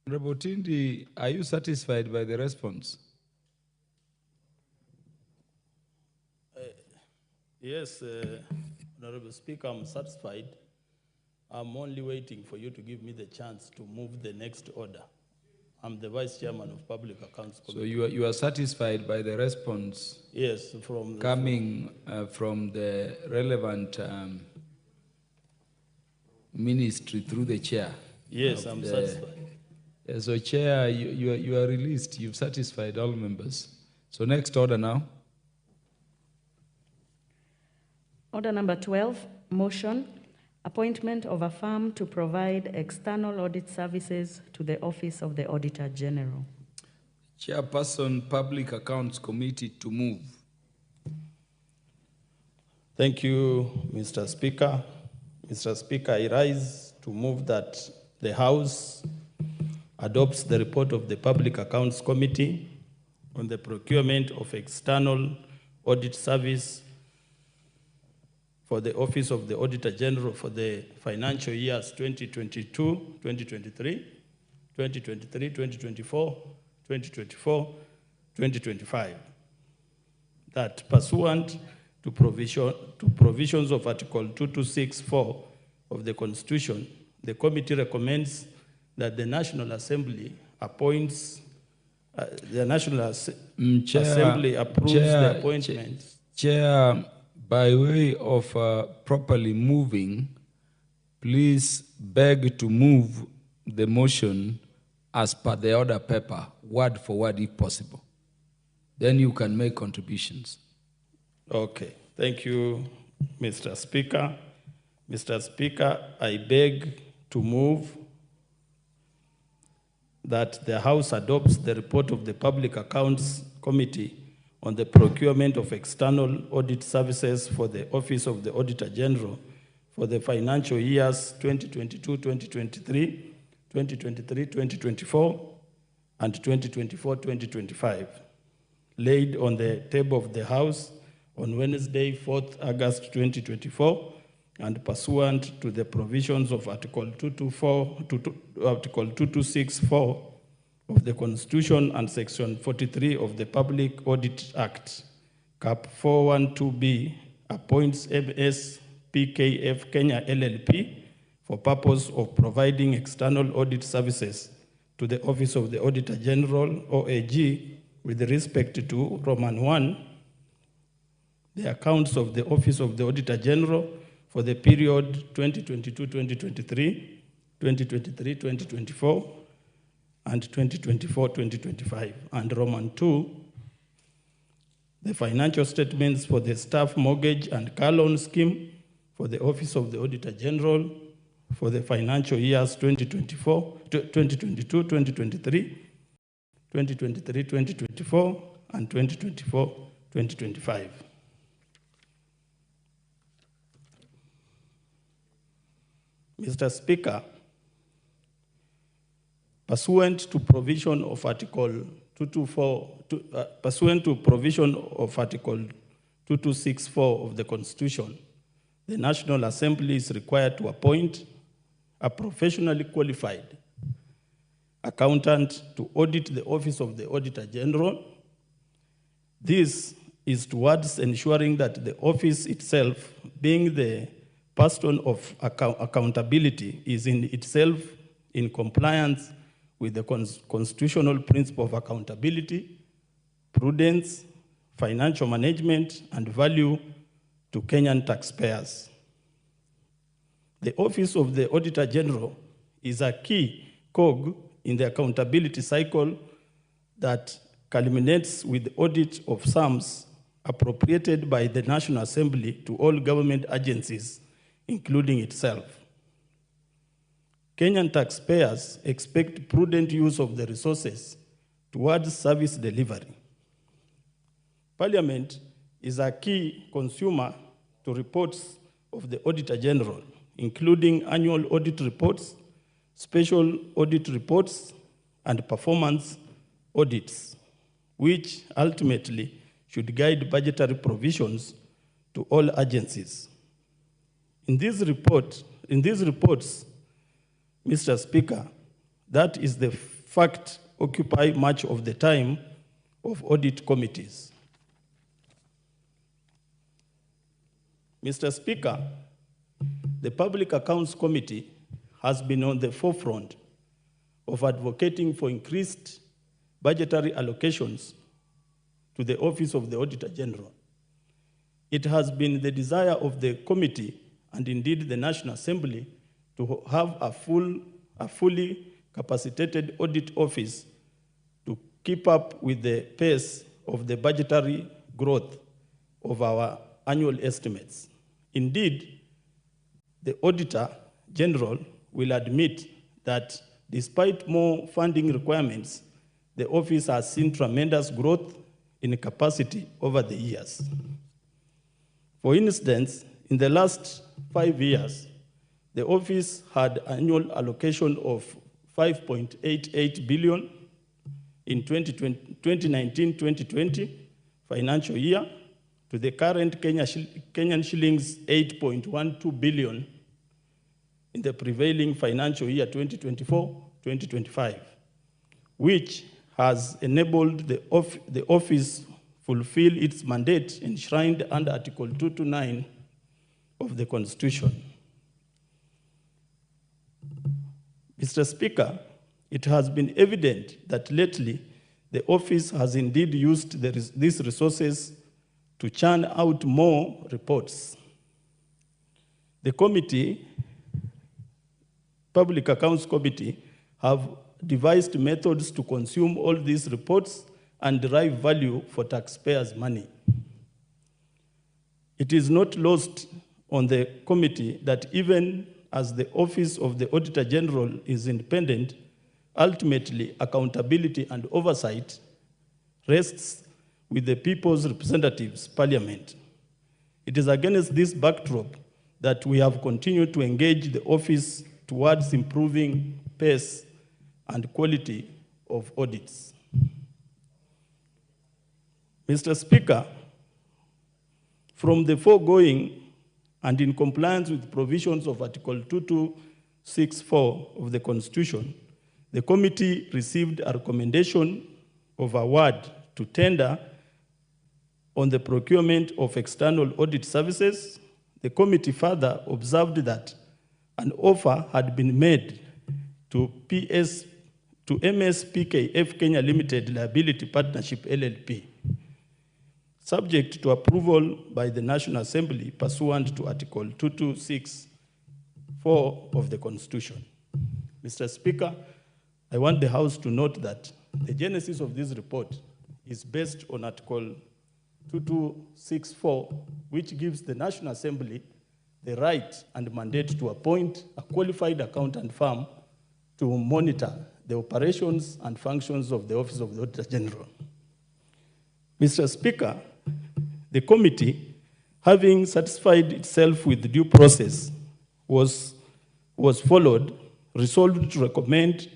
Honorable Tindi, are you satisfied by the response? Yes, Honorable Speaker, I'm satisfied. I'm only waiting for you to give me the chance to move the next order. I'm the Vice Chairman of Public Accounts Committee. So you are satisfied by the response? Yes, coming from the relevant ministry through the chair? Yes, I'm satisfied. So Chair, you are released. You've satisfied all members. So next order now. Order number 12, motion, appointment of a firm to provide external audit services to the Office of the Auditor General. Chairperson, Public Accounts Committee to move. Thank you, Mr. Speaker. Mr. Speaker, I rise to move that the House adopts the report of the Public Accounts Committee on the procurement of external audit service for the Office of the Auditor General for the financial years 2022, 2023, 2023, 2024, 2024, 2025. That pursuant to provisions of Article 2264 of the Constitution, the committee recommends that the National Assembly appoints, Assembly approves the appointments. Chair, by way of properly moving, please beg to move the motion as per the order paper, word for word if possible. Then you can make contributions. Okay, thank you, Mr. Speaker. Mr. Speaker, I beg to move that the House adopts the report of the Public Accounts Committee on the procurement of external audit services for the Office of the Auditor General for the financial years 2022-2023, 2023-2024, and 2024-2025, laid on the table of the House on Wednesday, 4th August 2024, and pursuant to the provisions of Article 2264 of the Constitution and Section 43 of the Public Audit Act, Cap 412B, appoints MS PKF Kenya LLP for purpose of providing external audit services to the Office of the Auditor General, OAG, with respect to Roman 1, the accounts of the Office of the Auditor General for the period 2022-2023, 2023-2024, and 2024-2025. And Roman 2, the financial statements for the staff mortgage and car loan scheme for the Office of the Auditor General for the financial years 2022, 2023, 2024, and 2024-2025. Mr. Speaker, pursuant to provision of Article 2264 of the Constitution, the National Assembly is required to appoint a professionally qualified accountant to audit the Office of the Auditor General. This is towards ensuring that the office itself, being the person of accountability, is in itself in compliance with the constitutional principle of accountability, prudence, financial management, and value to Kenyan taxpayers. The Office of the Auditor General is a key cog in the accountability cycle that culminates with the audit of sums appropriated by the National Assembly to all government agencies, including itself. Kenyan taxpayers expect prudent use of the resources towards service delivery. Parliament is a key consumer to reports of the Auditor General, including annual audit reports, special audit reports, and performance audits, which ultimately should guide budgetary provisions to all agencies. In these reports, Mr. Speaker, that is the fact occupy much of the time of audit committees. Mr. Speaker, the Public Accounts Committee has been on the forefront of advocating for increased budgetary allocations to the Office of the Auditor General. It has been the desire of the committee and indeed the National Assembly to have a fully capacitated audit office to keep up with the pace of the budgetary growth of our annual estimates. Indeed, the Auditor General will admit that despite more funding requirements, the office has seen tremendous growth in capacity over the years. For instance, in the last 5 years, the office had annual allocation of 5.88 billion in 2019-2020 financial year to the current Kenyan shillings 8.12 billion in the prevailing financial year 2024-2025, which has enabled the office fulfill its mandate enshrined under Article 229 of the Constitution. Mr. Speaker, it has been evident that lately the office has indeed used these resources to churn out more reports. The Public Accounts Committee have devised methods to consume all these reports and derive value for taxpayers' money. It is not lost on the committee that even as the Office of the Auditor General is independent, ultimately accountability and oversight rests with the people's representatives, Parliament. It is against this backdrop that we have continued to engage the office towards improving pace and quality of audits. Mr. Speaker, from the foregoing and in compliance with provisions of Article 2264 of the Constitution, the committee received a recommendation of award to tender on the procurement of external audit services. The committee further observed that an offer had been made to MSPKF Kenya Limited Liability Partnership LLP, subject to approval by the National Assembly pursuant to Article 2264 of the Constitution. Mr. Speaker, I want the House to note that the genesis of this report is based on Article 2264, which gives the National Assembly the right and mandate to appoint a qualified accountant firm to monitor the operations and functions of the Office of the Auditor General. Mr. Speaker, the committee, having satisfied itself with the due process was followed, resolved to recommend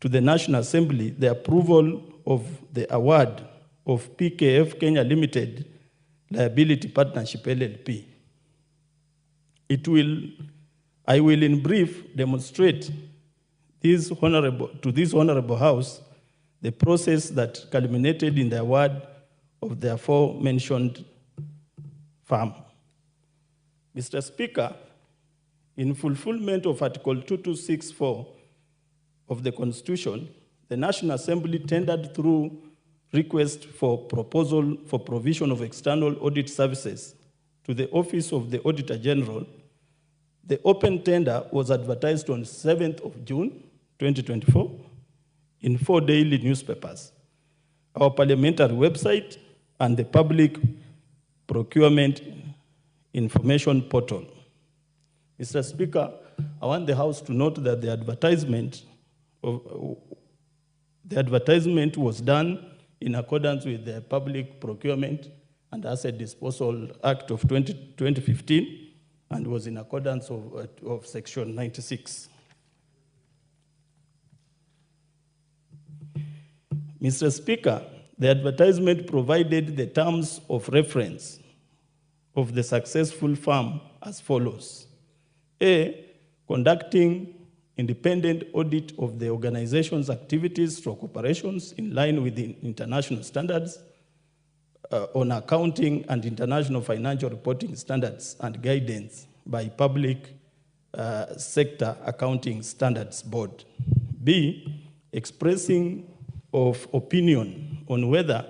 to the National Assembly the approval of the award of PKF Kenya Limited Liability Partnership LLP. I will in brief demonstrate to this honorable House the process that culminated in the award of the aforementioned firm. Mr. Speaker, in fulfillment of Article 2264 of the Constitution, the National Assembly tendered through request for proposal for provision of external audit services to the Office of the Auditor General. The open tender was advertised on 7th of June, 2024, in 4 daily newspapers, our parliamentary website, and the Public Procurement Information Portal. Mr. Speaker, I want the House to note that the advertisement was done in accordance with the Public Procurement and Asset Disposal Act of 2015 and was in accordance of Section 96. Mr. Speaker, the advertisement provided the terms of reference of the successful firm as follows. A, conducting independent audit of the organization's activities or operations in line with the international standards on accounting and international financial reporting standards and guidance by Public Sector Accounting Standards Board. B, expressing of opinion on whether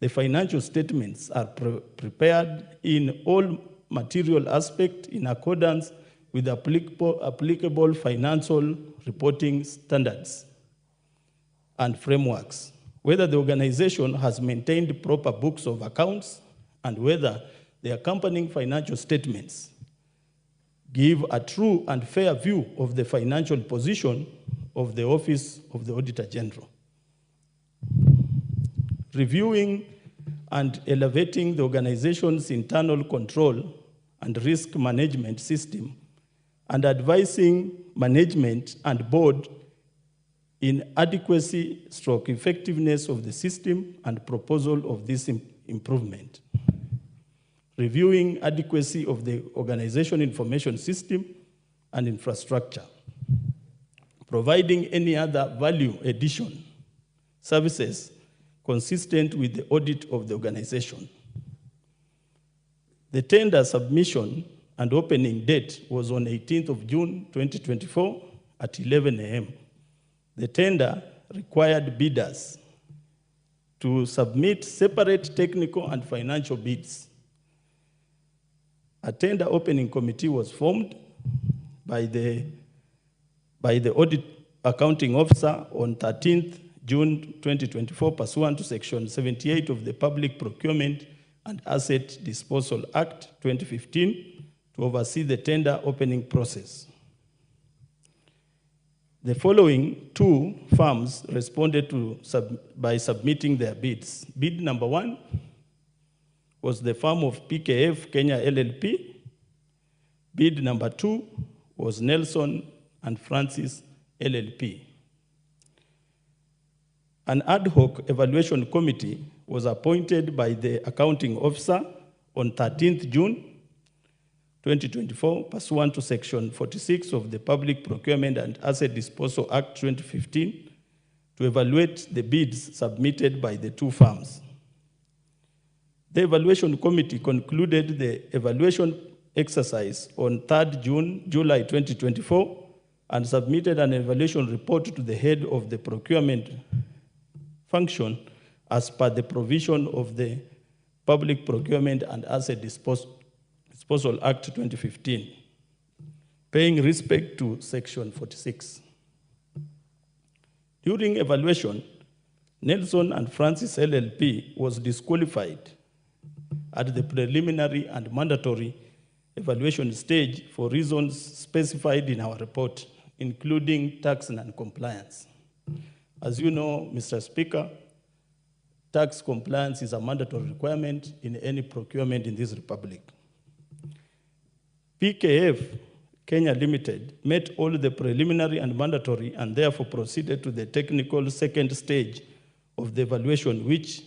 the financial statements are prepared in all material aspects in accordance with applicable financial reporting standards and frameworks, whether the organization has maintained proper books of accounts, and whether the accompanying financial statements give a true and fair view of the financial position of the Office of the Auditor General. Reviewing and elevating the organization's internal control and risk management system, and advising management and board in adequacy / effectiveness of the system and proposal of this improvement. Reviewing adequacy of the organization information system and infrastructure. Providing any other value addition services consistent with the audit of the organization. The tender submission and opening date was on 18th of June 2024 at 11 a.m. The tender required bidders to submit separate technical and financial bids. A tender opening committee was formed by the audit accounting officer on 13th June 2024 pursuant to Section 78 of the Public Procurement and Asset Disposal Act 2015 to oversee the tender opening process. The following two firms responded by submitting their bids. Bid number 1 was the firm of PKF Kenya LLP. Bid number 2 was Nelson and Francis LLP. An ad hoc evaluation committee was appointed by the accounting officer on 13th June 2024, pursuant to Section 46 of the Public Procurement and Asset Disposal Act 2015, to evaluate the bids submitted by the two firms. The evaluation committee concluded the evaluation exercise on 3rd July 2024 and submitted an evaluation report to the head of the procurement function as per the provision of the Public Procurement and Asset Disposal Act 2015, paying respect to Section 46. During evaluation, Nelson and Francis LLP was disqualified at the preliminary and mandatory evaluation stage for reasons specified in our report, including tax non-compliance. As you know, Mr. Speaker, tax compliance is a mandatory requirement in any procurement in this republic. PKF Kenya Limited met all the preliminary and mandatory and therefore proceeded to the technical second stage of the evaluation, which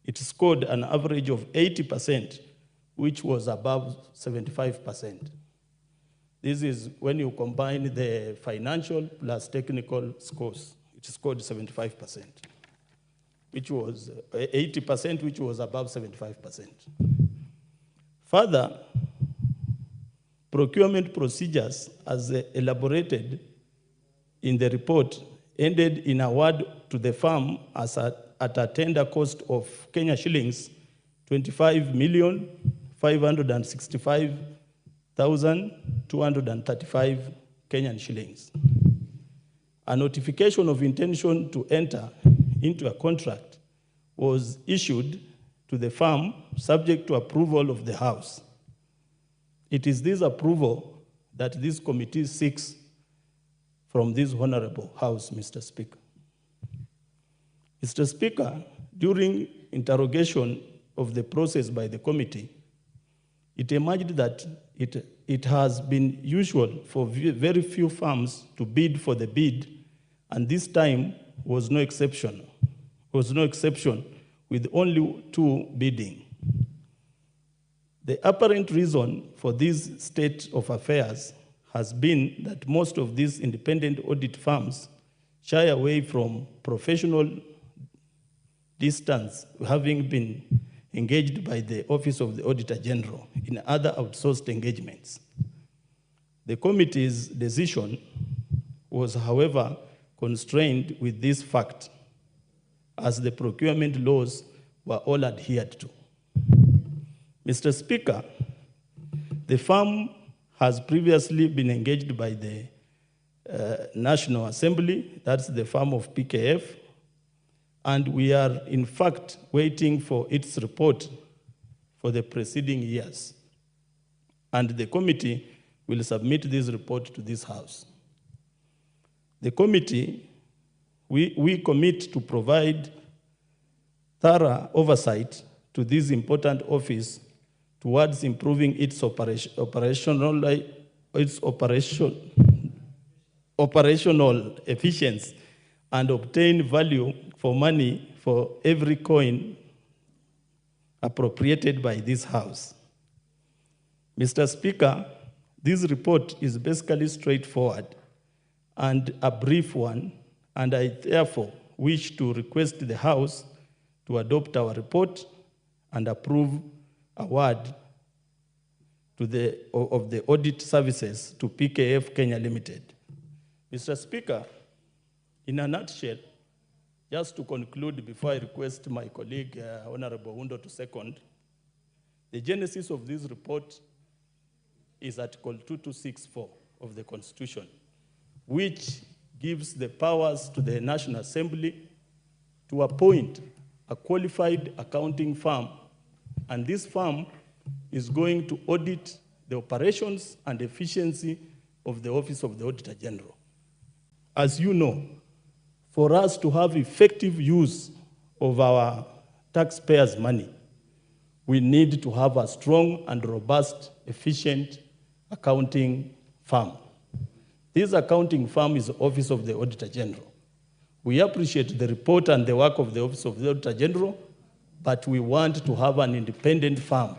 it scored an average of 80%, which was above 75%. This is when you combine the financial plus technical scores. It scored 75%, which was 80%, which was above 75%. Further, procurement procedures as elaborated in the report ended in award to the firm at a tender cost of Kenya shillings 25,565,235 Kenyan shillings. A notification of intention to enter into a contract was issued to the firm subject to approval of the House. It is this approval that this committee seeks from this honorable House, Mr. Speaker. Mr. Speaker, during interrogation of the process by the committee, it emerged that it has been usual for very few firms to bid for the bid, and this time was no exception. With only 2 bidding. The apparent reason for this state of affairs has been that most of these independent audit firms shy away from professional distance, having been engaged by the Office of the Auditor General in other outsourced engagements. The committee's decision was, however, constrained with this fact, as the procurement laws were all adhered to. Mr. Speaker, the firm has previously been engaged by the National Assembly, that's the firm of PKF, and we are in fact waiting for its report for the preceding years. And the committee will submit this report to this House. The committee, we commit to provide thorough oversight to this important office towards improving its operational efficiency and obtain value for money for every coin appropriated by this House. Mr. Speaker, this report is basically straightforward and a brief one, and I therefore wish to request the House to adopt our report and approve award of the audit services to PKF Kenya Limited. Mr. Speaker, in a nutshell, just to conclude before I request my colleague, Honorable Undo, to second, the genesis of this report is Article 2264 of the Constitution, which gives the powers to the National Assembly to appoint a qualified accounting firm, and this firm is going to audit the operations and efficiency of the Office of the Auditor General. As you know, for us to have effective use of our taxpayers' money, we need to have a strong and robust, efficient accounting firm. This accounting firm is the Office of the Auditor General. We appreciate the report and the work of the Office of the Auditor General, but we want to have an independent firm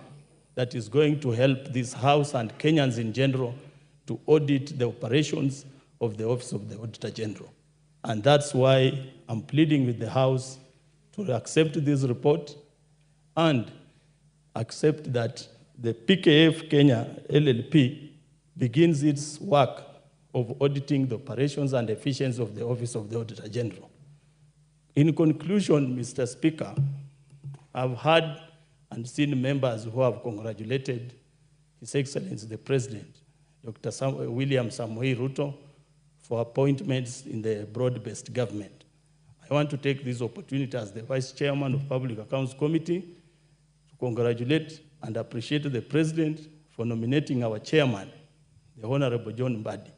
that is going to help this House and Kenyans in general to audit the operations of the Office of the Auditor General. And that's why I'm pleading with the House to accept this report and accept that the PKF Kenya LLP begins its work of auditing the operations and efficiency of the Office of the Auditor General. In conclusion, Mr. Speaker, I've heard and seen members who have congratulated His Excellency the President, Dr. William Samoei Ruto, for appointments in the broad-based government. I want to take this opportunity as the Vice Chairman of Public Accounts Committee to congratulate and appreciate the President for nominating our Chairman, the Honorable John Mbadi.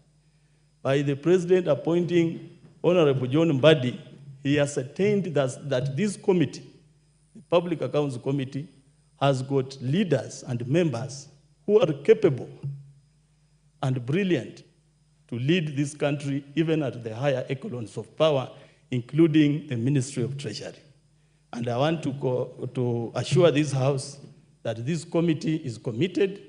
By the President appointing Honorable John Mbadi, he ascertained that this committee, the Public Accounts Committee, has got leaders and members who are capable and brilliant to lead this country even at the higher echelons of power, including the Ministry of Treasury. And I want to assure this House that this committee is committed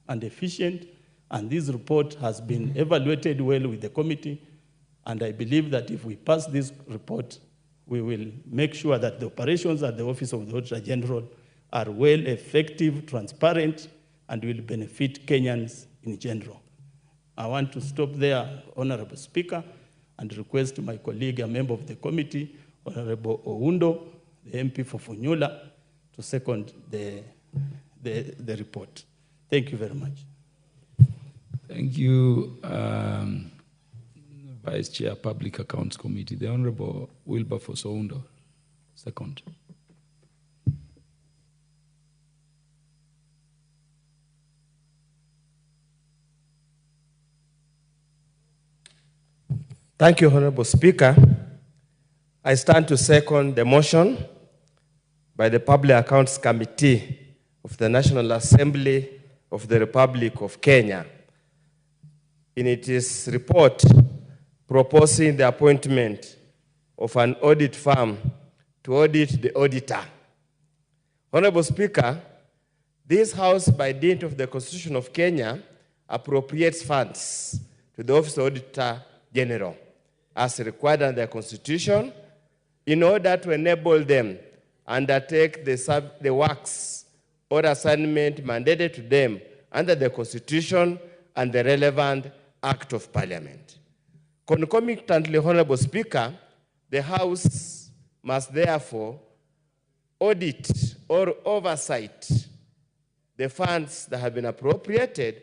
and efficient, and this report has been evaluated well with the committee, and I believe that if we pass this report, we will make sure that the operations at the Office of the Auditor General are well, effective, transparent, and will benefit Kenyans in general. I want to stop there, Honorable Speaker, and request my colleague, a member of the committee, Honorable Oundo, the MP for Funyula, to second the report. Thank you very much. Thank you, Vice Chair, Public Accounts Committee. The Honorable Wilberforce Oundo, second. Thank you, Honorable Speaker. I stand to second the motion by the Public Accounts Committee of the National Assembly of the Republic of Kenya in its report proposing the appointment of an audit firm to audit the auditor. Honorable Speaker, this House, by dint of the Constitution of Kenya, appropriates funds to the Office of Auditor General as required under the Constitution in order to enable them undertake the works or assignment mandated to them under the Constitution and the relevant Act of Parliament. Concomitantly, Honorable Speaker, the House must therefore audit or oversight the funds that have been appropriated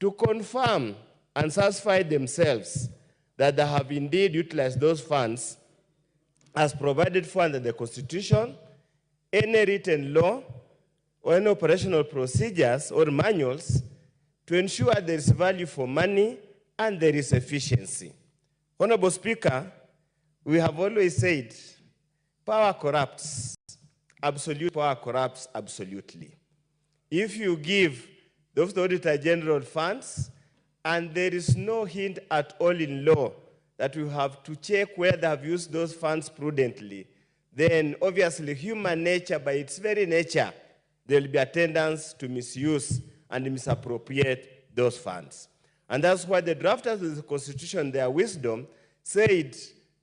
to confirm and satisfy themselves that they have indeed utilized those funds as provided for under the Constitution, any written law, or any operational procedures or manuals to ensure there is value for money and there is efficiency. Honorable Speaker, we have always said power corrupts. Absolute power corrupts absolutely. If you give the Office of Auditor General funds and there is no hint at all in law that you have to check whether they have used those funds prudently, then obviously human nature, by its very nature, there will be a tendency to misuse and misappropriate those funds. And that's why the drafters of the Constitution, their wisdom, said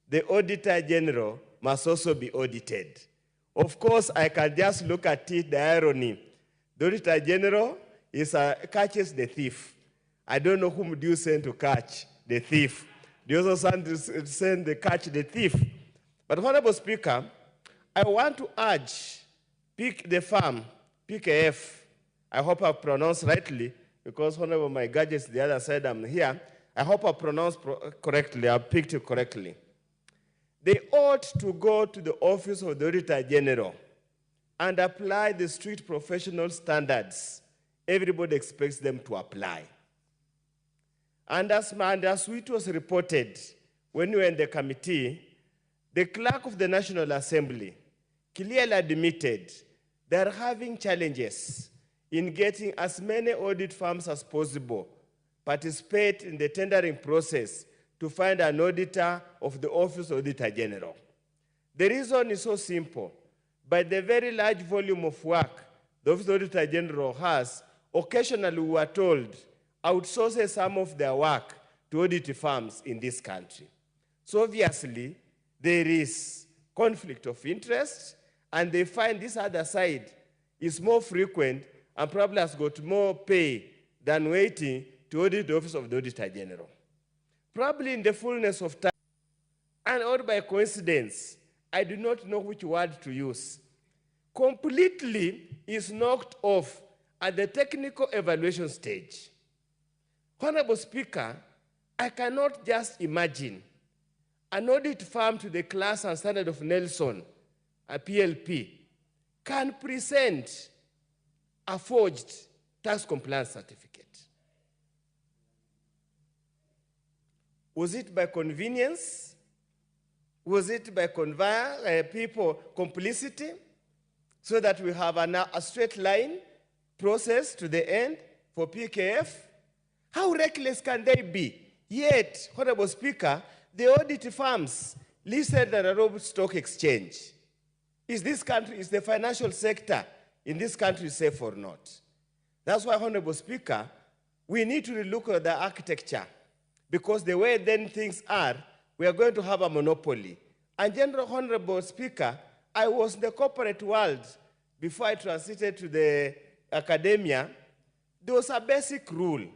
the Auditor General must also be audited. Of course, I can just look at it, the irony. The Auditor General catches the thief. I don't know whom do you send to catch the thief. Do you also send to catch the thief? But Honorable Speaker, I want to urge the firm, PKF, I hope I've pronounced rightly, because Honorable my gadgets the other side, I'm here. I hope I pronounced correctly, I've picked it correctly. They ought to go to the Office of the Auditor General and apply the strict professional standards everybody expects them to apply. And as it was reported when we were in the committee, the clerk of the National Assembly clearly admitted they are having challenges in getting as many audit firms as possible participate in the tendering process to find an auditor of the Office of Auditor General. The reason is so simple. By the very large volume of work the Office of Auditor General has, occasionally we are told outsources some of their work to audit firms in this country. So obviously, there is conflict of interest, and they find this other side is more frequent and probably has got more pay than waiting to audit the Office of the Auditor General. Probably in the fullness of time, and or by coincidence, I do not know which word to use, completely is knocked off at the technical evaluation stage. Honorable Speaker, I cannot just imagine an audit firm to the class and standard of Nelson, a PLP, can present a forged tax compliance certificate. Was it by convenience? Was it by people complicity? So that we have a straight line process to the end for PKF? How reckless can they be? Yet, Honorable Speaker, the audit firms listed at the Nairobi Stock Exchange. Is the financial sector in this country safe or not? That's why, Honorable Speaker, we need to relook at the architecture, because the way then things are, we are going to have a monopoly. And Honorable Speaker, I was in the corporate world before I transited to the academia. There was a basic rule.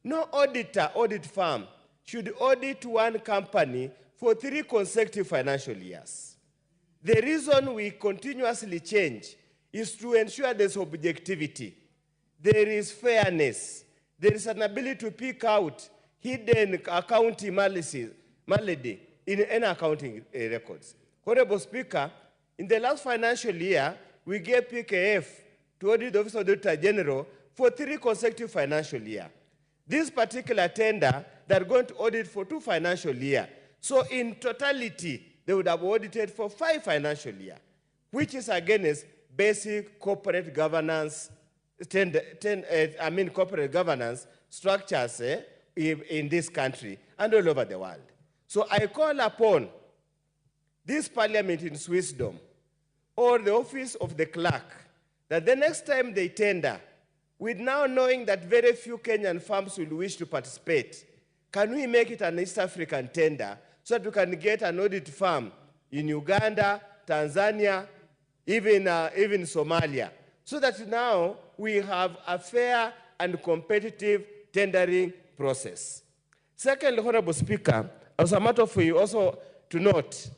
No audit firm should audit one company for 3 consecutive financial years. The reason we continuously change is to ensure there's objectivity, there is fairness, there is an ability to pick out hidden accounting malady in any accounting records. Honorable Speaker, in the last financial year, we gave PKF to audit the Office of the Auditor General for 3 consecutive financial years. This particular tender, they're going to audit for 2 financial years. So in totality, they would have audited for 5 financial years, which is against basic corporate governance, corporate governance structures in this country and all over the world. So I call upon this parliament in its wisdom, or the office of the clerk, that the next time they tender, with now knowing that very few Kenyan firms will wish to participate, can we make it an East African tender so that we can get an audit firm in Uganda, Tanzania, even Somalia, so that now we have a fair and competitive tendering process. Second, Honorable Speaker, as a matter for you also to note,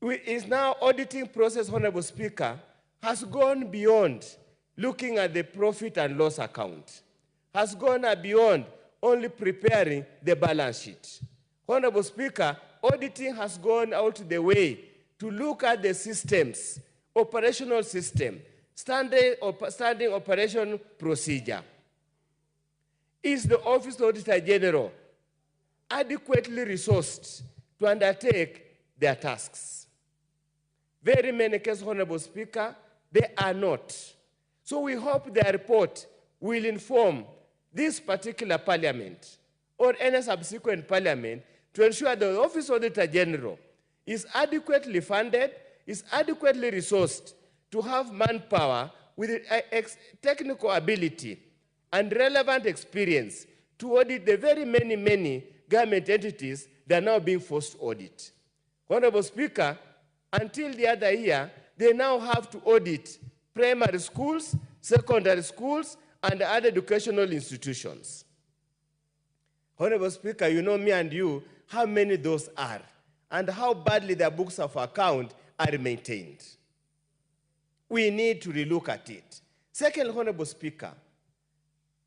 is now auditing process, Honorable Speaker, has gone beyond looking at the profit and loss account, has gone beyond only preparing the balance sheet. Honorable Speaker, auditing has gone out the way to look at the systems, operational system, standing operation procedure. Is the Office of Auditor General adequately resourced to undertake their tasks? Very many cases, Honorable Speaker, they are not. So we hope their report will inform this particular parliament or any subsequent parliament to ensure the Office of Auditor General is adequately funded, is adequately resourced to have manpower with technical ability and relevant experience to audit the very many government entities that are now being forced to audit. Honorable Speaker, until the other year, they now have to audit primary schools, secondary schools, and other educational institutions. Honorable Speaker, you know me and you, how many those are, and how badly their books of account are maintained. We need to relook at it. Second, Honorable Speaker,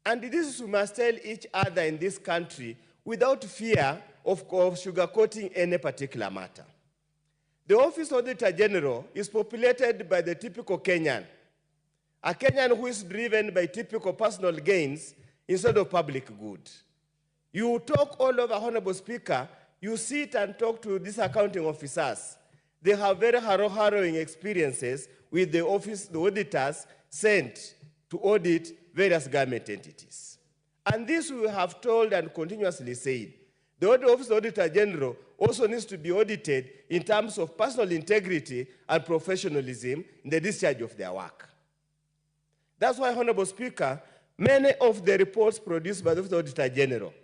and this is we must tell each other in this country without fear of sugarcoating any particular matter. The Office of the Auditor General is populated by the typical Kenyan, a Kenyan who is driven by typical personal gains instead of public good. You talk all over, Honorable Speaker, you sit and talk to these accounting officers. They have very harrowing experiences with the auditors sent to audit various government entities. And this we have told and continuously said. The Office of Auditor General also needs to be audited in terms of personal integrity and professionalism in the discharge of their work. That's why, Honorable Speaker, many of the reports produced by the Office of Auditor General,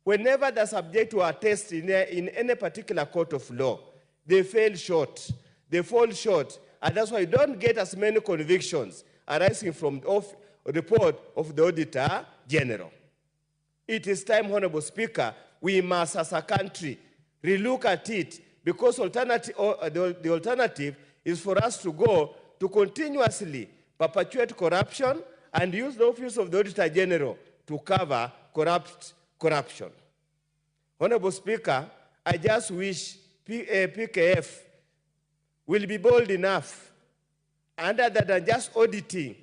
whenever they're subject to a test in any particular court of law, they fail short. They fall short, and that's why you don't get as many convictions arising from the report of the Auditor General. It is time, Honorable Speaker, we must, as a country, relook at it, because the alternative is for us to go to continuously perpetuate corruption and use the Office of the Auditor General to cover corruption. Honorable Speaker, I just wish PKF will be bold enough, other than just auditing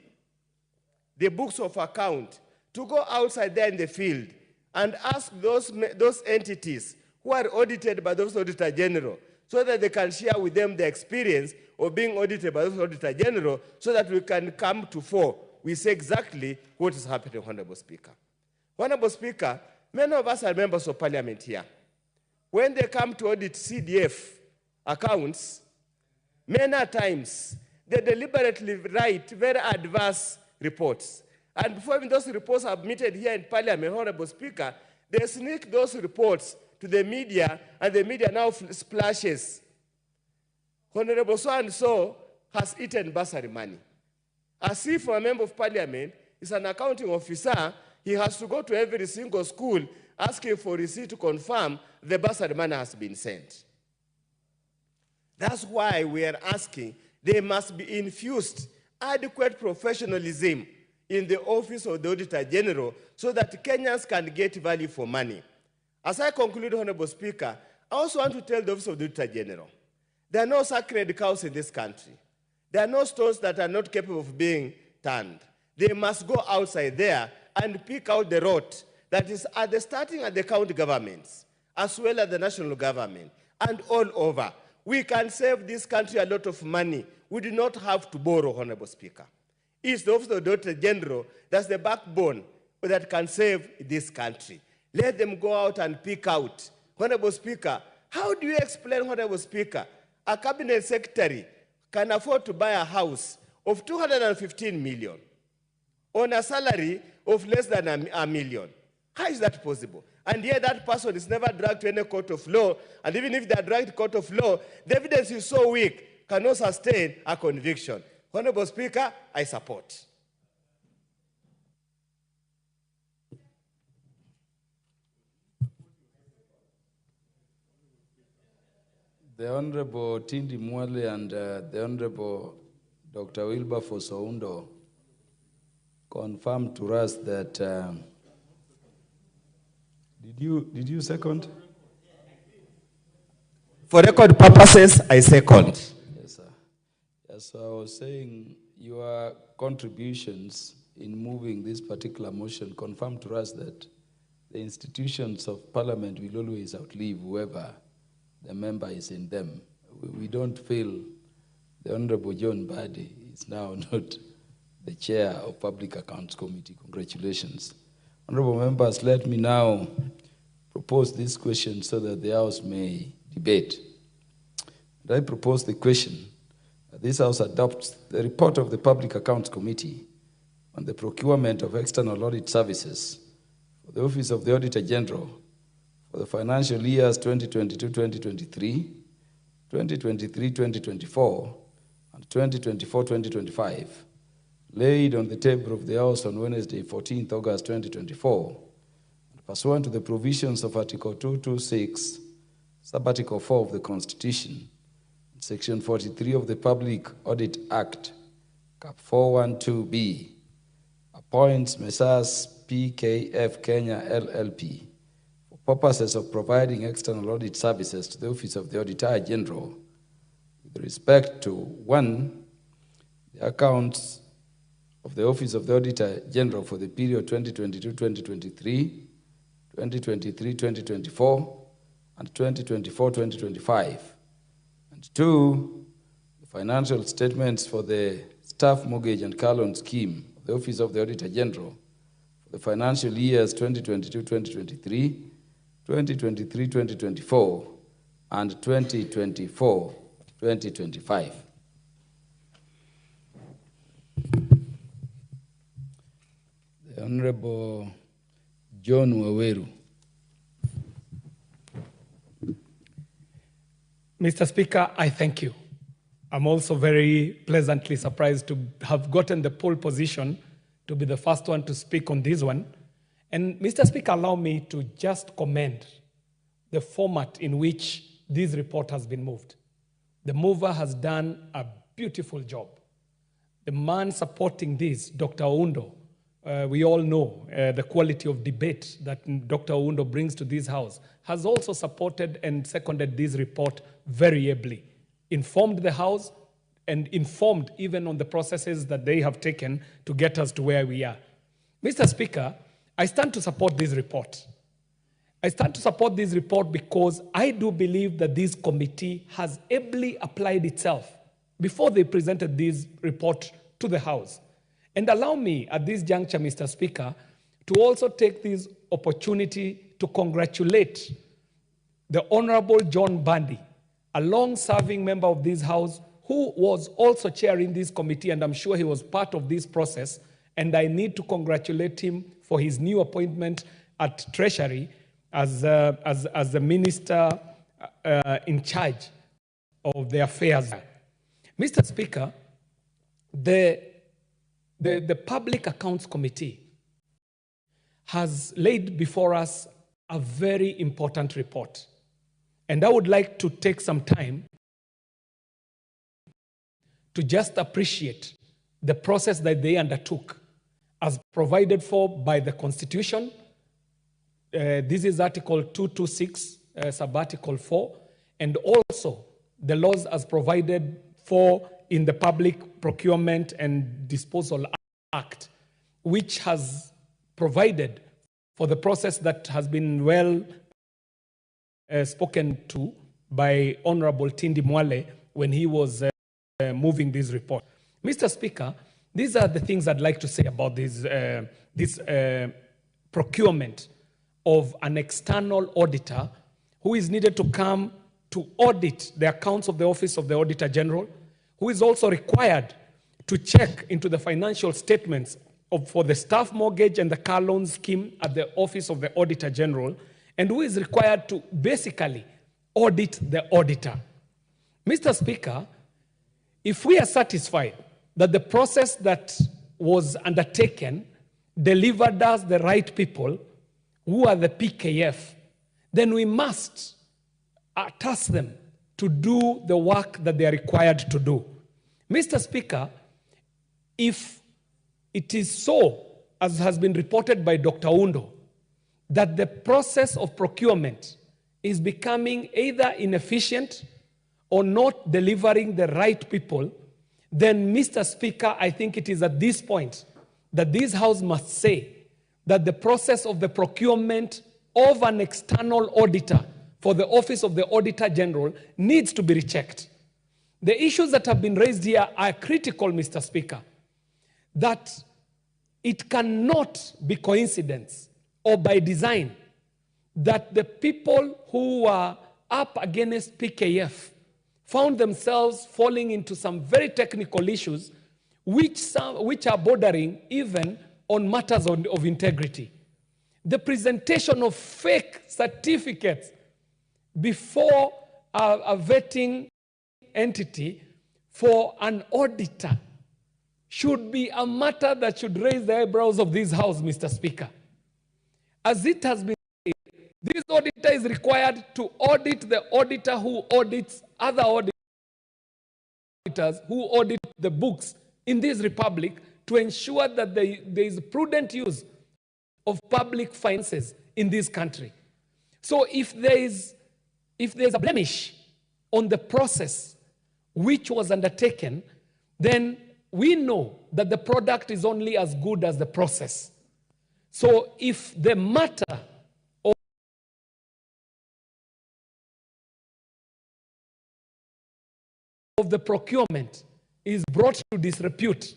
the books of account, to go outside there in the field and ask those entities who are audited by those Auditor General, so that they can share with them the experience of being audited by those Auditor General, so that we can come to fore. We say exactly what is happening, Honorable Speaker. Honorable Speaker, many of us are members of Parliament here. When they come to audit CDF accounts, many times they deliberately write very adverse reports. And before even those reports are admitted here in Parliament, Honorable Speaker, they sneak those reports to the media, and the media now splashes. Honorable so-and-so has eaten bursary money. As if a member of Parliament is an accounting officer, he has to go to every single school asking for receipt to confirm the bursary money has been sent. That's why we are asking there must be infused adequate professionalism in the Office of the Auditor General, so that Kenyans can get value for money. As I conclude, Honorable Speaker, I also want to tell the Office of the Auditor General, there are no sacred cows in this country. There are no stones that are not capable of being turned. They must go outside there and pick out the rot that is at the starting at the county governments, as well as the national government, and all over. We can save this country a lot of money. We do not have to borrow, Honorable Speaker. It's the Office of the Auditor General that's the backbone that can save this country. Let them go out and pick out. Honorable Speaker, how do you explain, Honorable Speaker, a cabinet secretary can afford to buy a house of 215 million on a salary of less than a million? How is that possible? And yet that person is never dragged to any court of law, and even if they are dragged to court of law, the evidence is so weak, cannot sustain a conviction. Honorable Speaker, I support. The Honorable Tindi Mwale and the Honorable Dr. Wilberforce Oundo confirmed to us that, did you second? For record purposes, I second. Yes, sir. Yes, so I was saying your contributions in moving this particular motion confirmed to us that the institutions of Parliament will always outlive whoever the member is in them. We don't feel the Honorable John Badi is now not the chair of Public Accounts Committee. Congratulations. Honorable members, let me now propose this question so that the House may debate. And I propose the question that this House adopts the report of the Public Accounts Committee on the procurement of external audit services for the Office of the Auditor General for the financial years 2022-2023, 2023-2024, and 2024-2025, laid on the table of the House on Wednesday, 14th August 2024, and pursuant to the provisions of Article 226, Sub-Article 4 of the Constitution, and Section 43 of the Public Audit Act, Cap 412B, appoints Messrs. PKF Kenya LLP for purposes of providing external audit services to the Office of the Auditor General with respect to 1, the accounts of the Office of the Auditor General for the period 2022-2023, 2023-2024, and 2024-2025, and 2, the financial statements for the Staff Mortgage and Car Loan Scheme of the Office of the Auditor General for the financial years 2022-2023, 2023-2024, and 2024-2025. The Honorable John Waweru. Mr. Speaker, I thank you. I'm also very pleasantly surprised to have gotten the pole position to be the first one to speak on this one. And Mr. Speaker, allow me to just commend the format in which this report has been moved. The mover has done a beautiful job. The man supporting this, Dr. Oundo, we all know the quality of debate that Dr. Oundo brings to this House, has also supported and seconded this report very ably, informed the House and informed even on the processes that they have taken to get us to where we are. Mr. Speaker, I stand to support this report. I stand to support this report because I do believe that this committee has ably applied itself before they presented this report to the House. And allow me at this juncture, Mr. Speaker, to also take this opportunity to congratulate the Honorable John Bandi, a long-serving member of this House who was also chairing this committee, and I'm sure he was part of this process, and I need to congratulate him for his new appointment at Treasury as the minister in charge of the affairs. Mr. Speaker, the Public Accounts Committee has laid before us a very important report. And I would like to take some time to just appreciate the process that they undertook as provided for by the Constitution. This is Article 226, Sub-Article 4, and also the laws as provided for in the Public Procurement and Disposal Act, which has provided for the process that has been well spoken to by Honorable Tindi Mwale when he was moving this report. Mr. Speaker, these are the things I'd like to say about this procurement of an external auditor who is needed to come to audit the accounts of the Office of the Auditor General, who is also required to check into the financial statements for the staff mortgage and the car loan scheme at the Office of the Auditor General, and who is required to basically audit the auditor. Mr. Speaker, if we are satisfied that the process that was undertaken delivered us the right people, who are the PKF, then we must task them to do the work that they are required to do. Mr. Speaker, if it is so, as has been reported by Dr. Undo, that the process of procurement is becoming either inefficient or not delivering the right people, then, Mr. Speaker, I think it is at this point that this House must say that the process of the procurement of an external auditor for the Office of the Auditor General needs to be rechecked. The issues that have been raised here are critical, Mr. Speaker, that it cannot be coincidence or by design that the people who are up against PKF found themselves falling into some very technical issues which are bordering even on matters of integrity. The presentation of fake certificates before a vetting entity for an auditor should be a matter that should raise the eyebrows of this House, Mr. Speaker. As it has been said, this auditor is required to audit the auditor who audits other auditors who audit the books in this republic to ensure that there is prudent use of public finances in this country. So if there is a blemish on the process which was undertaken, then we know that the product is only as good as the process. So if the matter of the procurement is brought to disrepute,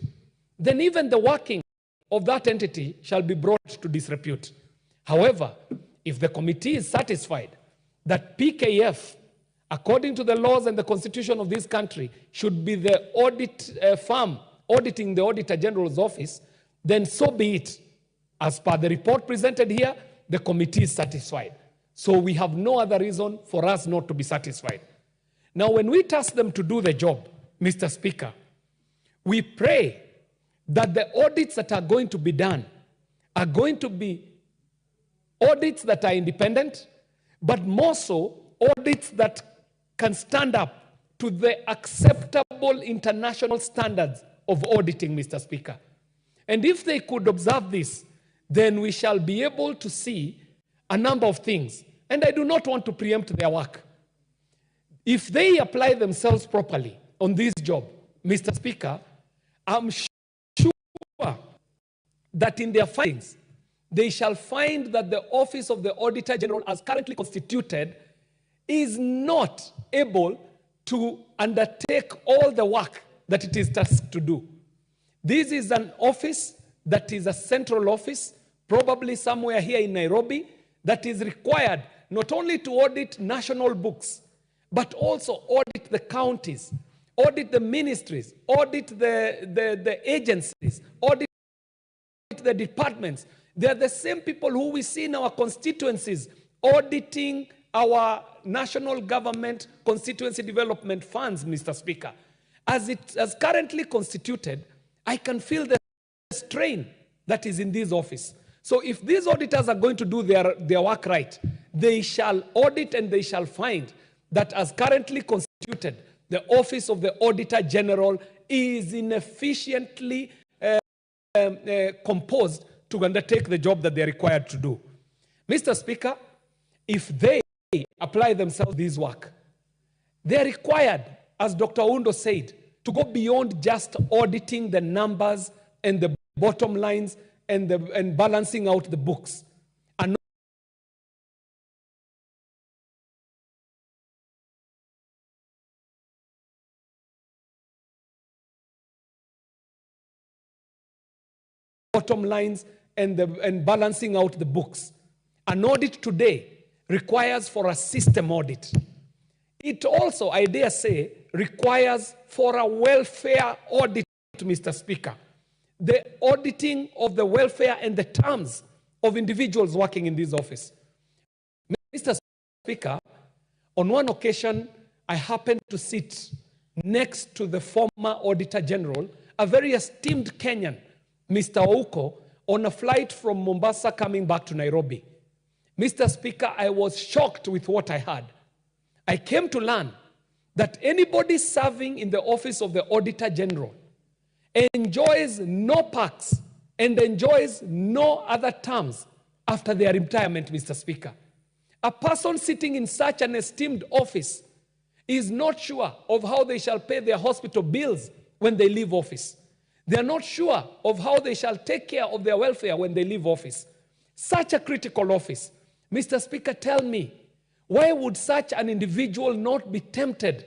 then even the working of that entity shall be brought to disrepute. However, if the committee is satisfied that PKF, according to the laws and the constitution of this country, should be the audit firm auditing the Auditor General's office, then so be it. As per the report presented here, the committee is satisfied. So we have no other reason for us not to be satisfied. Now, when we task them to do the job, Mr. Speaker, we pray that the audits that are going to be done are going to be audits that are independent, but more so audits that can stand up to the acceptable international standards of auditing, Mr. Speaker. And if they could observe this, then we shall be able to see a number of things. And I do not want to preempt their work. If they apply themselves properly on this job, Mr. Speaker, I'm sure that in their findings, they shall find that the Office of the Auditor General, as currently constituted, is not able to undertake all the work that it is tasked to do. This is an office that is a central office, probably somewhere here in Nairobi, that is required not only to audit national books, but also audit the counties, audit the ministries, audit the agencies, audit the departments. They are the same people who we see in our constituencies auditing our national government constituency development funds, Mr. Speaker. As currently constituted, I can feel the strain that is in this office. So if these auditors are going to do their work right, they shall audit and they shall find that as currently constituted, the Office of the Auditor General is inefficiently composed to undertake the job that they are required to do. Mr. Speaker, if they apply themselves this work, they are required, as Dr. Undo said, to go beyond just auditing the numbers and the bottom lines and balancing out the books. bottom lines and balancing out the books. An audit today requires for a system audit. It also, I dare say, requires for a welfare audit, Mr. Speaker. The auditing of the welfare and the terms of individuals working in this office. Mr. Speaker, on one occasion, I happened to sit next to the former Auditor General, a very esteemed Kenyan, Mr. Ouko, on a flight from Mombasa coming back to Nairobi. Mr. Speaker, I was shocked with what I heard. I came to learn that anybody serving in the office of the Auditor General enjoys no perks and enjoys no other terms after their retirement, Mr. Speaker. A person sitting in such an esteemed office is not sure of how they shall pay their hospital bills when they leave office. They are not sure of how they shall take care of their welfare when they leave office. Such a critical office. Mr. Speaker, tell me, why would such an individual not be tempted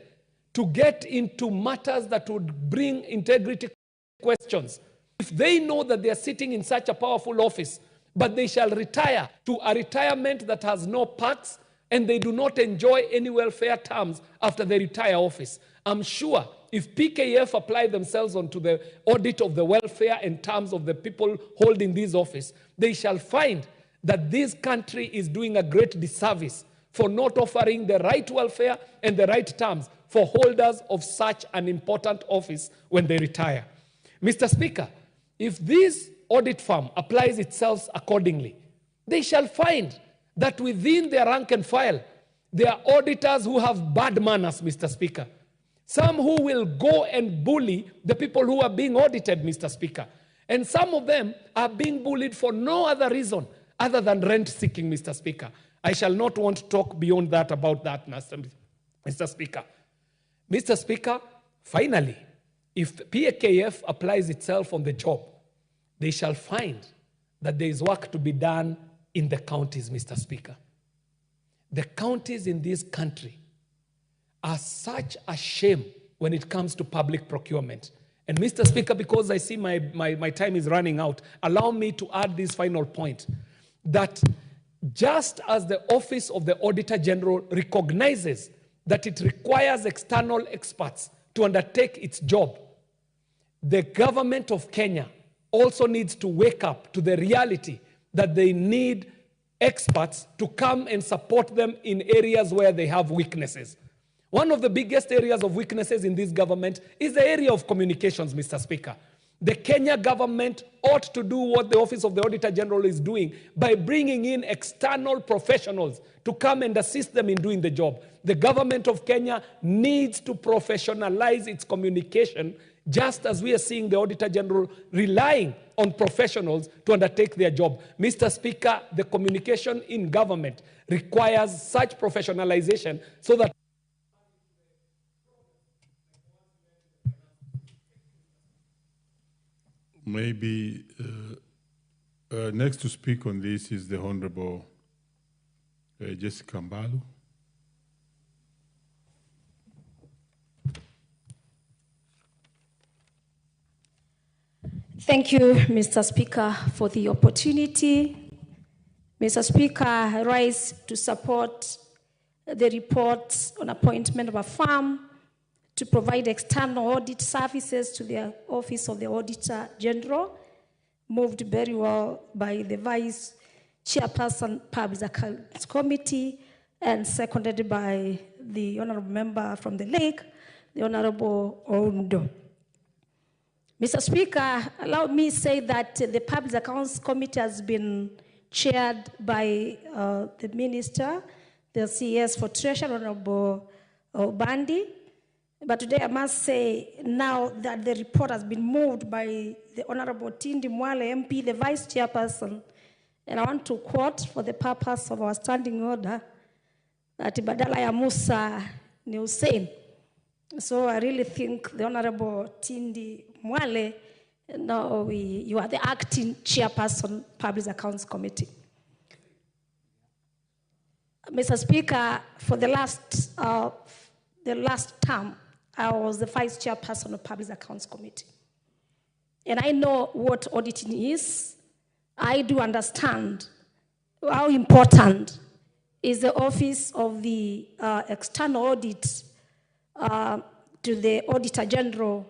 to get into matters that would bring integrity questions? If they know that they are sitting in such a powerful office, but they shall retire to a retirement that has no perks and they do not enjoy any welfare terms after they retire office, I'm sure if PKF apply themselves onto the audit of the welfare and terms of the people holding this office, they shall find that this country is doing a great disservice for not offering the right welfare and the right terms for holders of such an important office when they retire. Mr. Speaker, if this audit firm applies itself accordingly, they shall find that within their rank and file, there are auditors who have bad manners, Mr. Speaker. Some who will go and bully the people who are being audited, Mr. Speaker. And some of them are being bullied for no other reason other than rent seeking, Mr. Speaker. I shall not want to talk beyond that about that, Mr. Speaker. Mr. Speaker, finally, if PKF applies itself on the job, they shall find that there is work to be done in the counties, Mr. Speaker. The counties in this country are such a shame when it comes to public procurement. And Mr. Speaker, because I see my time is running out, allow me to add this final point, that just as the Office of the Auditor General recognizes that it requires external experts to undertake its job, the government of Kenya also needs to wake up to the reality that they need experts to come and support them in areas where they have weaknesses. One of the biggest areas of weaknesses in this government is the area of communications, Mr. Speaker. The Kenya government ought to do what the Office of the Auditor General is doing by bringing in external professionals to come and assist them in doing the job. The government of Kenya needs to professionalize its communication, just as we are seeing the Auditor General relying on professionals to undertake their job. Mr. Speaker, the communication in government requires such professionalization so that maybe next to speak on this is the Honorable Jessica Mbalu. Thank you, Mr. Speaker, for the opportunity. Mr. Speaker, I rise to support the report on appointment of a firm to provide external audit services to the Office of the Auditor General, moved very well by the Vice Chairperson, Public Accounts Committee, and seconded by the Honorable Member from the Lake, the Honorable Oundo. Mr. Speaker, allow me to say that the Public Accounts Committee has been chaired by the Minister, the CS for Treasury, Honorable Bandi. But today I must say now that the report has been moved by the Honorable Tindi Mwale MP, the Vice Chairperson, and I want to quote for the purpose of our standing order that badala ya Musa ni Hussein. So I really think the Honorable Tindi Mwale, no, you are the acting chairperson, Public Accounts Committee. Mr. Speaker, for the last term, I was the Vice Chairperson of Public Accounts Committee. and I know what auditing is. I do understand how important is the Office of the External Audit to the Auditor General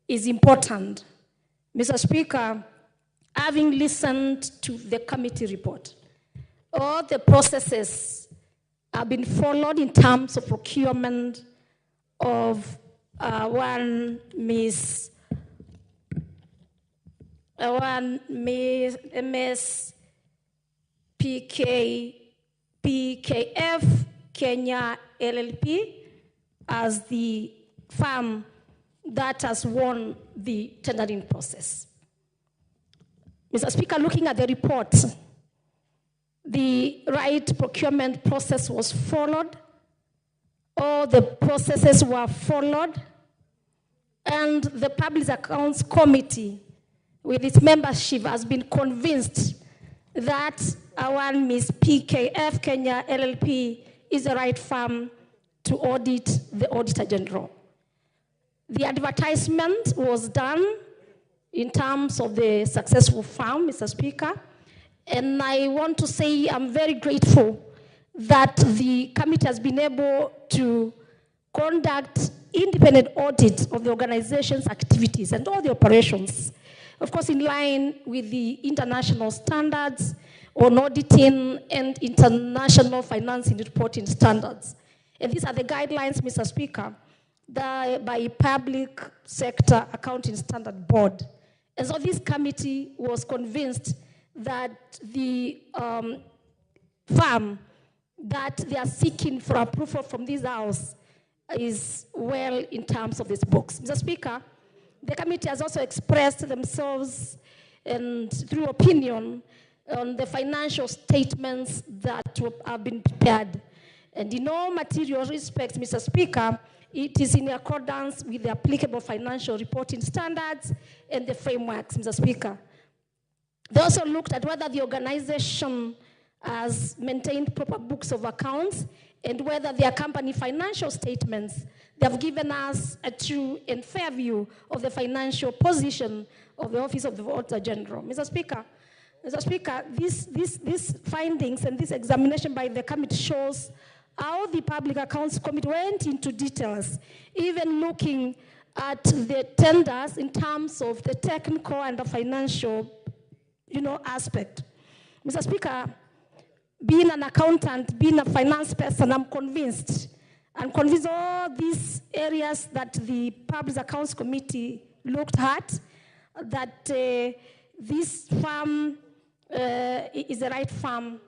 is important. Mr. Speaker, having listened to the committee report, all the processes have been followed in terms of procurement of one Miss PKF Kenya LLP as the firm that has won the tendering process. Mr. Speaker, looking at the report, the right procurement process was followed, all the processes were followed, and the Public Accounts Committee with its membership has been convinced that our Miss PKF Kenya LLP is the right firm to audit the Auditor General. The advertisement was done in terms of the successful firm, Mr. Speaker, and I want to say I'm very grateful that the committee has been able to conduct independent audit of the organization's activities and all the operations, of course in line with the international standards on auditing and international financing reporting standards. And these are the guidelines, Mr. Speaker, by Public Sector Accounting Standard Board. And so this committee was convinced that the firm that they are seeking for approval from this House is well in terms of these books. Mr. Speaker, the committee has also expressed themselves and through opinion on the financial statements that have been prepared. And in all material respects, Mr. Speaker, it is in accordance with the applicable financial reporting standards and the frameworks, Mr. Speaker. They also looked at whether the organization has maintained proper books of accounts and whether their company financial statements, they have given us a true and fair view of the financial position of the Office of the Auditor General. Mr. Speaker, these findings and this examination by the committee shows how the Public Accounts Committee went into details, even looking at the tenders in terms of the technical and the financial, aspect. Mr. Speaker, being an accountant, being a finance person, I'm convinced all these areas that the Public Accounts Committee looked at, that this firm is the right firm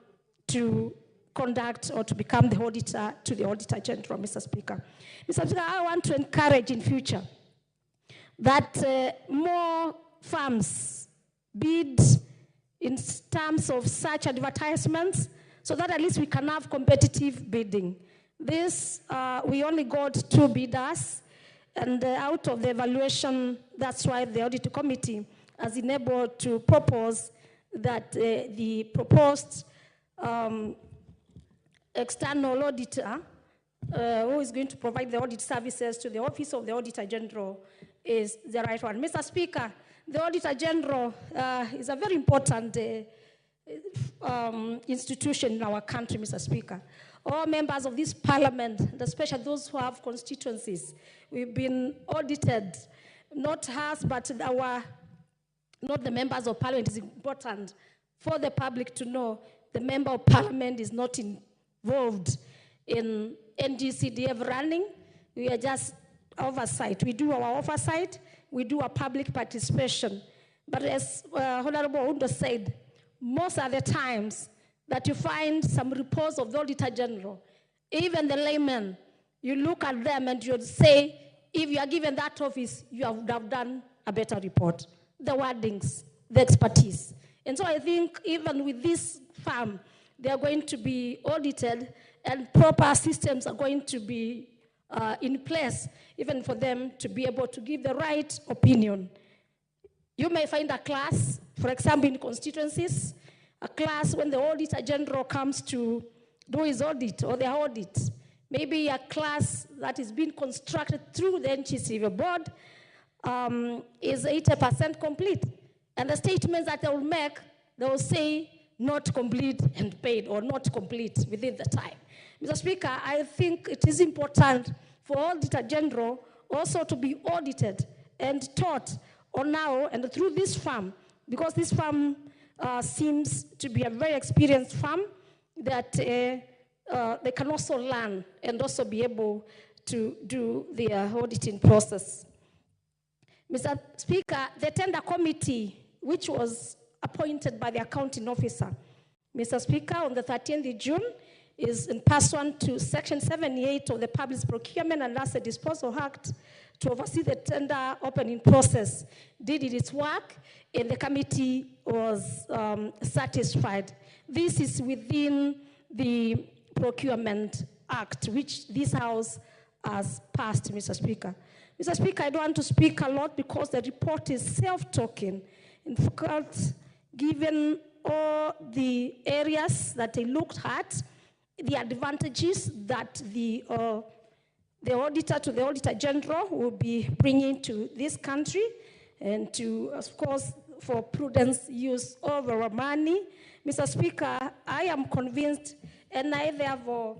to conduct or to become the auditor to the Auditor General, Mr. Speaker. Mr. Speaker, I want to encourage in future that more firms bid in terms of such advertisements so that at least we can have competitive bidding. This, we only got 2 bidders, and out of the evaluation, that's why the Audit Committee has enabled to propose that the proposed external auditor who is going to provide the audit services to the Office of the Auditor General is the right one. Mr. Speaker, the Auditor General is a very important institution in our country, Mr. Speaker. All members of this parliament, especially those who have constituencies, we've been audited, not us, but not the members of parliament. It's important for the public to know the member of parliament is not involved in NGCDF running. We are just oversight. We do our oversight, we do our public participation. But as Honorable Undo said, most of the times that you find some reports of the Auditor General, even the layman, you look at them and you'd say, if you are given that office, you would have done a better report. The wordings, the expertise. And so I think even with this firm, they are going to be audited and proper systems are going to be in place, even for them to be able to give the right opinion. You may find a class, for example, in constituencies, a class when the Auditor General comes to do his audit or their audit. Maybe a class that is being constructed through the NGCDF board is 80% complete. And the statements that they will make, they will say not complete and paid, or not complete within the time. Mr. Speaker, I think it is important for Auditor General also to be audited and taught on now and through this firm, because this firm seems to be a very experienced firm that they can also learn and also be able to do their auditing process. Mr. Speaker, the tender committee, which was appointed by the accounting officer, Mr. Speaker, on the 13th of June, is in pursuant to Section 78 of the Public Procurement and Asset Disposal Act to oversee the tender opening process, did its work, and the committee was satisfied. This is within the Procurement Act, which this House has passed, Mr. Speaker. Mr. Speaker, I don't want to speak a lot because the report is self-talking. In fact, given all the areas that they looked at, the advantages that the auditor to the Auditor General will be bringing to this country, and to, of course, for prudent use of our money. Mr. Speaker, I am convinced, and I therefore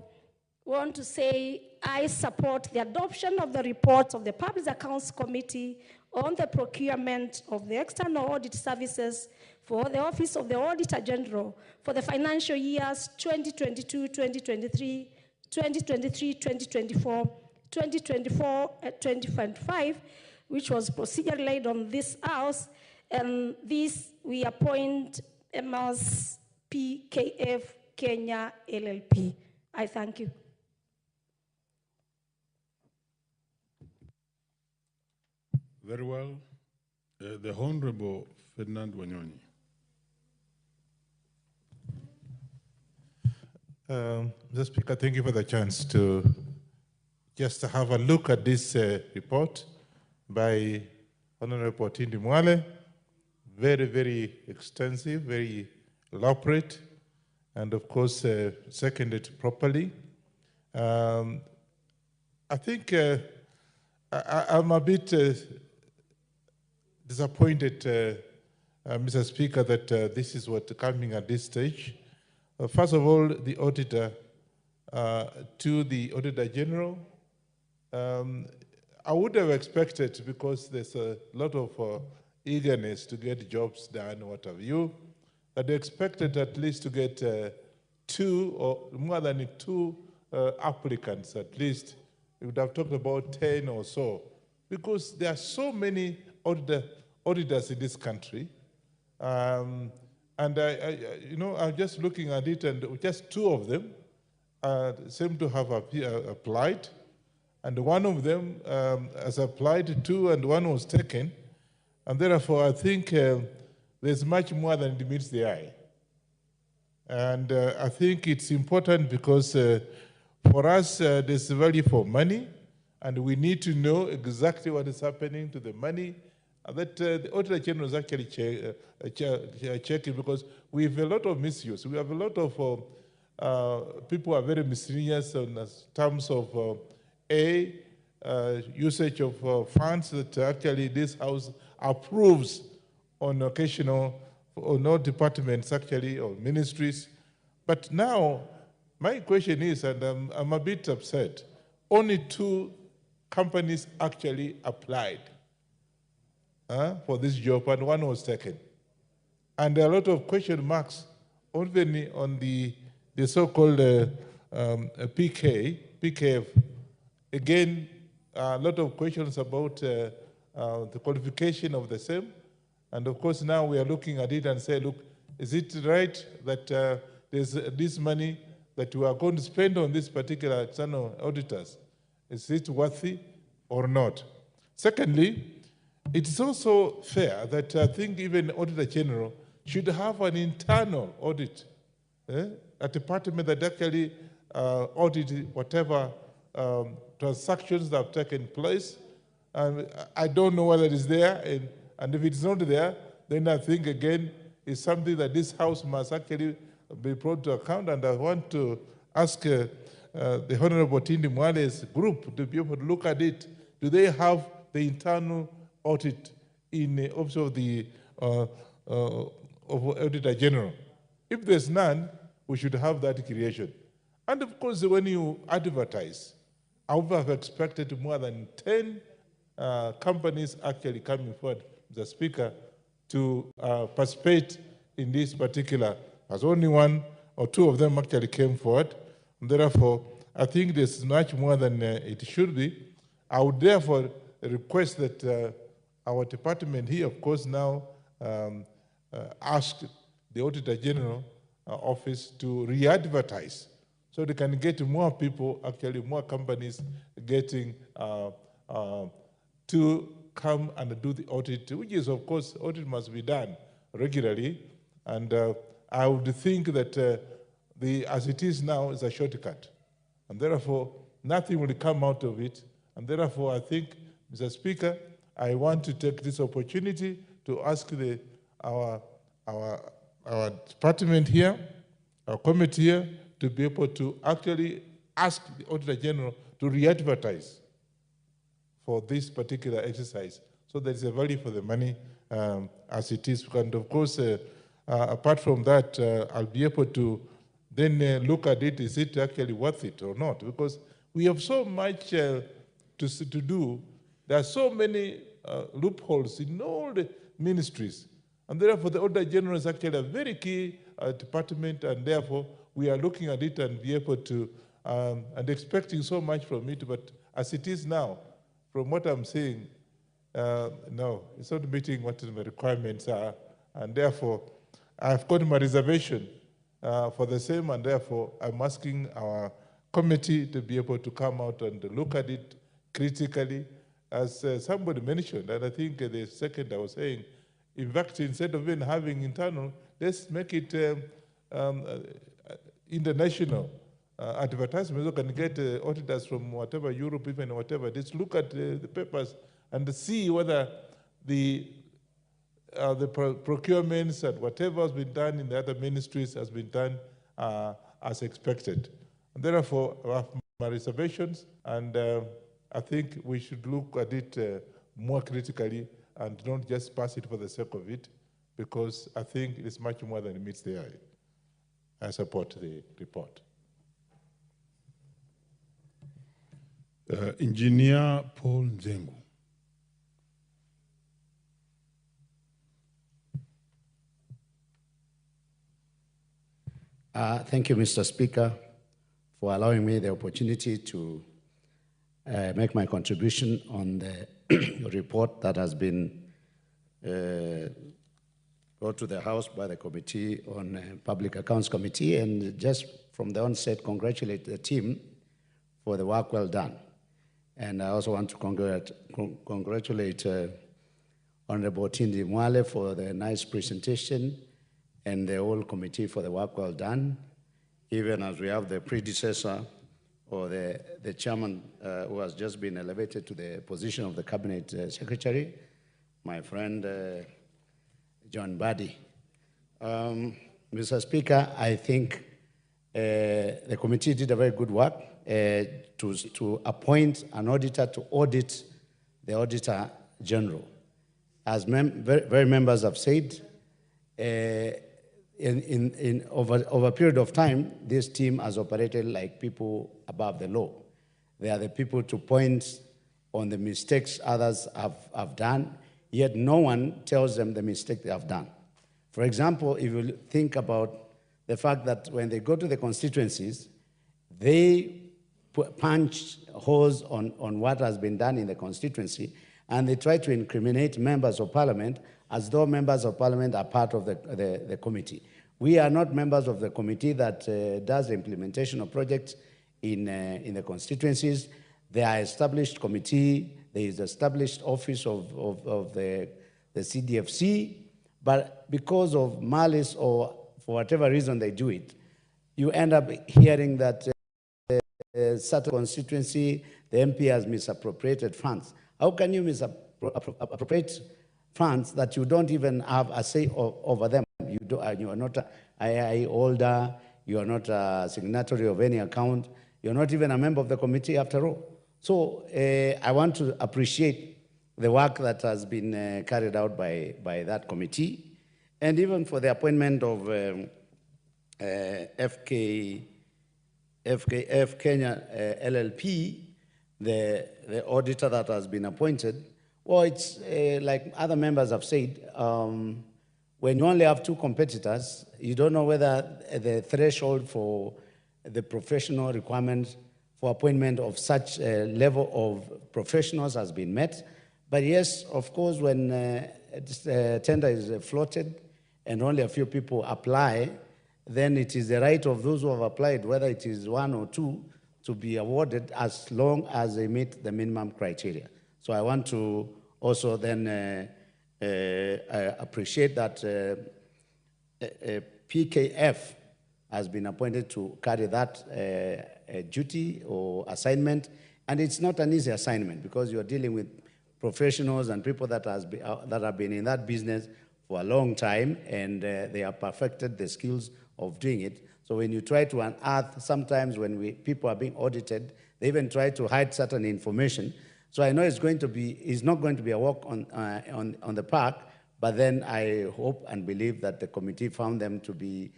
want to say I support the adoption of the report of the Public Accounts Committee on the procurement of the external audit services for the Office of the Auditor General for the financial years 2022-2023, 2023-2024, 2024-2025, which was procedurally laid on this House, and this we appoint MS PKF Kenya LLP. I thank you. Very well. The Honorable Ferdinand Wanyonyi. Mr. Speaker, thank you for the chance to just have a look at this report by Honorable Tindi Mwale. Very, very extensive, very elaborate, and of course, seconded properly. I think I'm a bit disappointed, Mr. Speaker, that this is what's coming at this stage. First of all, the auditor to the Auditor General, I would have expected, because there's a lot of eagerness to get jobs done, what have you, that they expected at least to get 2 or more than 2 applicants at least. We would have talked about 10 or so, because there are so many auditors in this country. And I'm just looking at it, and just 2 of them seem to have applied, and one of them has applied 2, and 1 was taken. And therefore, I think there's much more than it meets the eye. And I think it's important because for us, there's value for money, and we need to know exactly what is happening to the money. That the Auditor General is actually checking, because we have a lot of misuse. We have a lot of people who are very miscellaneous in terms of usage of funds that actually this House approves on occasional, or no departments actually, or ministries. But now, my question is, and I'm a bit upset, only 2 companies actually applied for this job, and 1 was taken. And there are a lot of question marks only on the so-called PKF. Again, a lot of questions about the qualification of the same. And of course, now we are looking at it and say, look, is it right that there's this money that we are going to spend on this particular external auditors? Is it worthy or not? Secondly, it's also fair that I think even Auditor General should have an internal audit, a department that actually audit whatever transactions that have taken place. And I don't know whether it is there, and if it's not there, then I think again it's something that this House must actually be brought to account. And I want to ask the Honorable Tindi Mwale's group to be able to look at it. Do they have the internal audit in the office of the Auditor General. If there's none, we should have that creation. And of course, when you advertise, I would have expected more than 10 companies actually coming forward, the Speaker, to participate in this particular, as only one or two of them actually came forward. And therefore, I think there's much more than it should be. I would therefore request that our department here, of course, now ask the Auditor General office to re-advertise so they can get more people, actually more companies getting to come and do the audit, which is, of course, audit must be done regularly. And I would think that as it is now, is a shortcut. And therefore, nothing will come out of it. And therefore, I think, Mr. Speaker, I want to take this opportunity to ask our department here, our committee here, to be able to actually ask the Auditor General to re-advertise for this particular exercise. So there's a value for the money as it is. And of course, apart from that, I'll be able to then look at it, is it actually worth it or not? Because we have so much to do. There are so many loopholes in all the ministries. And therefore, the Auditor General is actually a very key department, and therefore, we are looking at it and be able to, and expecting so much from it, but as it is now, from what I'm saying, no, it's not meeting what the requirements are, and therefore, I've got my reservation for the same, and therefore, I'm asking our committee to be able to come out and look at it critically, as somebody mentioned, and I think the second I was saying, in fact, instead of even having internal, let's make it international advertisement. You can get auditors from whatever, Europe, even whatever. Just look at the papers and see whether the procurements and whatever has been done in the other ministries has been done as expected. And therefore, I have my reservations, and I think we should look at it more critically and not just pass it for the sake of it, because I think it's much more than meets the eye. I support the report. Engineer Paul Nzengu. Thank you, Mr. Speaker, for allowing me the opportunity to make my contribution on the report that has been brought to the House by the Committee on Public Accounts Committee, and just from the onset, congratulate the team for the work well done. And I also want to congratulate Honorable Tindi Mwale for the nice presentation and the whole committee for the work well done, even as we have the predecessor or the chairman who has just been elevated to the position of the cabinet secretary, my friend John Buddy. Mr. Speaker, I think the committee did a very good work to appoint an auditor to audit the Auditor General. As very members have said, over a period of time, this team has operated like people above the law. They are the people to point on the mistakes others have done, yet no one tells them the mistake they have done. For example, if you think about the fact that when they go to the constituencies, they punch holes on what has been done in the constituency, and they try to incriminate members of parliament as though members of parliament are part of the committee. We are not members of the committee that does the implementation of projects in the constituencies. There are established committee, there is established office of the CDFC, but because of malice or for whatever reason they do it, you end up hearing that certain constituency, the MP has misappropriated funds. How can you misappropriate funds that you don't even have a say over them? You are not an II holder, you are not a signatory of any account, you're not even a member of the committee after all. So I want to appreciate the work that has been carried out by that committee, and even for the appointment of FKF Kenya LLP, the auditor that has been appointed. Well, it's like other members have said, when you only have two competitors, you don't know whether the threshold for the professional requirement for appointment of such a level of professionals has been met. But yes, of course, when tender is floated and only a few people apply, then it is the right of those who have applied, whether it is one or two, to be awarded as long as they meet the minimum criteria. So I want to also then appreciate that PKF has been appointed to carry that duty or assignment. And it's not an easy assignment because you're dealing with professionals and people that have been in that business for a long time, and they have perfected the skills of doing it. So when you try to unearth, sometimes when people are being audited, they even try to hide certain information. So I know it's not going to be a walk on the park, but then I hope and believe that the committee found them to be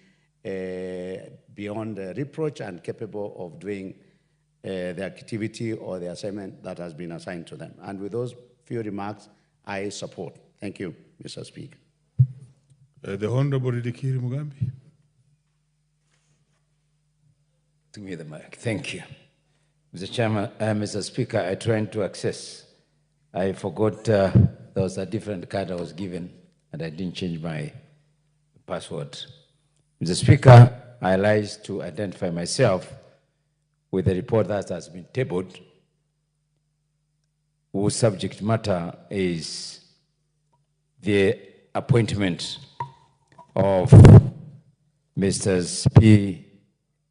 beyond reproach and capable of doing the activity or the assignment that has been assigned to them. And with those few remarks, I support. Thank you, Mr. Speaker. The Honorable Dikiri Mugambi. Give me the mic. Thank you. Mr. Chairman, Mr. Speaker, I tried to access. I forgot there was a different card I was given, and I didn't change my password. Mr. Speaker, I rise to identify myself with the report that has been tabled, whose subject matter is the appointment of Mr.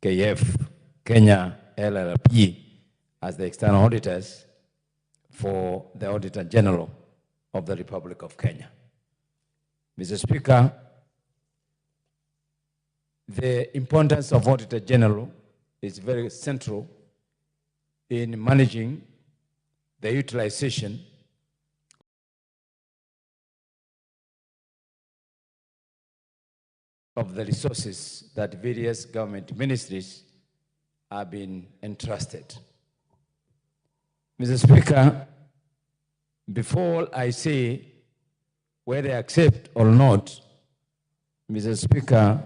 PKF Kenya LLP as the external auditors for the Auditor General of the Republic of Kenya. Mr. Speaker, the importance of Auditor General is very central in managing the utilization of the resources that various government ministries have been entrusted. Mr. Speaker, before I say whether I accept or not, Mr. Speaker,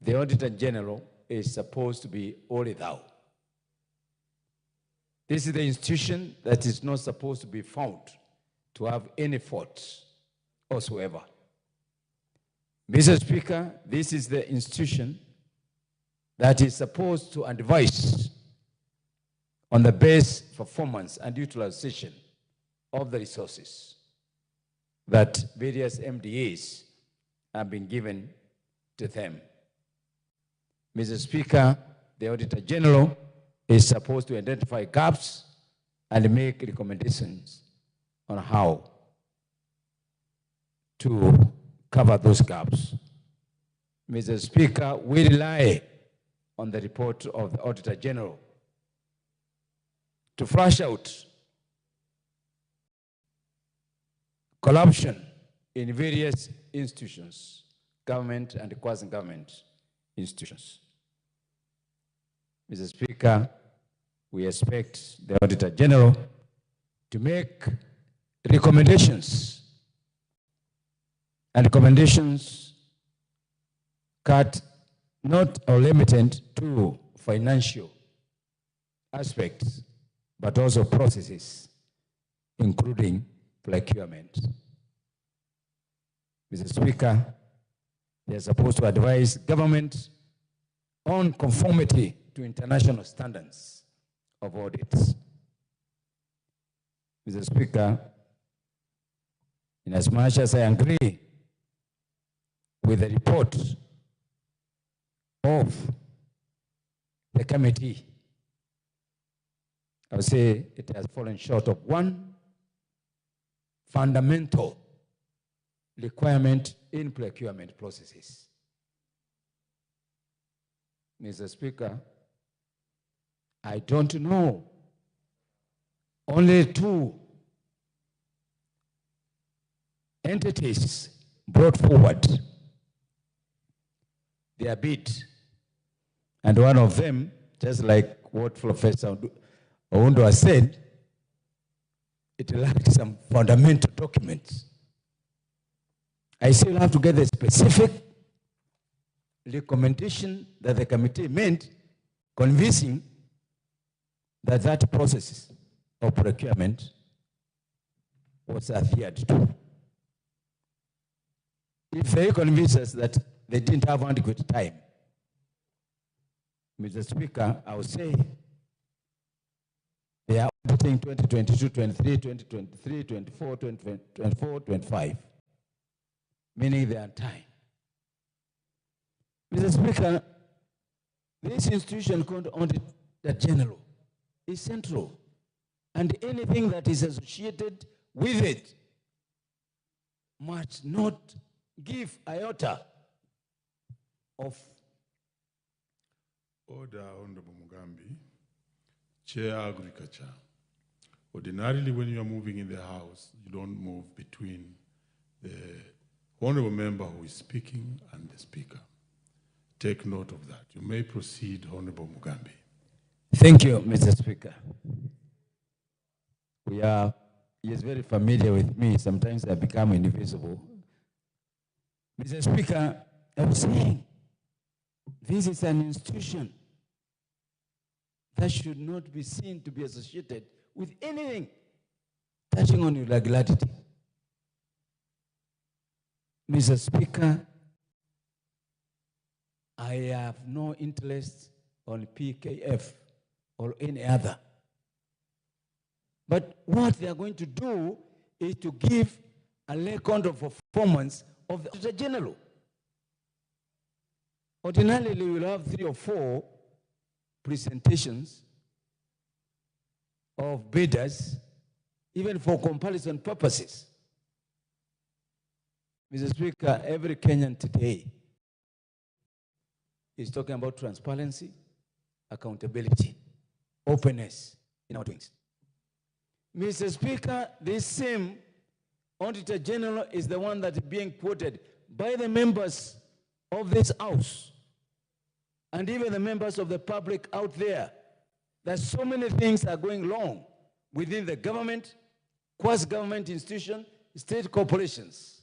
the Auditor General is supposed to be only thou. This is the institution that is not supposed to be found to have any faults whatsoever. Mr. Speaker, this is the institution that is supposed to advise on the best performance and utilization of the resources that various MDAs have been given to them. Mr. Speaker, the Auditor General is supposed to identify gaps and make recommendations on how to cover those gaps. Mr. Speaker, we rely on the report of the Auditor General to flush out corruption in various institutions, government and quasi-government institutions. Mr. Speaker, we expect the Auditor General to make recommendations, and recommendations cut not or limited to financial aspects, but also processes, including procurement. Mr. Speaker, they are supposed to advise government on conformity to international standards of audits. Mr. Speaker, in as much as I agree with the report of the committee, I would say it has fallen short of one fundamental requirement in procurement processes. Mr. Speaker, I don't know. Only two entities brought forward their bid. And one of them, just like what Professor Oundo has said, it lacked some fundamental documents. I still have to get the specific recommendation that the committee made, convincing that that process of procurement was adhered to. If they convince us that they didn't have adequate time, Mr. Speaker, I would say they are auditing 2022, 23, 2023, 24, 2024, 25, meaning they are on time. Mr. Speaker, this institution called Auditor General is central, and anything that is associated with it must not give iota of. Order, Honorable Mugambi. Chair Agriculture. Ordinarily, when you are moving in the House, you don't move between the honorable member who is speaking and the Speaker. Take note of that. You may proceed, Honorable Mugambi. Thank you, Mr. Speaker. He is very familiar with me. Sometimes I become invisible. Mr. Speaker, I was saying, this is an institution that should not be seen to be associated with anything touching on irregularity. Mr. Speaker, I have no interest on PKF or any other. But what they are going to do is to give a record of performance of the Auditor General. Ordinarily, we will have 3 or 4 presentations of bidders, even for comparison purposes. Mr. Speaker, every Kenyan today is talking about transparency, accountability, openness in our doings. Mr. Speaker, this same Auditor General is the one that is being quoted by the members of this House and even the members of the public out there, that so many things are going wrong within the government, quasi-government institution, state corporations.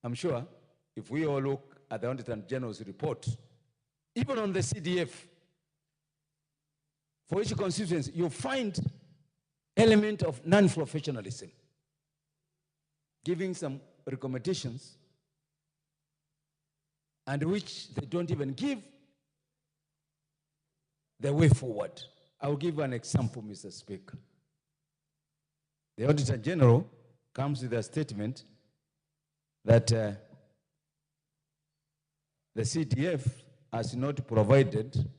I'm sure if we all look at the Auditor General's report, even on the CDF, for each constituency, you find element of non-professionalism, giving some recommendations and which they don't even give the way forward. I'll give an example, Mr. Speaker. The Auditor General comes with a statement that the CDF has not provided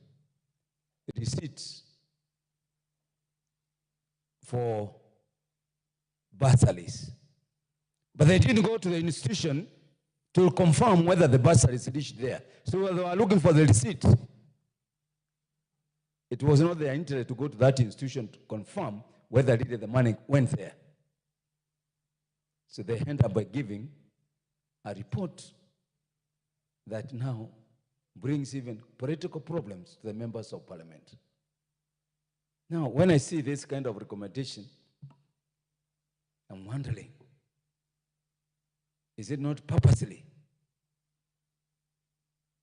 receipts for bursaries. But they didn't go to the institution to confirm whether the bursaries reached there. So they were looking for the receipt. It was not their interest to go to that institution to confirm whether really the money went there. So they end up by giving a report that now brings even political problems to the members of parliament. Now, when I see this kind of recommendation, I'm wondering, is it not purposely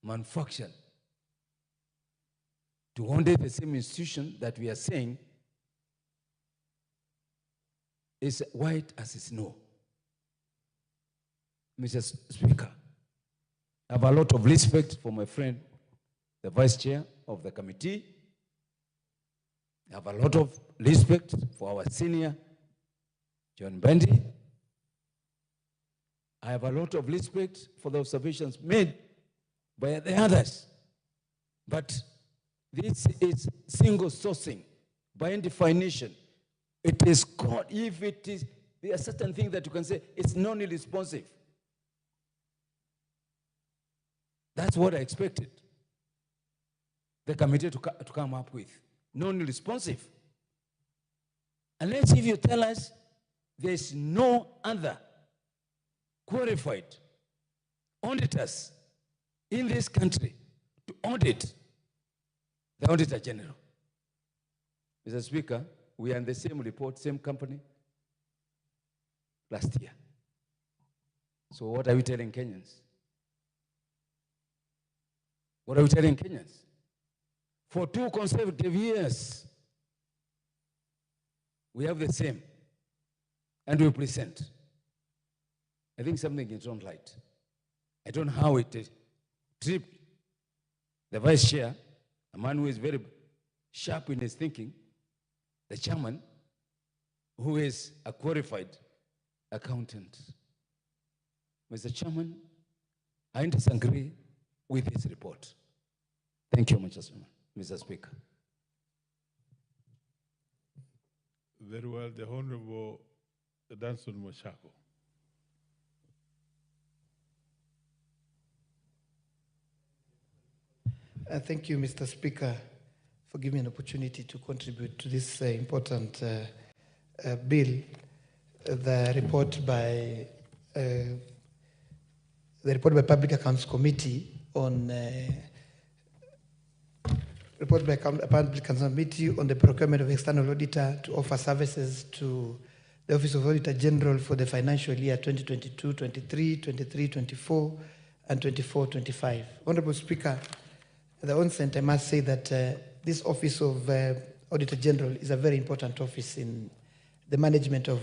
manufactured to audit the same institution that we are saying is white as snow? Mr. Speaker, I have a lot of respect for my friend, the Vice Chair of the committee. I have a lot of respect for our senior, John Bendy. I have a lot of respect for the observations made by the others. But this is single sourcing by definition. It is called, if it is, there are certain things that you can say it's non-responsive. That's what I expected the committee to come up with. Non-responsive. Unless if you tell us there's no other qualified auditors in this country to audit the Auditor General. Mr. Speaker, we are in the same report, same company, last year. So what are we telling Kenyans? What are we telling Kenyans? For 2 consecutive years, we have the same, and we present. I think something is not right. I don't know how it tripped the vice chair, a man who is very sharp in his thinking, the chairman, who is a qualified accountant. Mr. Chairman, I disagree with his report. Thank you, Mr. Speaker. Very well, the Honorable Danson Moshako. Thank you, Mr. Speaker, for giving me an opportunity to contribute to this important bill. The report by Public Accounts Committee on Public Accounts Committee on the procurement of external auditor to offer services to the Office of Auditor General for the financial year 2022-23, 23-24, and 24-25. Honorable Speaker, at the onset, I must say that this Office of Auditor General is a very important office in the management of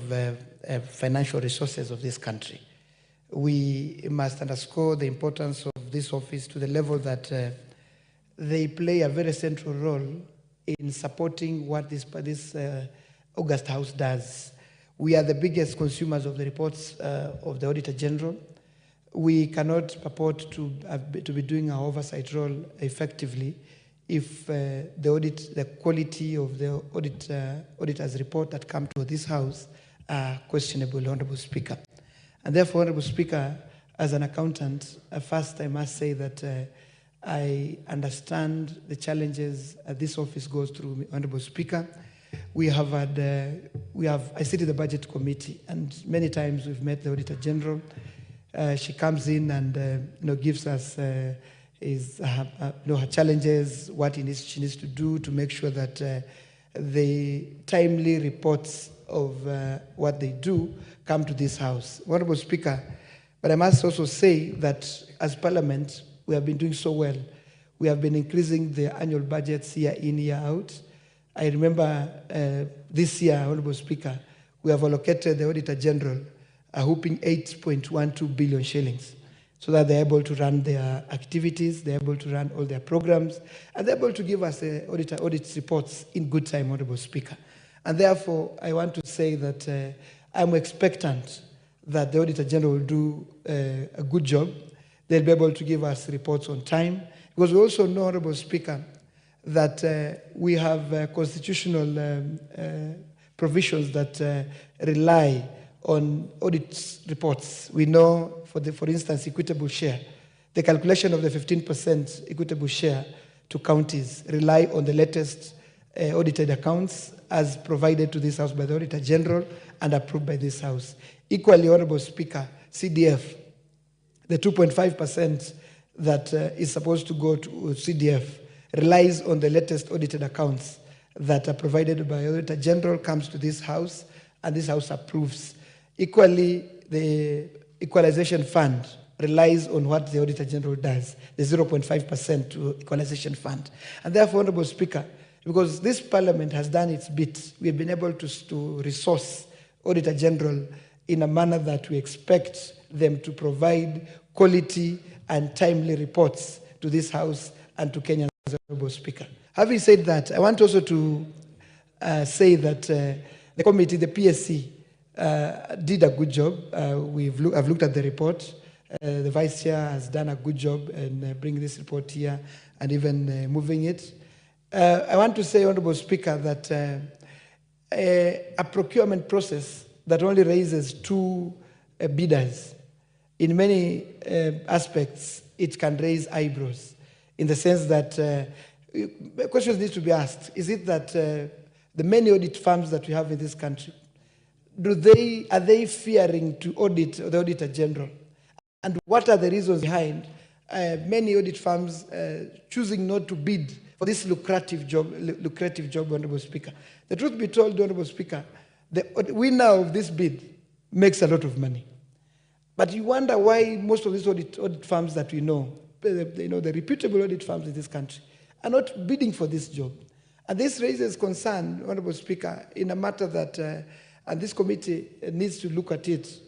financial resources of this country. We must underscore the importance of this office to the level that they play a very central role in supporting what this August House does. We are the biggest consumers of the reports of the Auditor General. We cannot purport to be doing our oversight role effectively if the quality of the auditor's report that come to this House are questionable, Honorable Speaker. And therefore, Honorable Speaker, as an accountant, first I must say that I understand the challenges this office goes through, Honorable Speaker. I sit in the Budget Committee, and many times we've met the Auditor General. She comes in and gives us her challenges, what she needs to do to make sure that the timely reports of what they do come to this House. Honorable Speaker, but I must also say that as Parliament, we have been doing so well. We have been increasing the annual budgets year in, year out. I remember this year, Honorable Speaker, we have allocated the Auditor General a whopping 8.12 billion shillings so that they're able to run their activities, they're able to run all their programs, and they're able to give us audit reports in good time, Honorable Speaker. And therefore, I want to say that I'm expectant that the Auditor General will do a good job. They'll be able to give us reports on time, because we also know, Honorable Speaker, that we have constitutional provisions that rely on audit reports. We know, for instance, equitable share. The calculation of the 15% equitable share to counties rely on the latest audited accounts as provided to this House by the Auditor General and approved by this House. Equally, Honorable Speaker, CDF, the 2.5% that is supposed to go to CDF relies on the latest audited accounts that are provided by Auditor General, comes to this House, and this House approves. Equally, the Equalization Fund relies on what the Auditor General does, the 0.5% to Equalization Fund. And therefore, Honorable Speaker, because this Parliament has done its bit, we have been able to resource Auditor General in a manner that we expect them to provide quality and timely reports to this House and to Kenyans, Honorable Speaker. Having said that, I want also to say that the committee, the PSC, did a good job. I've looked at the report. The Vice Chair has done a good job in bringing this report here and even moving it. I want to say, Honorable Speaker, that a procurement process that only raises 2 bidders, in many aspects, it can raise eyebrows, in the sense that questions need to be asked. Is it that the many audit firms that we have in this country, are they fearing to audit the Auditor General? And what are the reasons behind many audit firms choosing not to bid for this lucrative job, Honorable Speaker? The truth be told, Honorable Speaker, the winner of this bid makes a lot of money. But you wonder why most of these audit firms that we know, the reputable audit firms in this country, are not bidding for this job. And this raises concern, Honorable Speaker, in a matter that, and this committee needs to look at it.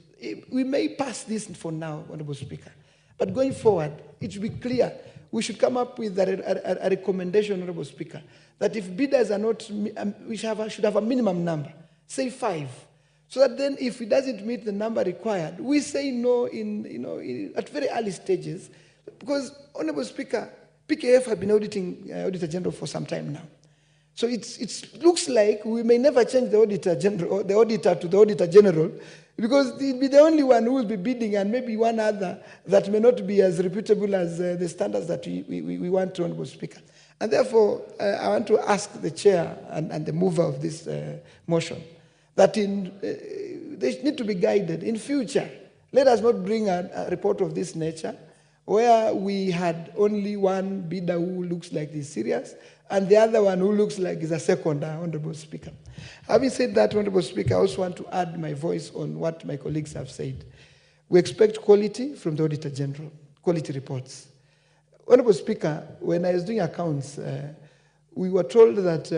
We may pass this for now, Honorable Speaker, but going forward, it should be clear. We should come up with a recommendation, Honorable Speaker, that if bidders are not, we should have a minimum number, say 5. So that then if it doesn't meet the number required, we say no at very early stages. Because, Honorable Speaker, PKF have been auditing Auditor General for some time now. So it looks like we may never change the Auditor General, or the auditor to the Auditor General, because he'll be the only one who will be bidding, and maybe one other that may not be as reputable as the standards that we want to, Honorable Speaker. And therefore, I want to ask the chair and the mover of this motion that they need to be guided in future. Let us not bring a report of this nature where we had only one bidder who looks like he's serious and the other one who looks like he's a seconder, Honorable Speaker. Having said that, Honorable Speaker, I also want to add my voice on what my colleagues have said. We expect quality from the Auditor General, quality reports. Honorable Speaker, when I was doing accounts, we were told that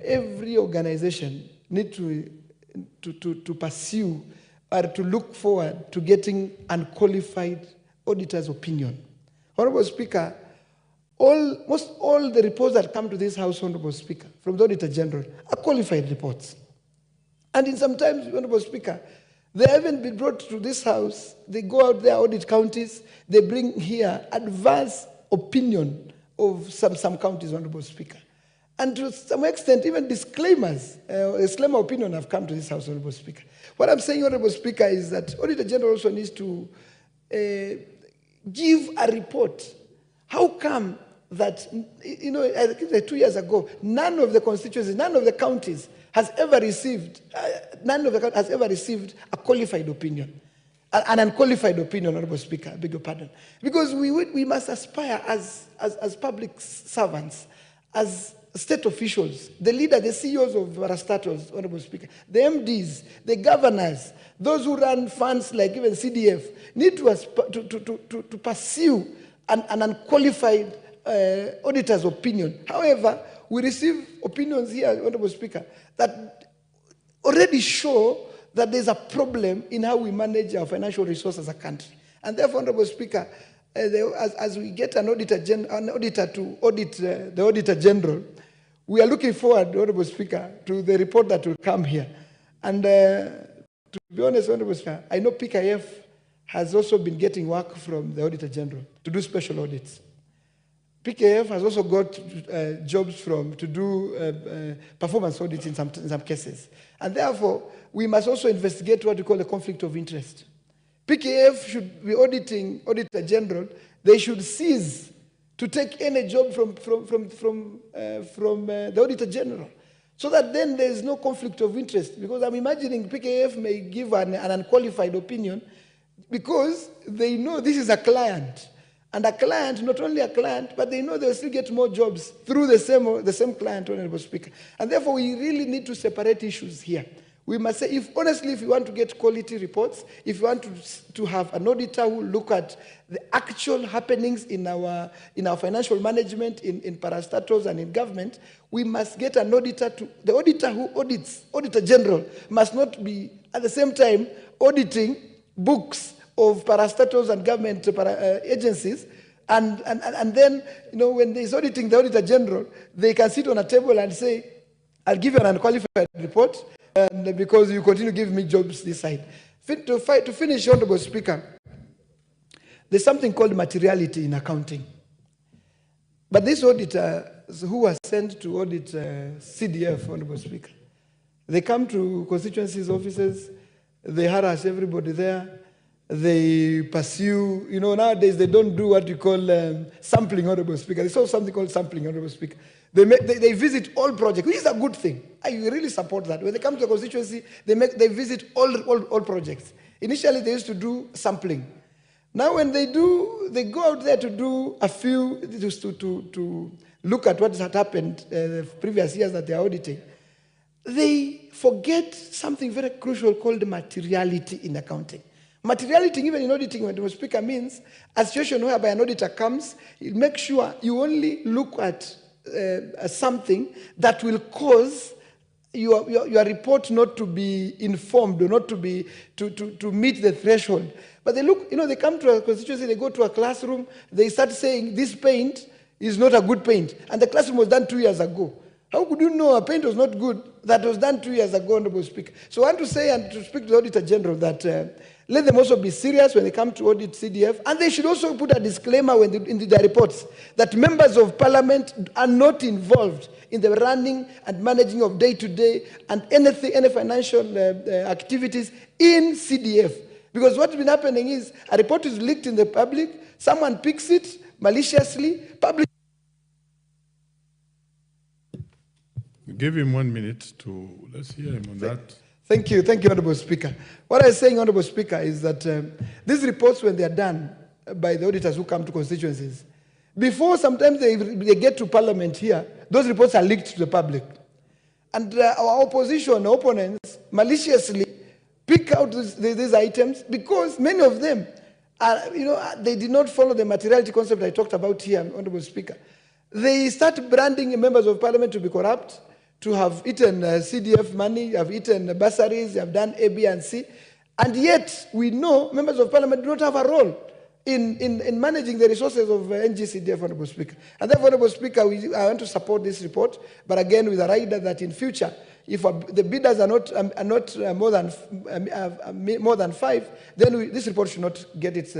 every organization needs to pursue or to look forward to getting unqualified auditor's opinion. Honorable Speaker, almost all the reports that come to this House, Honorable Speaker, from the Auditor General are qualified reports. And in sometimes, Honorable Speaker, they haven't been brought to this House. They go out there, audit counties, they bring here adverse opinion of some counties, Honorable Speaker. And to some extent, even disclaimers, disclaimer opinion have come to this House, Honorable Speaker. What I'm saying, Honorable Speaker, is that Auditor General also needs to give a report. How come that, I think that 2 years ago, none of the constituencies, none of the counties has ever received, a qualified opinion, an unqualified opinion, Honorable Speaker, I beg your pardon. Because we must aspire as public servants, as state officials, the leader, the CEOs of parastatals, Honorable Speaker, the MDs, the governors, those who run funds like even CDF, need to pursue an unqualified auditor's opinion. However, we receive opinions here, Honorable Speaker, that already show that there's a problem in how we manage our financial resources as a country. And therefore, Honorable Speaker, as we get an auditor to audit the Auditor General, we are looking forward, Honorable Speaker, to the report that will come here. And to be honest, Honorable Speaker, I know PKF has also been getting work from the Auditor General to do special audits. PKF has also got jobs to do performance audits in some cases. And therefore, we must also investigate what we call a conflict of interest. PKF should be auditing Auditor General. They should cease to take any job from the Auditor General, so that then there is no conflict of interest. Because I'm imagining PKF may give an unqualified opinion because they know this is a client. And a client, not only a client, but they know they'll still get more jobs through the same client, Honorable Speaker. And therefore, we really need to separate issues here. We must say, honestly, if you want to get quality reports, if you want to have an auditor who look at the actual happenings in our financial management, in parastatals and in government, we must get an auditor the auditor who audits, Auditor General, must not be at the same time auditing books of parastatals and government agencies, and then, when he's auditing the Auditor General, they can sit on a table and say, I'll give you an unqualified report, and because you continue to give me jobs this side. To finish, Honorable Speaker, there's something called materiality in accounting. But these auditors who are sent to audit CDF, Honorable Speaker, they come to constituencies offices, they harass everybody there, they pursue, nowadays they don't do what you call sampling, Honorable Speaker. They saw something called sampling, Honorable Speaker. They visit all projects, which is a good thing. I really support that. When they come to the constituency, they visit all projects. Initially, they used to do sampling. Now, when they go out there to do a few, just to look at what had happened the previous years that they are auditing, they forget something very crucial called materiality in accounting. Materiality, even in auditing, when the Speaker, means a situation whereby an auditor comes, make sure you only look at something that will cause your report not to be informed or not to be to meet the threshold. But they look, they come to a constituency, they go to a classroom, they start saying this paint is not a good paint, and the classroom was done 2 years ago. How could you know a paint was not good that was done 2 years ago, Honorable Speaker? So I want to say and to speak to the Auditor General that let them also be serious when they come to audit CDF, and they should also put a disclaimer in their reports that members of parliament are not involved in the running and managing of day-to-day and any financial activities in CDF. Because what's been happening is a report is leaked in the public, someone picks it maliciously, public. Give him 1 minute to, let's hear him on that. Thank you, Honorable Speaker. What I'm saying, Honorable Speaker, is that these reports, when they are done by the auditors who come to constituencies, before sometimes they get to Parliament here, those reports are leaked to the public. And our opposition, opponents, maliciously pick out these items because many of them are, they did not follow the materiality concept I talked about here, Honorable Speaker. They start branding members of Parliament to be corrupt, to have eaten CDF money, have eaten bursaries, have done A, B, and C. And yet, we know members of Parliament do not have a role in managing the resources of NGCDF, Honorable Speaker. And therefore, Honorable Speaker, I want to support this report, but again, with a rider that in future, if the bidders are not more than 5, then this report should not get its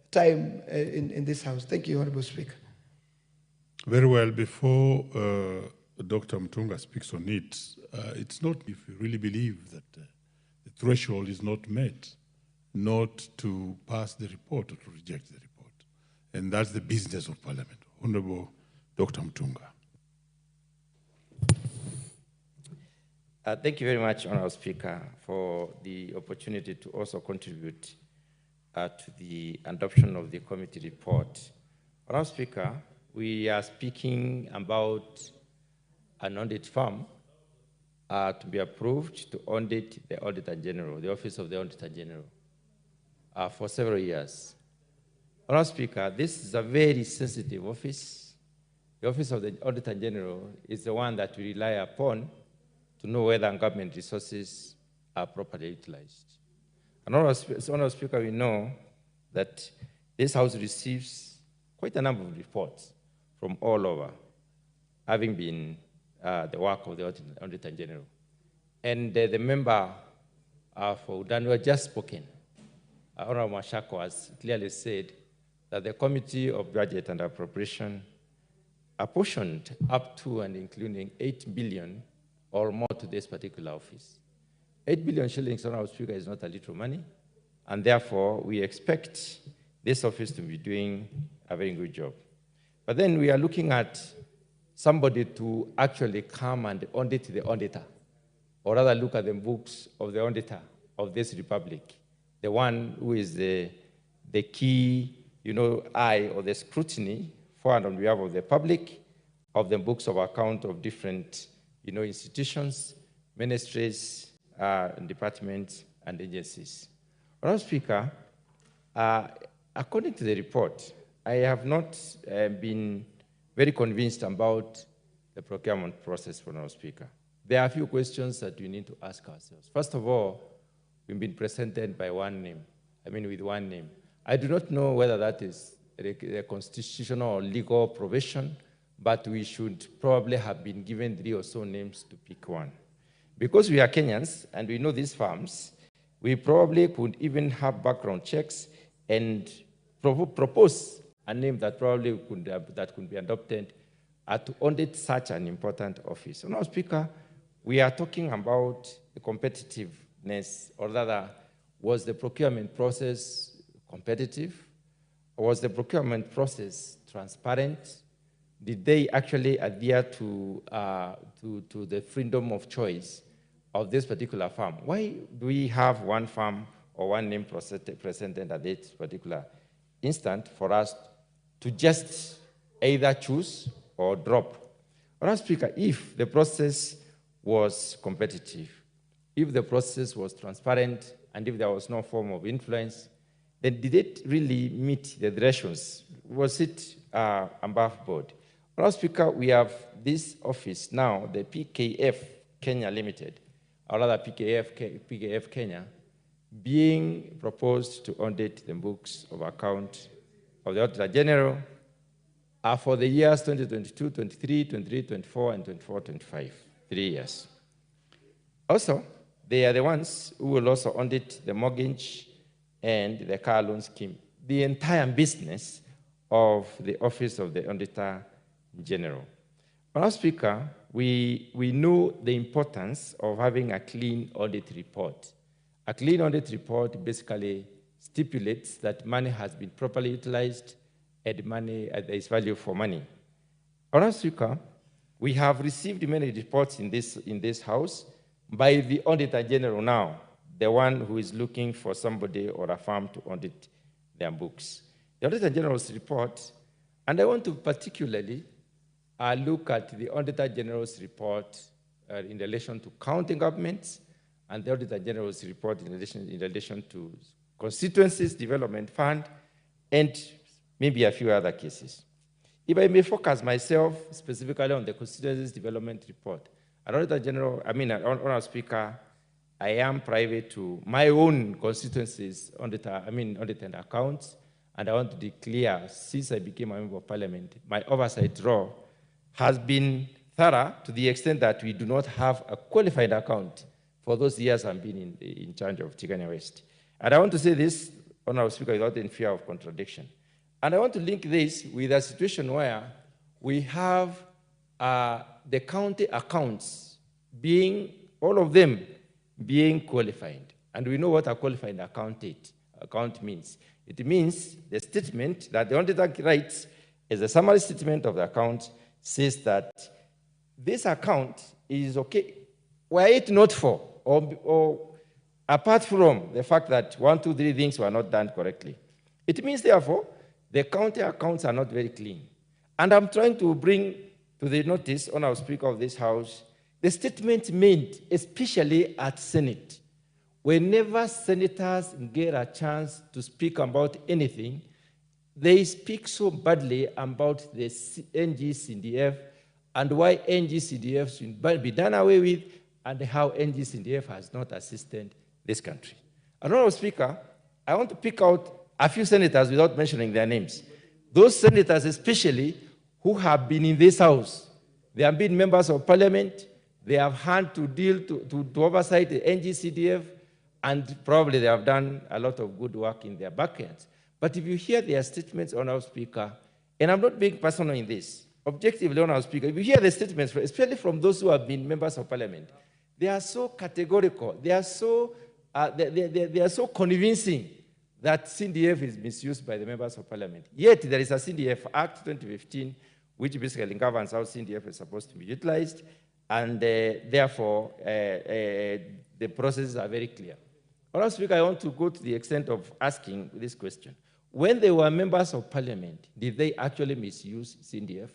time in this House. Thank you, Honorable Speaker. Very well. Before Dr. Mtunga speaks on it, it's not if you really believe that the threshold is not met, not to pass the report or to reject the report. And that's the business of Parliament. Honorable Dr. Mtunga. Thank you very much, Honorable Speaker, for the opportunity to also contribute to the adoption of the committee report. Honorable Speaker, we are speaking about an audit firm to be approved to audit the Auditor General, the Office of the Auditor General, for several years. Honorable Speaker, this is a very sensitive office. The Office of the Auditor General is the one that we rely upon to know whether government resources are properly utilized. And Honorable Speaker, we know that this House receives quite a number of reports from all over, having been the work of the Auditor General. And the member for Udanwa just spoken, Honorable Mashako, has clearly said that the Committee of Budget and Appropriation apportioned up to and including 8 billion or more to this particular office. 8 billion shillings, Honorable Speaker, is not a little money, and therefore we expect this office to be doing a very good job. But then we are looking at somebody to actually come and audit the auditor, or rather look at the books of the auditor of this republic, the one who is the key, eye or the scrutiny for and on behalf of the public of the books of account of different, institutions, ministries, departments, and agencies. Honorable Speaker, according to the report, I have not been very convinced about the procurement process, Honorable Speaker. There are a few questions that we need to ask ourselves. First of all, we've been presented by one name, with one name. I do not know whether that is a constitutional or legal provision, but we should probably have been given 3 or so names to pick one. Because we are Kenyans and we know these firms, we probably could even have background checks and propose a name that probably could be adopted to audit such an important office. Honorable Speaker, we are talking about the competitiveness, or rather, was the procurement process competitive? Or was the procurement process transparent? did they actually adhere to the freedom of choice of this particular farm? Why do we have one farm or one name presented at this particular instant for us to just either choose or drop? Madam Speaker, if the process was competitive, if the process was transparent, and if there was no form of influence, then did it really meet the thresholds? Was it above board? Madam Speaker, we have this office now, the PKF Kenya Limited, or rather PKF Kenya, being proposed to audit the books of account of the Auditor General for the years 2022, 23, 23, 24, and 24, 25, 3 years. Also, they are the ones who will also audit the mortgage and the car loan scheme, the entire business of the Office of the Auditor General. Madam Speaker, we know the importance of having a clean audit report. A clean audit report basically stipulates that money has been properly utilized and money there is value for money. Madam Speaker, we have received many reports in this House by the Auditor General now, the one who is looking for somebody or a firm to audit their books. The Auditor General's report, and I want to particularly look at the Auditor General's report in relation to county governments and the Auditor General's report in relation to Constituencies Development Fund and maybe a few other cases. If I may focus myself specifically on the Constituencies Development Report, Auditor General, Honourable Speaker, I am private to my own constituencies audited accounts, and I want to declare, since I became a member of Parliament, my oversight role has been thorough to the extent that we do not have a qualified account for those years I've been in charge of Tigania West. And I want to say this, Honourable Speaker, without any fear of contradiction. And I want to link this with a situation where we have the county accounts being, all of them being qualified. And we know what a qualified account means. It means the statement that the auditor writes is a summary statement of the account says that this account is okay, were it not for, or apart from the fact that 1, 2, 3 things were not done correctly. It means, therefore, the county accounts are not very clean. And I'm trying to bring to the notice, Honourable Speaker of this House, the statement made, especially at Senate. Whenever senators get a chance to speak about anything, they speak so badly about the NGCDF and why NGCDF should be done away with and how NGCDF has not assisted this country. Honourable Speaker, I want to pick out a few senators without mentioning their names. Those senators especially who have been in this House, they have been members of Parliament, they have had to deal to oversight the NGCDF, and probably they have done a lot of good work in their backyards. But if you hear their statements, Honourable Speaker, and I'm not being personal in this, objectively, Honourable Speaker, if you hear the statements, especially from those who have been members of Parliament, they are so categorical, they are so convincing that CDF is misused by the members of Parliament. Yet there is a CDF Act 2015, which basically governs how CDF is supposed to be utilized, and therefore the processes are very clear. Honourable Speaker, I want to go to the extent of asking this question. When they were members of Parliament, did they actually misuse CDF?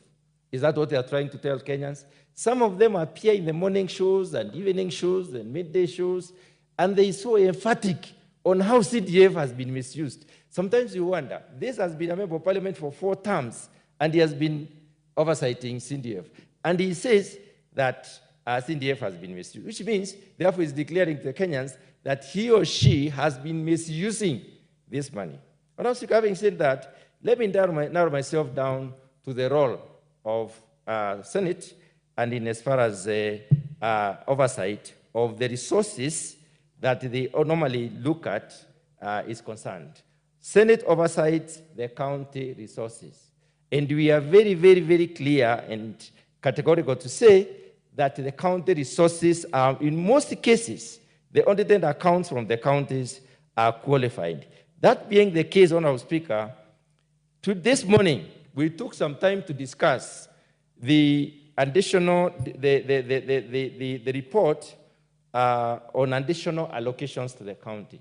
Is that what they are trying to tell Kenyans? Some of them appear in the morning shows and evening shows and midday shows, and they are so emphatic on how CDF has been misused. Sometimes you wonder, this has been a member of Parliament for 4 terms, and he has been oversighting CDF. And he says that CDF has been misused, which means, therefore, he's declaring to the Kenyans that he or she has been misusing this money. And also, having said that, let me narrow myself down to the role of Senate and in as far as oversight of the resources that they normally look at is concerned. Senate oversights the county resources. And we are very, very, very clear and categorical to say that the county resources are, in most cases, the audited accounts from the counties are qualified. That being the case, Honourable Speaker, to this morning, we took some time to discuss the additional, the report on additional allocations to the county.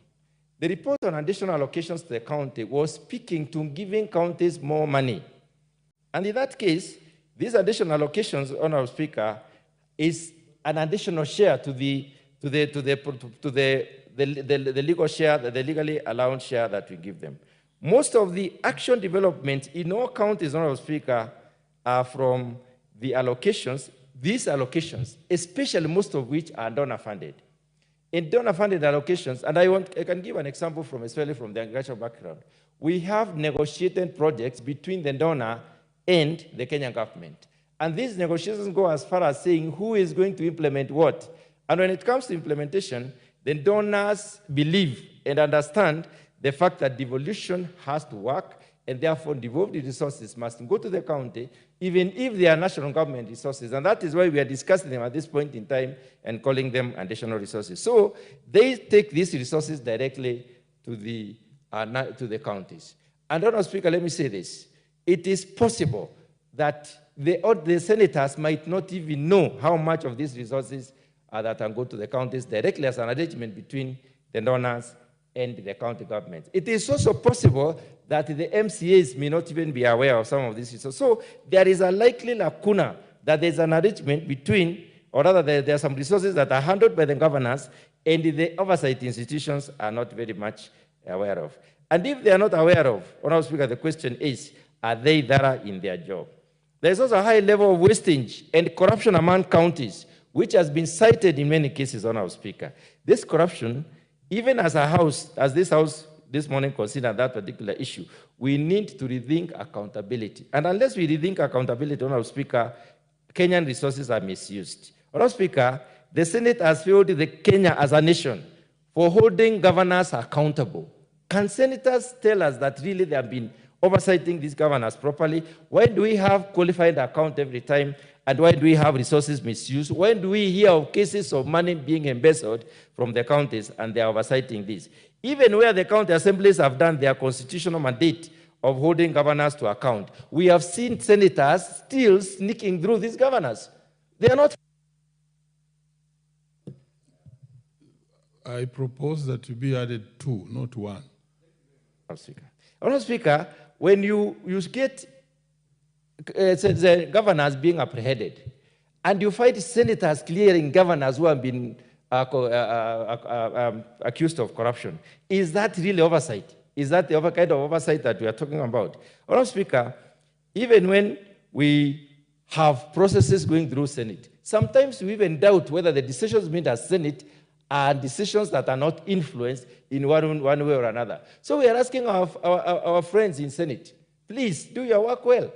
The report on additional allocations to the county was speaking to giving counties more money. And in that case, these additional allocations, Honorable Speaker, is an additional share to the legal share, the legally allowed share that we give them. Most of the action development in all counties, Honorable Speaker, are from the allocations, these allocations, especially most of which are donor-funded. In donor-funded allocations, and I can give an example from, especially from the agricultural background, we have negotiated projects between the donor and the Kenyan government. And these negotiations go as far as saying who is going to implement what. And when it comes to implementation, the donors believe and understand the fact that devolution has to work, and therefore devolved resources must go to the county, even if they are national government resources. And that is why we are discussing them at this point in time and calling them additional resources. So they take these resources directly to the counties. And Honorable Speaker, let me say this. It is possible that the senators might not even know how much of these resources that can go to the counties directly as an arrangement between the donors and the county governments. It is also possible that the MCAs may not even be aware of some of these resources. So there is a likely lacuna that there's an arrangement between, or rather there are some resources that are handled by the governors and the oversight institutions are not very much aware of. And if they are not aware of, Honorable Speaker, the question is, are they thorough in their job? There's also a high level of wastage and corruption among counties, which has been cited in many cases, Honorable Speaker. This corruption, even as a house, as this house this morning considered that particular issue, we need to rethink accountability. And unless we rethink accountability, Honorable Speaker, Kenyan resources are misused. Honorable Speaker, the Senate has failed the Kenya as a nation for holding governors accountable. Can senators tell us that really they have been oversighting these governors properly? Why do we have qualified account every time? And why do we have resources misused? When do we hear of cases of money being embezzled from the counties and they are oversighting this? Even where the county assemblies have done their constitutional mandate of holding governors to account, we have seen senators still sneaking through these governors. They are not. I propose that to be added 2, not 1. Honorable Speaker, when you get the governors being apprehended, and you find senators clearing governors who have been accused of corruption, is that really oversight? Is that the kind of oversight that we are talking about? Honorable Speaker, even when we have processes going through Senate, sometimes we even doubt whether the decisions made as Senate are decisions that are not influenced in one way or another. So we are asking our friends in Senate, please do your work well.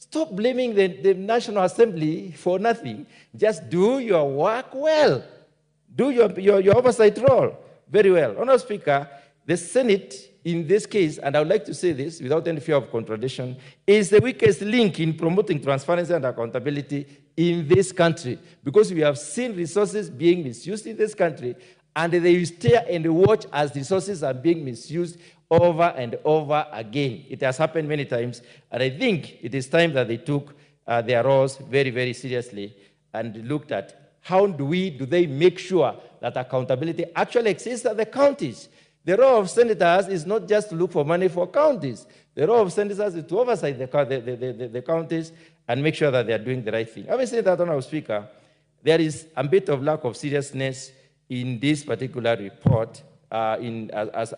Stop blaming the National Assembly for nothing. Just do your work well. Do your oversight role very well. Honorable Speaker, the Senate in this case, and I would like to say this without any fear of contradiction, is the weakest link in promoting transparency and accountability in this country, because we have seen resources being misused in this country, and they stare and watch as resources are being misused over and over again. It has happened many times, and I think it is time that they took their roles very, very seriously and looked at how do they make sure that accountability actually exists at the counties. The role of senators is not just to look for money for counties. The role of senators is to oversight the counties and make sure that they are doing the right thing. Having said that, Honorable Speaker, there is a bit of lack of seriousness in this particular report as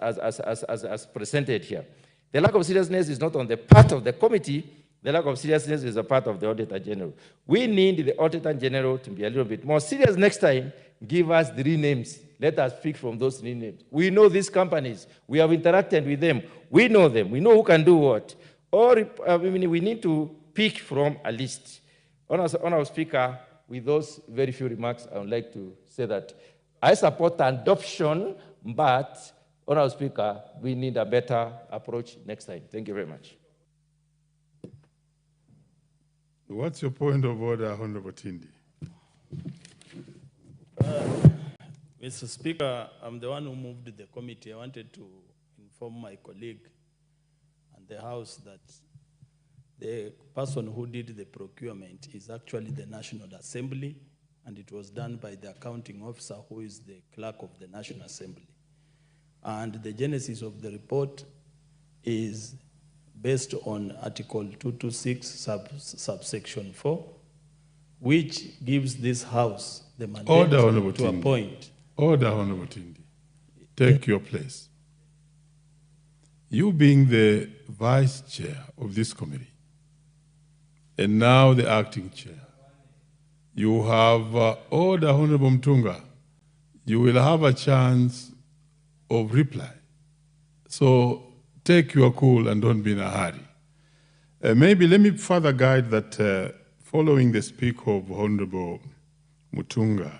presented here. The lack of seriousness is not on the part of the committee. The lack of seriousness is a part of the Auditor General. We need the Auditor General to be a little bit more serious next time. Give us 3 names. Let us pick from those 3 names. We know these companies. We have interacted with them. We know them. We know who can do what. Or we need to pick from a list. Honorable Speaker, with those very few remarks, I would like to say that I support adoption, but, Honorable Speaker, we need a better approach next time. Thank you very much. What's your point of order, Honorable Tindi? Mr. Speaker, I'm the one who moved the committee. I wanted to inform my colleague and the House that the person who did the procurement is actually the National Assembly, and it was done by the accounting officer who is the clerk of the National Assembly. And the genesis of the report is based on Article 226, subsection 4, which gives this House the mandate to appoint. Order, Honorable Tindi. Take your place. You being the vice chair of this committee, and now the acting chair, you have order, Honorable Mtunga. You will have a chance of reply. So take your cool and don't be in a hurry. Maybe let me further guide that following the speak of Honorable Mutunga,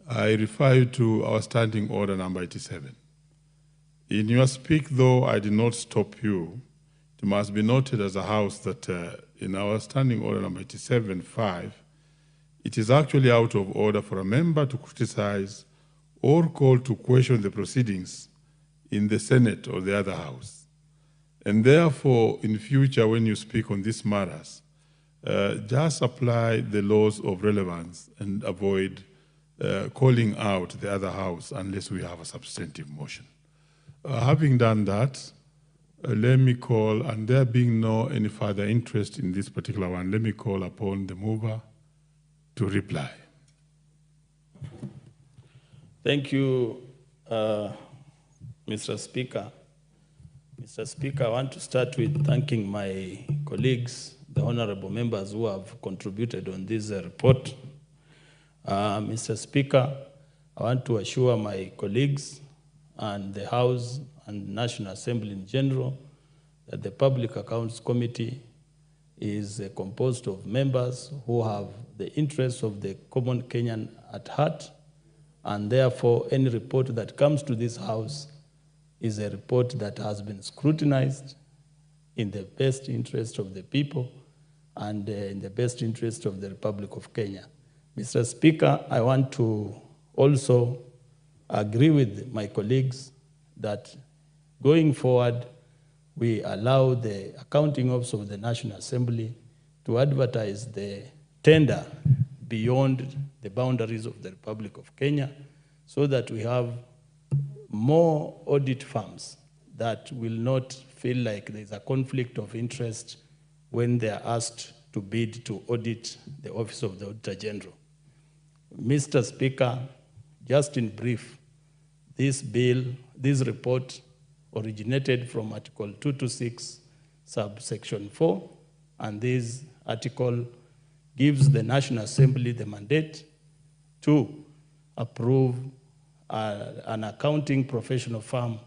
I refer you to our standing order number 87. In your speak, though I did not stop you, it must be noted as a House that in our standing order number 87.5, it is actually out of order for a member to criticize or call to question the proceedings in the Senate or the other House. And therefore, in future, when you speak on these matters, just apply the laws of relevance and avoid calling out the other House unless we have a substantive motion. Having done that, let me call, and there being no any further interest in this particular one, let me call upon the mover to reply. Thank you, Mr. Speaker. Mr. Speaker, I want to start with thanking my colleagues, the honorable members who have contributed on this report. Mr. Speaker, I want to assure my colleagues and the House and National Assembly in general that the Public Accounts Committee is composed of members who have the interests of the common Kenyan at heart, and therefore any report that comes to this House is a report that has been scrutinized in the best interest of the people and in the best interest of the Republic of Kenya. Mr. Speaker, I want to also agree with my colleagues that going forward, we allow the accounting office of the National Assembly to advertise the tender beyond the boundaries of the Republic of Kenya so that we have more audit firms that will not feel like there's a conflict of interest when they are asked to bid to audit the Office of the Auditor General. Mr. Speaker, just in brief, this report originated from Article 226, subsection 4, and this article gives the National Assembly the mandate to approve an accounting professional firm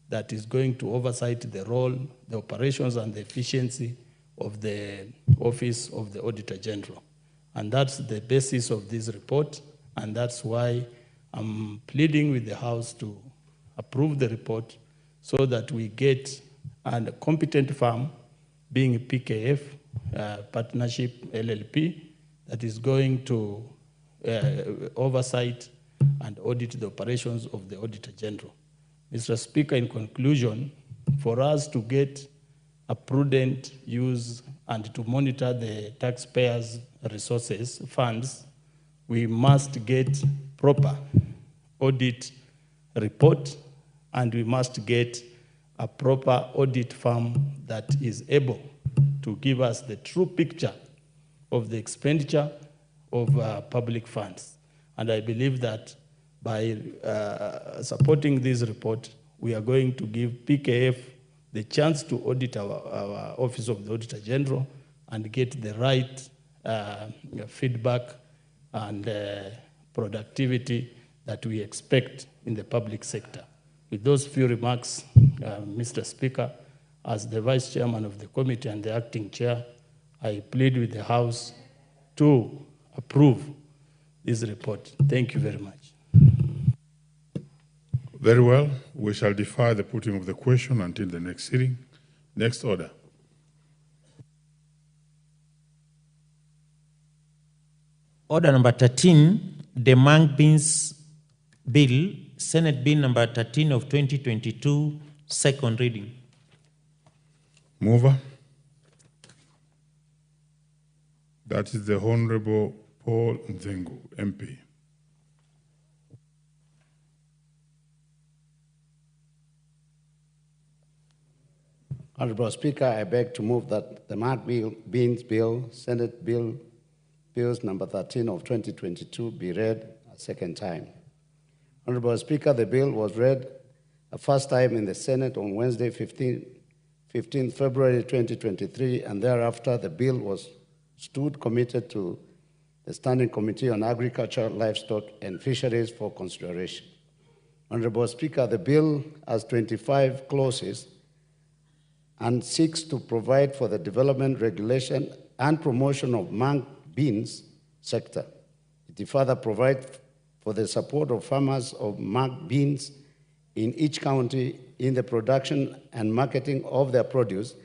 that is going to oversight the role, the operations, and the efficiency of the Office of the Auditor General. And that's the basis of this report, and that's why I'm pleading with the House to approve the report so that we get a competent firm, being PKF, Partnership LLP, that is going to oversight and audit the operations of the Auditor General. Mr. Speaker, in conclusion, for us to get a prudent use and to monitor the taxpayers' resources, funds, we must get proper audit report, and we must get a proper audit firm that is able to give us the true picture of the expenditure of public funds. And I believe that by supporting this report, we are going to give PKF the chance to audit our Office of the Auditor General and get the right feedback and productivity that we expect in the public sector. With those few remarks, Mr. Speaker, as the Vice Chairman of the committee and the Acting Chair, I plead with the House to approve this report. Thank you very much. Very well. We shall defer the putting of the question until the next sitting. Next order. Order number 13, the Mang Beans Bill, Senate Bill number 13 of 2022, second reading. Mover. That is the Honorable Paul Nzengu, MP. Honorable Speaker, I beg to move that the Mark Beans Bill, Senate Bills number 13 of 2022 be read a second time. Honorable Speaker, the bill was read a first time in the Senate on Wednesday, 15 February 2023, and thereafter the bill stood committed to the Standing Committee on Agriculture, Livestock, and Fisheries for consideration. Honorable Speaker, the bill has 25 clauses and seeks to provide for the development, regulation, and promotion of mung beans sector. It further provides for the support of farmers of mung beans in each county in the production and marketing of their produce,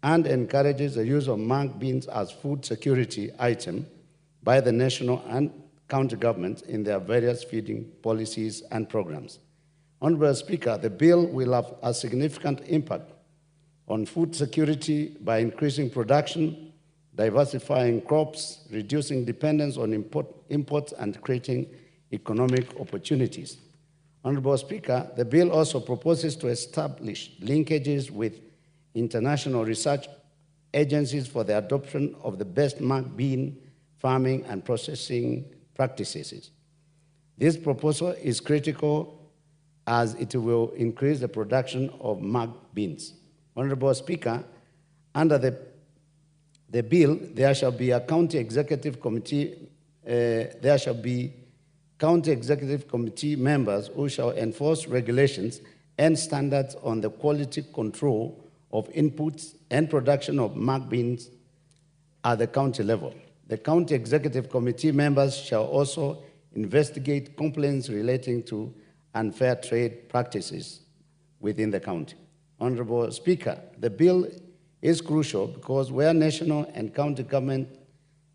and encourages the use of mung beans as food security item by the national and county governments in their various feeding policies and programs. Honorable Speaker, the bill will have a significant impact on food security by increasing production, diversifying crops, reducing dependence on imports, and creating economic opportunities. Honorable Speaker, the bill also proposes to establish linkages with international research agencies for the adoption of the best mung bean farming and processing practices. This proposal is critical as it will increase the production of mung beans. Honorable Speaker, under the bill, there shall be a county executive committee. There shall be county executive committee members who shall enforce regulations and standards on the quality control of inputs and production of mung beans at the county level. The county executive committee members shall also investigate complaints relating to unfair trade practices within the county. Honorable Speaker, the bill is crucial because where national and county government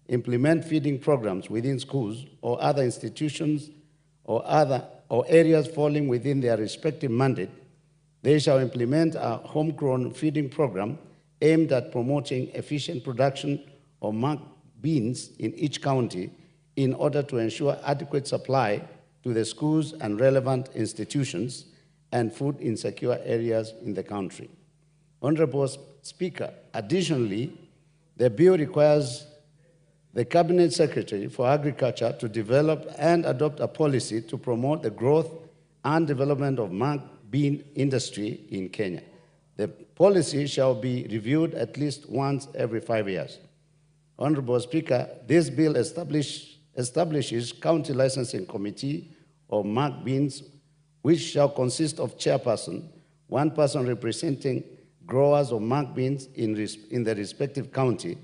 implement feeding programs within schools or other institutions or areas falling within their respective mandate, they shall implement a homegrown feeding program aimed at promoting efficient production of mung beans in each county in order to ensure adequate supply to the schools and relevant institutions and food insecure areas in the country. Honorable Speaker, additionally, the bill requires the Cabinet Secretary for Agriculture to develop and adopt a policy to promote the growth and development of mung bean industry in Kenya. The policy shall be reviewed at least once every 5 years. Honorable Speaker, this bill establishes county licensing committee of mung beans, which shall consist of chairperson, one person representing growers of mung beans in the respective county,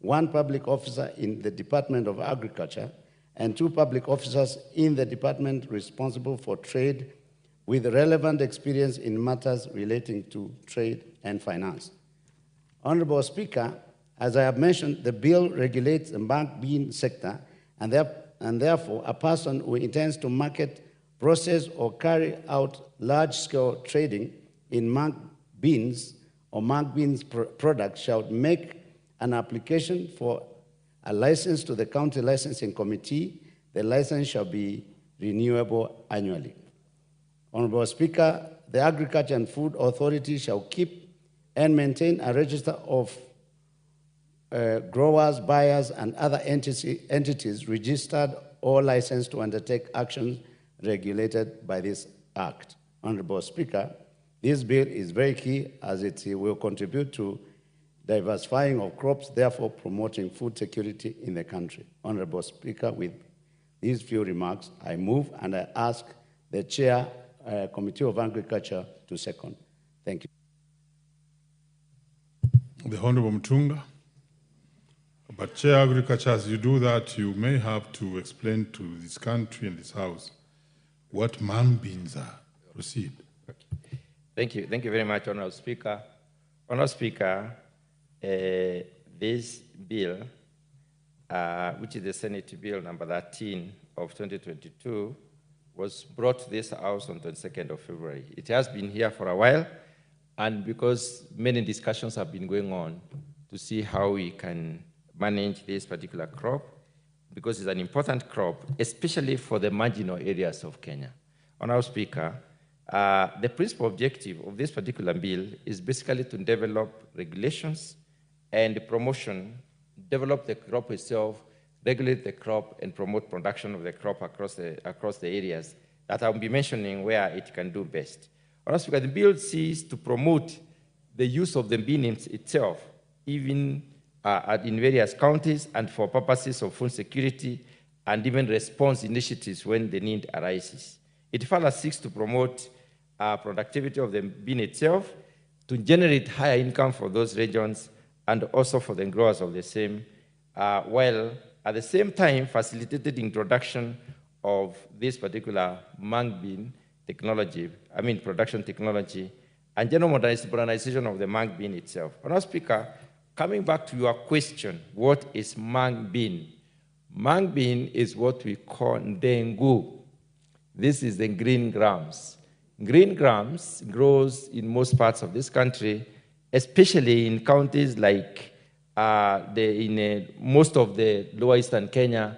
one public officer in the Department of Agriculture, and two public officers in the department responsible for trade with relevant experience in matters relating to trade and finance. Honorable Speaker, as I have mentioned, the bill regulates the mung bean sector, and therefore a person who intends to market, process, or carry out large-scale trading in mung beans or mung beans products shall make an application for a license to the County Licensing Committee. The license shall be renewable annually. Honorable Speaker, the Agriculture and Food Authority shall keep and maintain a register of growers, buyers, and other entities registered or licensed to undertake actions regulated by this Act. Honorable Speaker, this bill is very key as it will contribute to diversifying of crops, therefore promoting food security in the country. Honorable Speaker, with these few remarks, I move and I ask the Chair, Committee of Agriculture to second. Thank you. The Honorable Mutunga. But Chair Agriculture, as you do that, you may have to explain to this country and this House what mung beans are. Proceed. Thank you. Thank you very much, Honorable Speaker. Honorable Speaker, this bill, which is the Senate Bill number 13 of 2022, was brought to this House on the 22nd of February. It has been here for a while, and because many discussions have been going on to see how we can manage this particular crop because it's an important crop, especially for the marginal areas of Kenya. Honorable Speaker, the principal objective of this particular bill is basically to develop regulations and promotion, develop the crop itself, regulate the crop, and promote production of the crop across the areas that I'll be mentioning where it can do best. Honorable Speaker, the bill seeks to promote the use of the bean itself, even in various counties and for purposes of food security and even response initiatives when the need arises. It further seeks to promote productivity of the bean itself, to generate higher income for those regions and also for the growers of the same, while at the same time facilitated the introduction of this particular mung bean technology, production technology, and general modernization of the mung bean itself. Honorable Speaker, coming back to your question, what is mung bean? Mung bean is what we call ndengu. This is the green grams. Green grams grows in most parts of this country, especially in counties like most of the lower eastern Kenya,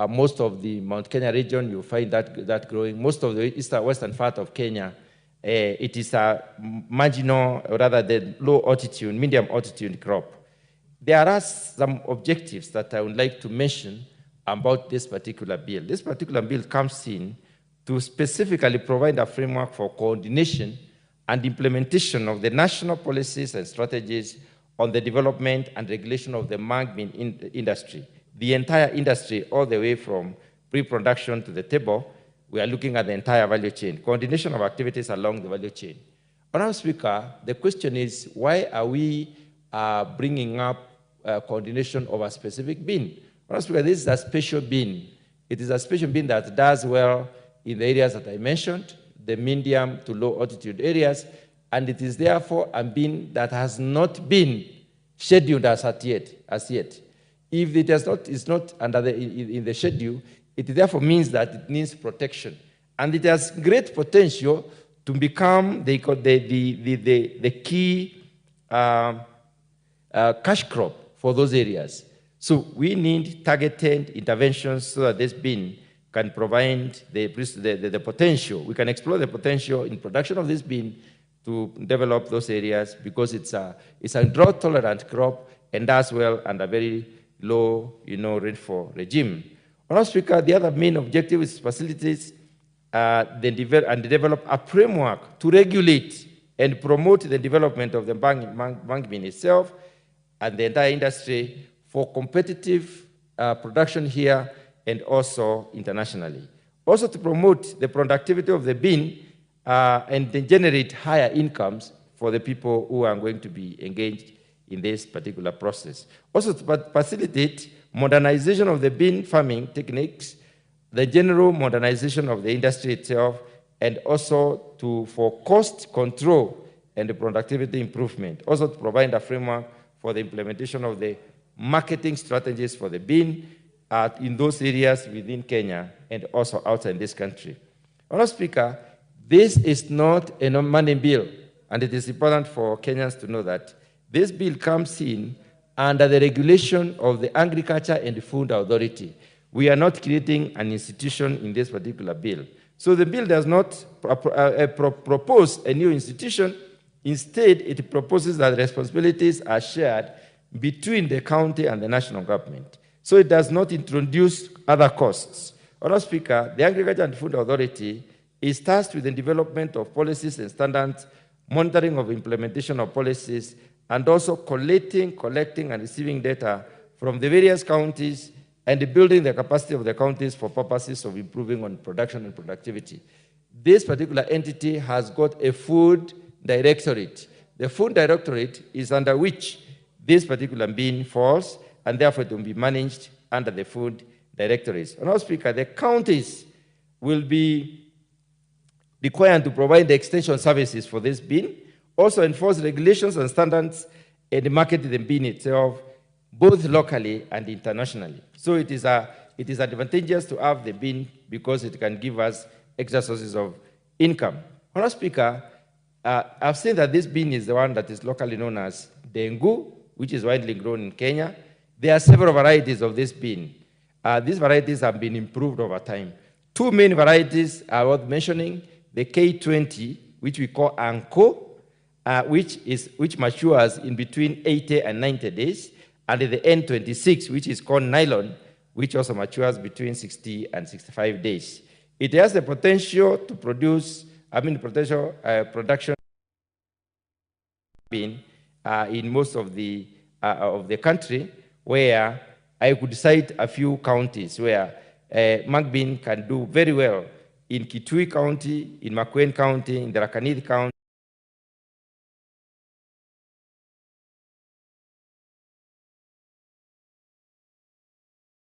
most of the Mount Kenya region, you find that growing. Most of the western part of Kenya, it is a marginal, or rather the low altitude, medium altitude crop. There are some objectives that I would like to mention about this particular bill. This particular bill comes in to specifically provide a framework for coordination and implementation of the national policies and strategies on the development and regulation of the mung bean industry. The entire industry, all the way from pre-production to the table, we are looking at the entire value chain, coordination of activities along the value chain. Honorable Speaker, the question is, why are we bringing up coordination of a specific bean? Honorable Speaker, this is a special bean. It is a special bean that does well in the areas that I mentioned, the medium to low altitude areas, and it is therefore a bean that has not been scheduled as yet. If it is not under in the schedule, it therefore means that it needs protection. And it has great potential to become the key cash crop for those areas. So we need targeted interventions so that this bean can provide the potential. We can explore the potential in production of this bean to develop those areas because it's a drought-tolerant crop and does well under very low rainfall regime. Honorable Speaker, the other main objective is to facilitate and develop a framework to regulate and promote the development of the mung bean itself and the entire industry for competitive production here and also internationally. Also to promote the productivity of the bean and then generate higher incomes for the people who are going to be engaged in this particular process. Also to facilitate modernization of the bean farming techniques, the general modernization of the industry itself, and also for cost control and the productivity improvement. Also to provide a framework for the implementation of the marketing strategies for the bean in those areas within Kenya and also outside this country. Honorable Speaker, this is not a money bill, and it is important for Kenyans to know that this bill comes in under the regulation of the Agriculture and Food Authority. We are not creating an institution in this particular bill. So the bill does not propose a new institution. Instead, it proposes that responsibilities are shared between the county and the national government. So it does not introduce other costs. Honorable Speaker, the Agriculture and Food Authority is tasked with the development of policies and standards, monitoring of implementation of policies, and also collecting, and receiving data from the various counties and building the capacity of the counties for purposes of improving on production and productivity. This particular entity has got a food directorate. The food directorate is under which this particular bean falls, and therefore it will be managed under the food directorates. Honorable Speaker, the counties will be required to provide the extension services for this bean, also enforce regulations and standards and market the bean itself, both locally and internationally. So it is advantageous to have the bean because it can give us extra sources of income. Honorable Speaker, I've seen that this bean is the one that is locally known as dengu, which is widely grown in Kenya. There are several varieties of this bean. These varieties have been improved over time. Two main varieties are worth mentioning: the K20, which we call Anko, which matures in between 80 and 90 days, and the N26, which is called Nylon, which also matures between 60 and 65 days. It has the potential to produce, production bean in most of the country, where I could cite a few counties where mung bean can do very well: in Kitui County, in Makwiny County, in Tharaka Nithi County,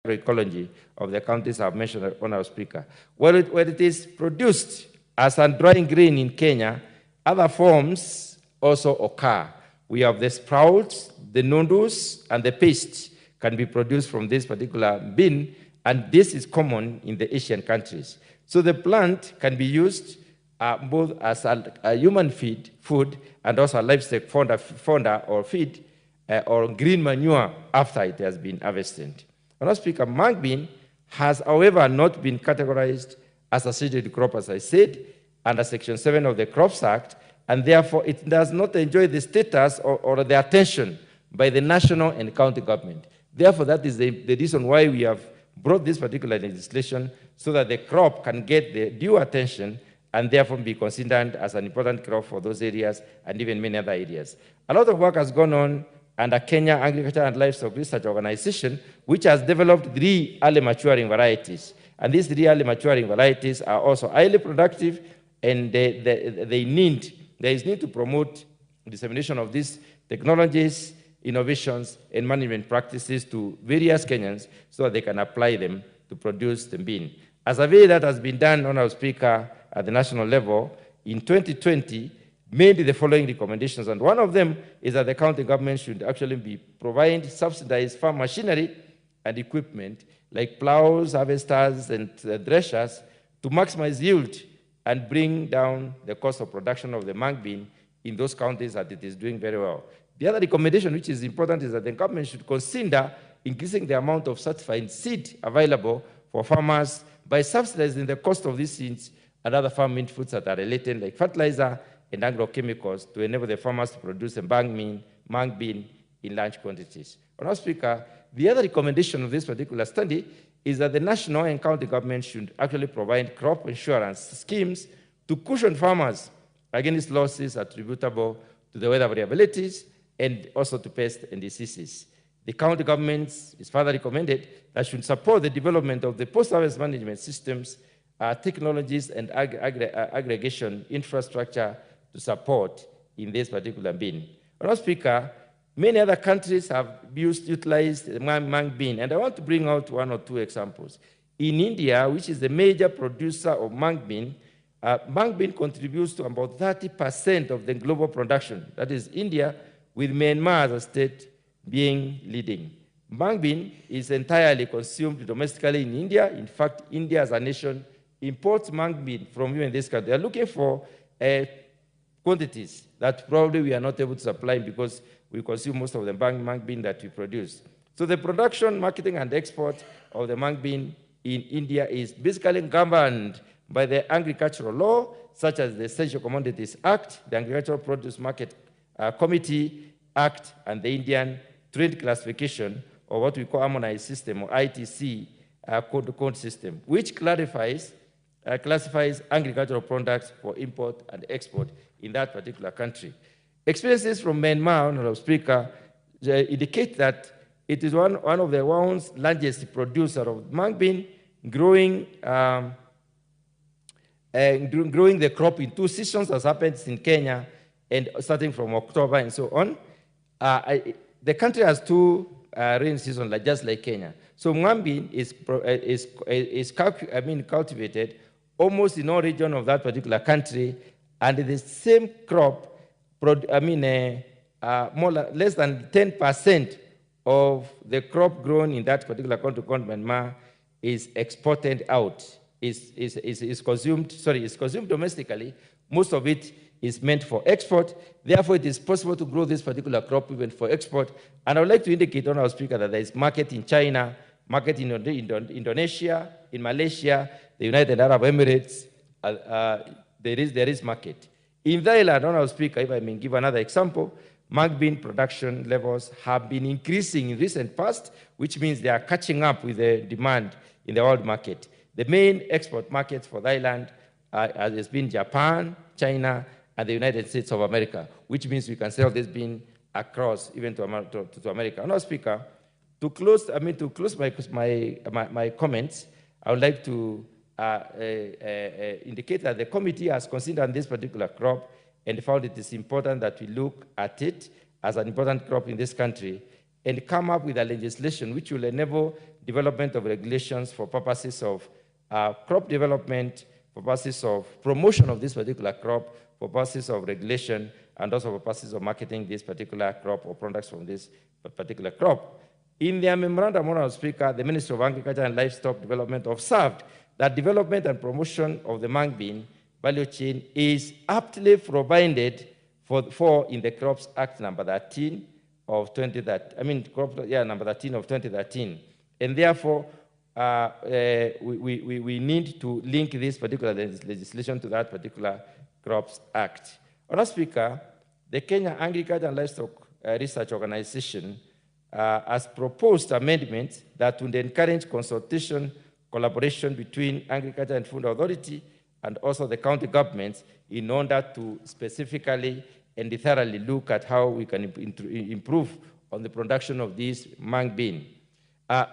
ecology of the counties I've mentioned, Honorable Speaker. Where it is produced as a drying grain in Kenya, other forms also occur. We have the sprouts, the nodus, and the paste can be produced from this particular bean, and this is common in the Asian countries. So the plant can be used both as a human food and also a livestock fodder or feed or green manure after it has been harvested. Honorable Speaker, mung bean has, however, not been categorized as a seeded crop, as I said, under Section 7 of the Crops Act, and therefore it does not enjoy the status or the attention by the national and county government. Therefore, that is the reason why we have brought this particular legislation, so that the crop can get the due attention and therefore be considered as an important crop for those areas and even many other areas. A lot of work has gone on under Kenya Agriculture and Livestock Research Organization, which has developed 3 early maturing varieties. And these 3 early maturing varieties are also highly productive, and there is need to promote dissemination of these technologies, innovations, and management practices to various Kenyans so that they can apply them to produce the bean. A survey that has been done, Honorable Speaker, at the national level in 2020 made the following recommendations, and one of them is that the county government should actually be providing subsidized farm machinery and equipment like plows, harvesters, and threshers to maximize yield and bring down the cost of production of the mung bean in those counties that it is doing very well. The other recommendation, which is important, is that the government should consider increasing the amount of certified seed available for farmers by subsidizing the cost of these seeds and other farm inputs that are related, like fertilizer and agrochemicals, to enable the farmers to produce a mung bean in large quantities. Honorable Speaker, the other recommendation of this particular study is that the national and county government should actually provide crop insurance schemes to cushion farmers against losses attributable to the weather variabilities and also to pests and diseases. The county governments is further recommended that should support the development of the post-harvest management systems, technologies, and aggregation infrastructure to support in this particular bean. Honorable Speaker, many other countries have utilized the mung bean, and I want to bring out 1 or 2 examples. In India, which is the major producer of mung bean contributes to about 30% of the global production. That is India, with Myanmar as a state being leading. Mung bean is entirely consumed domestically in India. In fact, India as a nation imports mung bean from even this country. They are looking for quantities that probably we are not able to supply because we consume most of the mung bean that we produce. So the production, marketing, and export of the mung bean in India is basically governed by the agricultural law, such as the Essential Commodities Act, the Agricultural Produce Market Committee Act, and the Indian Trade Classification, or what we call Harmonized System, or ITC code system, which classifies agricultural products for import and export in that particular country. Experiences from Myanmar, Honorable Speaker, indicate that it is one of the world's largest producer of mung bean, growing the crop in 2 seasons, as happens in Kenya, and starting from October and so on. The country has 2 rain seasons, just like Kenya. So mung bean is cultivated almost in all regions of that particular country, and the same crop, less than 10% of the crop grown in that particular country called Myanmar is exported out is consumed domestically. Most of it is meant for export. Therefore, it is possible to grow this particular crop even for export. And I would like to indicate, Honourable Speaker, that there is market in China, market in Indonesia, in Malaysia, the United Arab Emirates. There is market. In Thailand, Honourable Speaker, if I may give another example, mung bean production levels have been increasing in recent past, which means they are catching up with the demand in the world market. The main export markets for Thailand has been Japan, China, and the United States of America, which means we can sell this bean across even to America. Honourable Speaker, to close my comments, I would like to indicate that the committee has considered this particular crop and found it is important that we look at it as an important crop in this country and come up with a legislation which will enable development of regulations for purposes of crop development, for purposes of promotion of this particular crop, for purposes of regulation, and also for purposes of marketing this particular crop or products from this particular crop. In their memorandum, Honourable Speaker, the Ministry of Agriculture and Livestock Development observed that development and promotion of the mung bean value chain is aptly provided for in the Crops Act number 13 of 2013, number 13 of 2013. And therefore, we need to link this particular legislation to that particular Crops Act. Honourable Speaker, the Kenya Agriculture and Livestock Research Organization has proposed amendments that would encourage consultation, collaboration between Agriculture and Food Authority and also the county governments in order to specifically and thoroughly look at how we can improve on the production of this mung bean.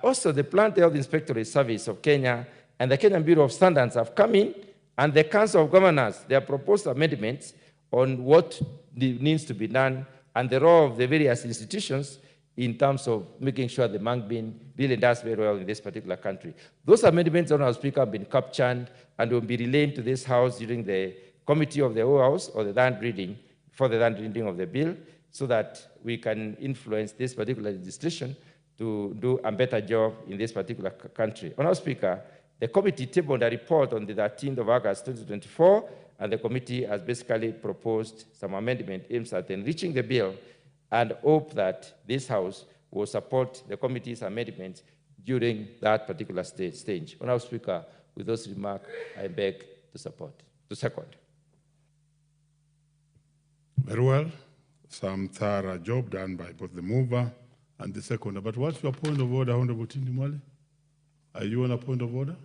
Also, the Plant Health Inspectorate Service of Kenya and the Kenyan Bureau of Standards have come in, and the Council of Governors, they have proposed amendments on what needs to be done and the role of the various institutions in terms of making sure the mung bean really does very well in this particular country. Those amendments, Honourable Speaker, have been captured and will be relayed to this House during the committee of the whole House or the third reading, for the third reading of the bill, so that we can influence this particular legislation to do a better job in this particular country. Honourable Speaker, the committee tabled a report on the 13th of August 2024, and the committee has basically proposed some amendment aimed at enriching the bill and hope that this House will support the committee's amendments during that particular stage. Honourable Speaker, with those remarks, I beg to second. Very well. Some thorough job done by both the mover and the seconder. But what's your point of order, Honourable Tindi Mwale? Are you on a point of order?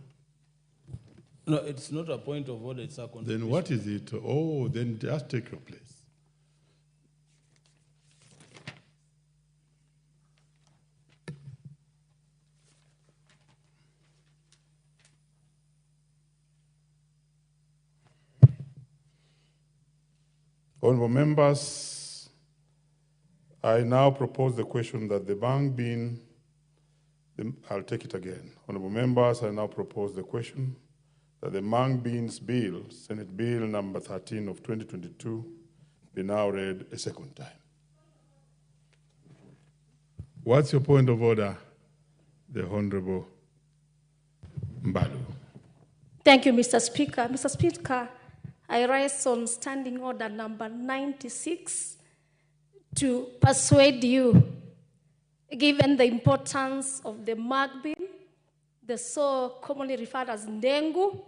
No, it's not a point of order, it's a contribution. Then what is it? Oh, then just take your place. Honourable members, I now propose the question that the mung bean, I'll take it again. Honourable members, I now propose the question that the mung beans bill, Senate Bill number 13 of 2022, be now read a second time. What's your point of order, the Honourable Mbalu? Thank you, Mr. Speaker. Mr. Speaker, I rise on standing order number 96 to persuade you, given the importance of the mung bean, the so commonly referred as ndengu,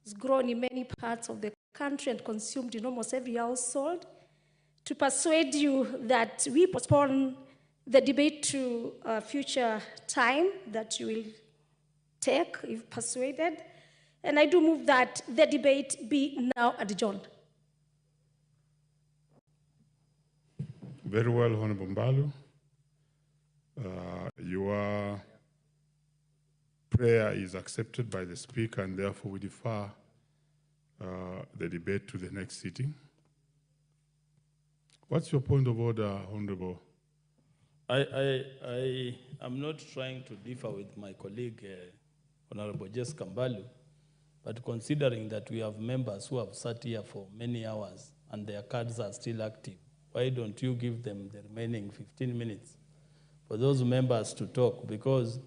is grown in many parts of the country and consumed in almost every household, to persuade you that we postpone the debate to a future time that you will take if persuaded. And I do move that the debate be now adjourned. Very well, Honourable Mbalu. Your prayer is accepted by the Speaker, and therefore we defer the debate to the next sitting. What's your point of order, Honourable? I am not trying to differ with my colleague, Honourable Jessica Mbalu, but considering that we have members who have sat here for many hours and their cards are still active, why don't you give them the remaining 15 minutes for those members to talk? Because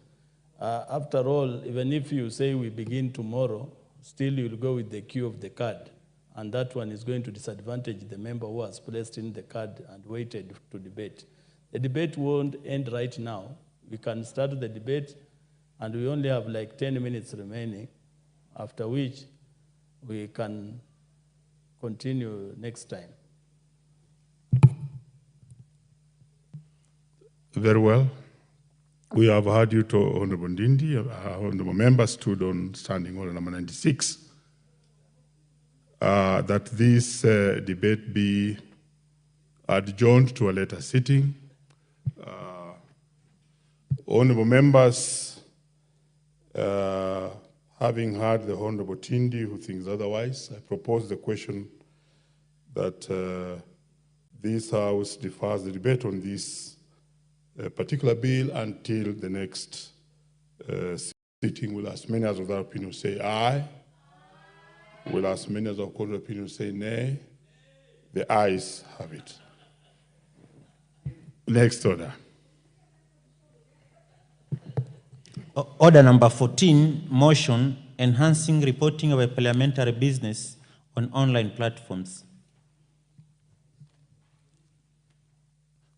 After all, even if you say we begin tomorrow, still you'll go with the queue of the card. And that one is going to disadvantage the member who has placed in the card and waited to debate. The debate won't end right now. We can start the debate, and we only have like 10 minutes remaining, after which we can continue next time. Very well. We have heard you to Honorable Ndindi. Honorable member stood on standing order number 96. That this debate be adjourned to a later sitting. Honorable members, having heard the Honorable Tindi, who thinks otherwise, I propose the question that this House defers the debate on this particular bill until the next sitting. Will as many as of that opinion say aye. Will as many as of contrary opinion say nay. The ayes have it. Next order. Order number 14, motion enhancing reporting of a parliamentary business on online platforms.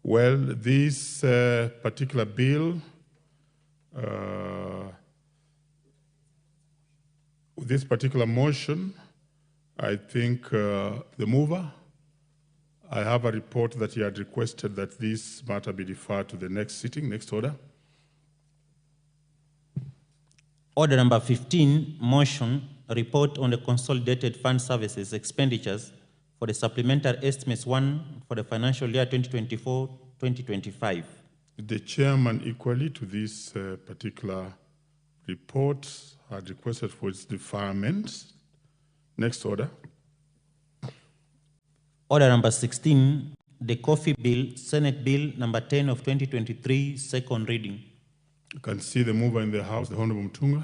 Well, this particular bill, this particular motion, I think the mover, I have a report that he had requested that this matter be deferred to the next sitting. Next order. Order number 15, motion, report on the consolidated fund services expenditures for the supplementary estimates 1 for the financial year 2024-2025. The chairman equally to this particular report had requested for its deferment. Next order. Order number 16, the coffee bill, Senate Bill number 10 of 2023, second reading. You can see the mover in the House, the Honorable Mutunga.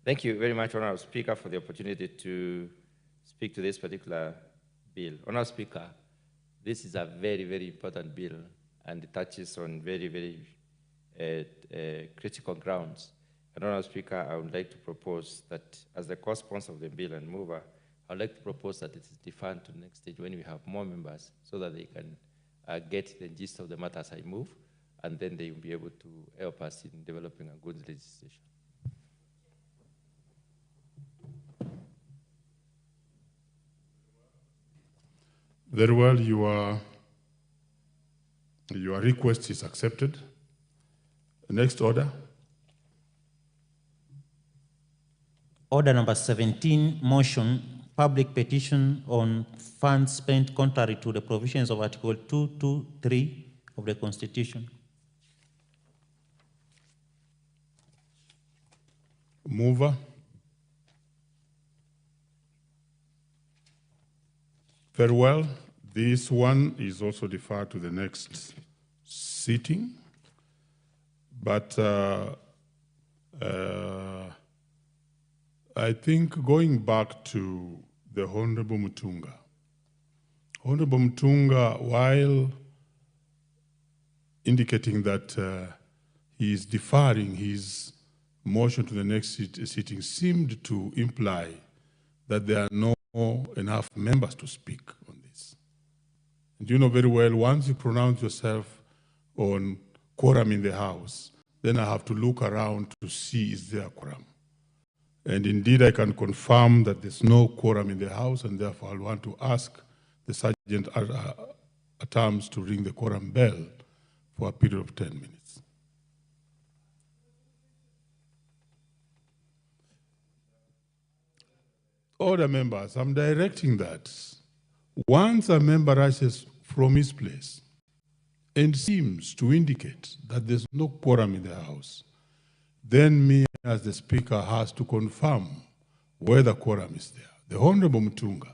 Thank you very much, Honorable Speaker, for the opportunity to speak to this particular bill. Honorable Speaker, this is a very, very important bill, and it touches on very, very critical grounds. And Honorable Speaker, I would like to propose that as the co-sponsor of the bill and mover, I would like to propose that it is deferred to the next stage when we have more members so that they can get the gist of the matter as I move, and then they will be able to help us in developing a good legislation. Very well, your request is accepted. Next order. Order number 17, motion, public petition on funds spent contrary to the provisions of Article 223 of the Constitution. Mover. Very well. This one is also deferred to the next sitting. But I think going back to the Honorable Mutunga. Honorable Mutunga, while indicating that he is deferring his motion to the next sitting, seemed to imply that there are no enough members to speak on this. And you know very well, once you pronounce yourself on quorum in the House, then I have to look around to see is there a quorum. And indeed, I can confirm that there's no quorum in the House, and therefore I'll want to ask the Sergeant at Arms to ring the quorum bell for a period of 10 minutes. Order members, I'm directing that once a member rises from his place and seems to indicate that there's no quorum in the House, then me as the Speaker has to confirm whether quorum is there. The Honorable Mutunga,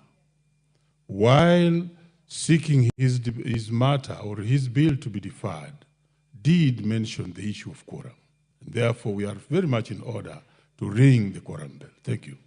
while seeking his matter or his bill to be deferred, did mention the issue of quorum. And therefore, we are very much in order to ring the quorum bell. Thank you.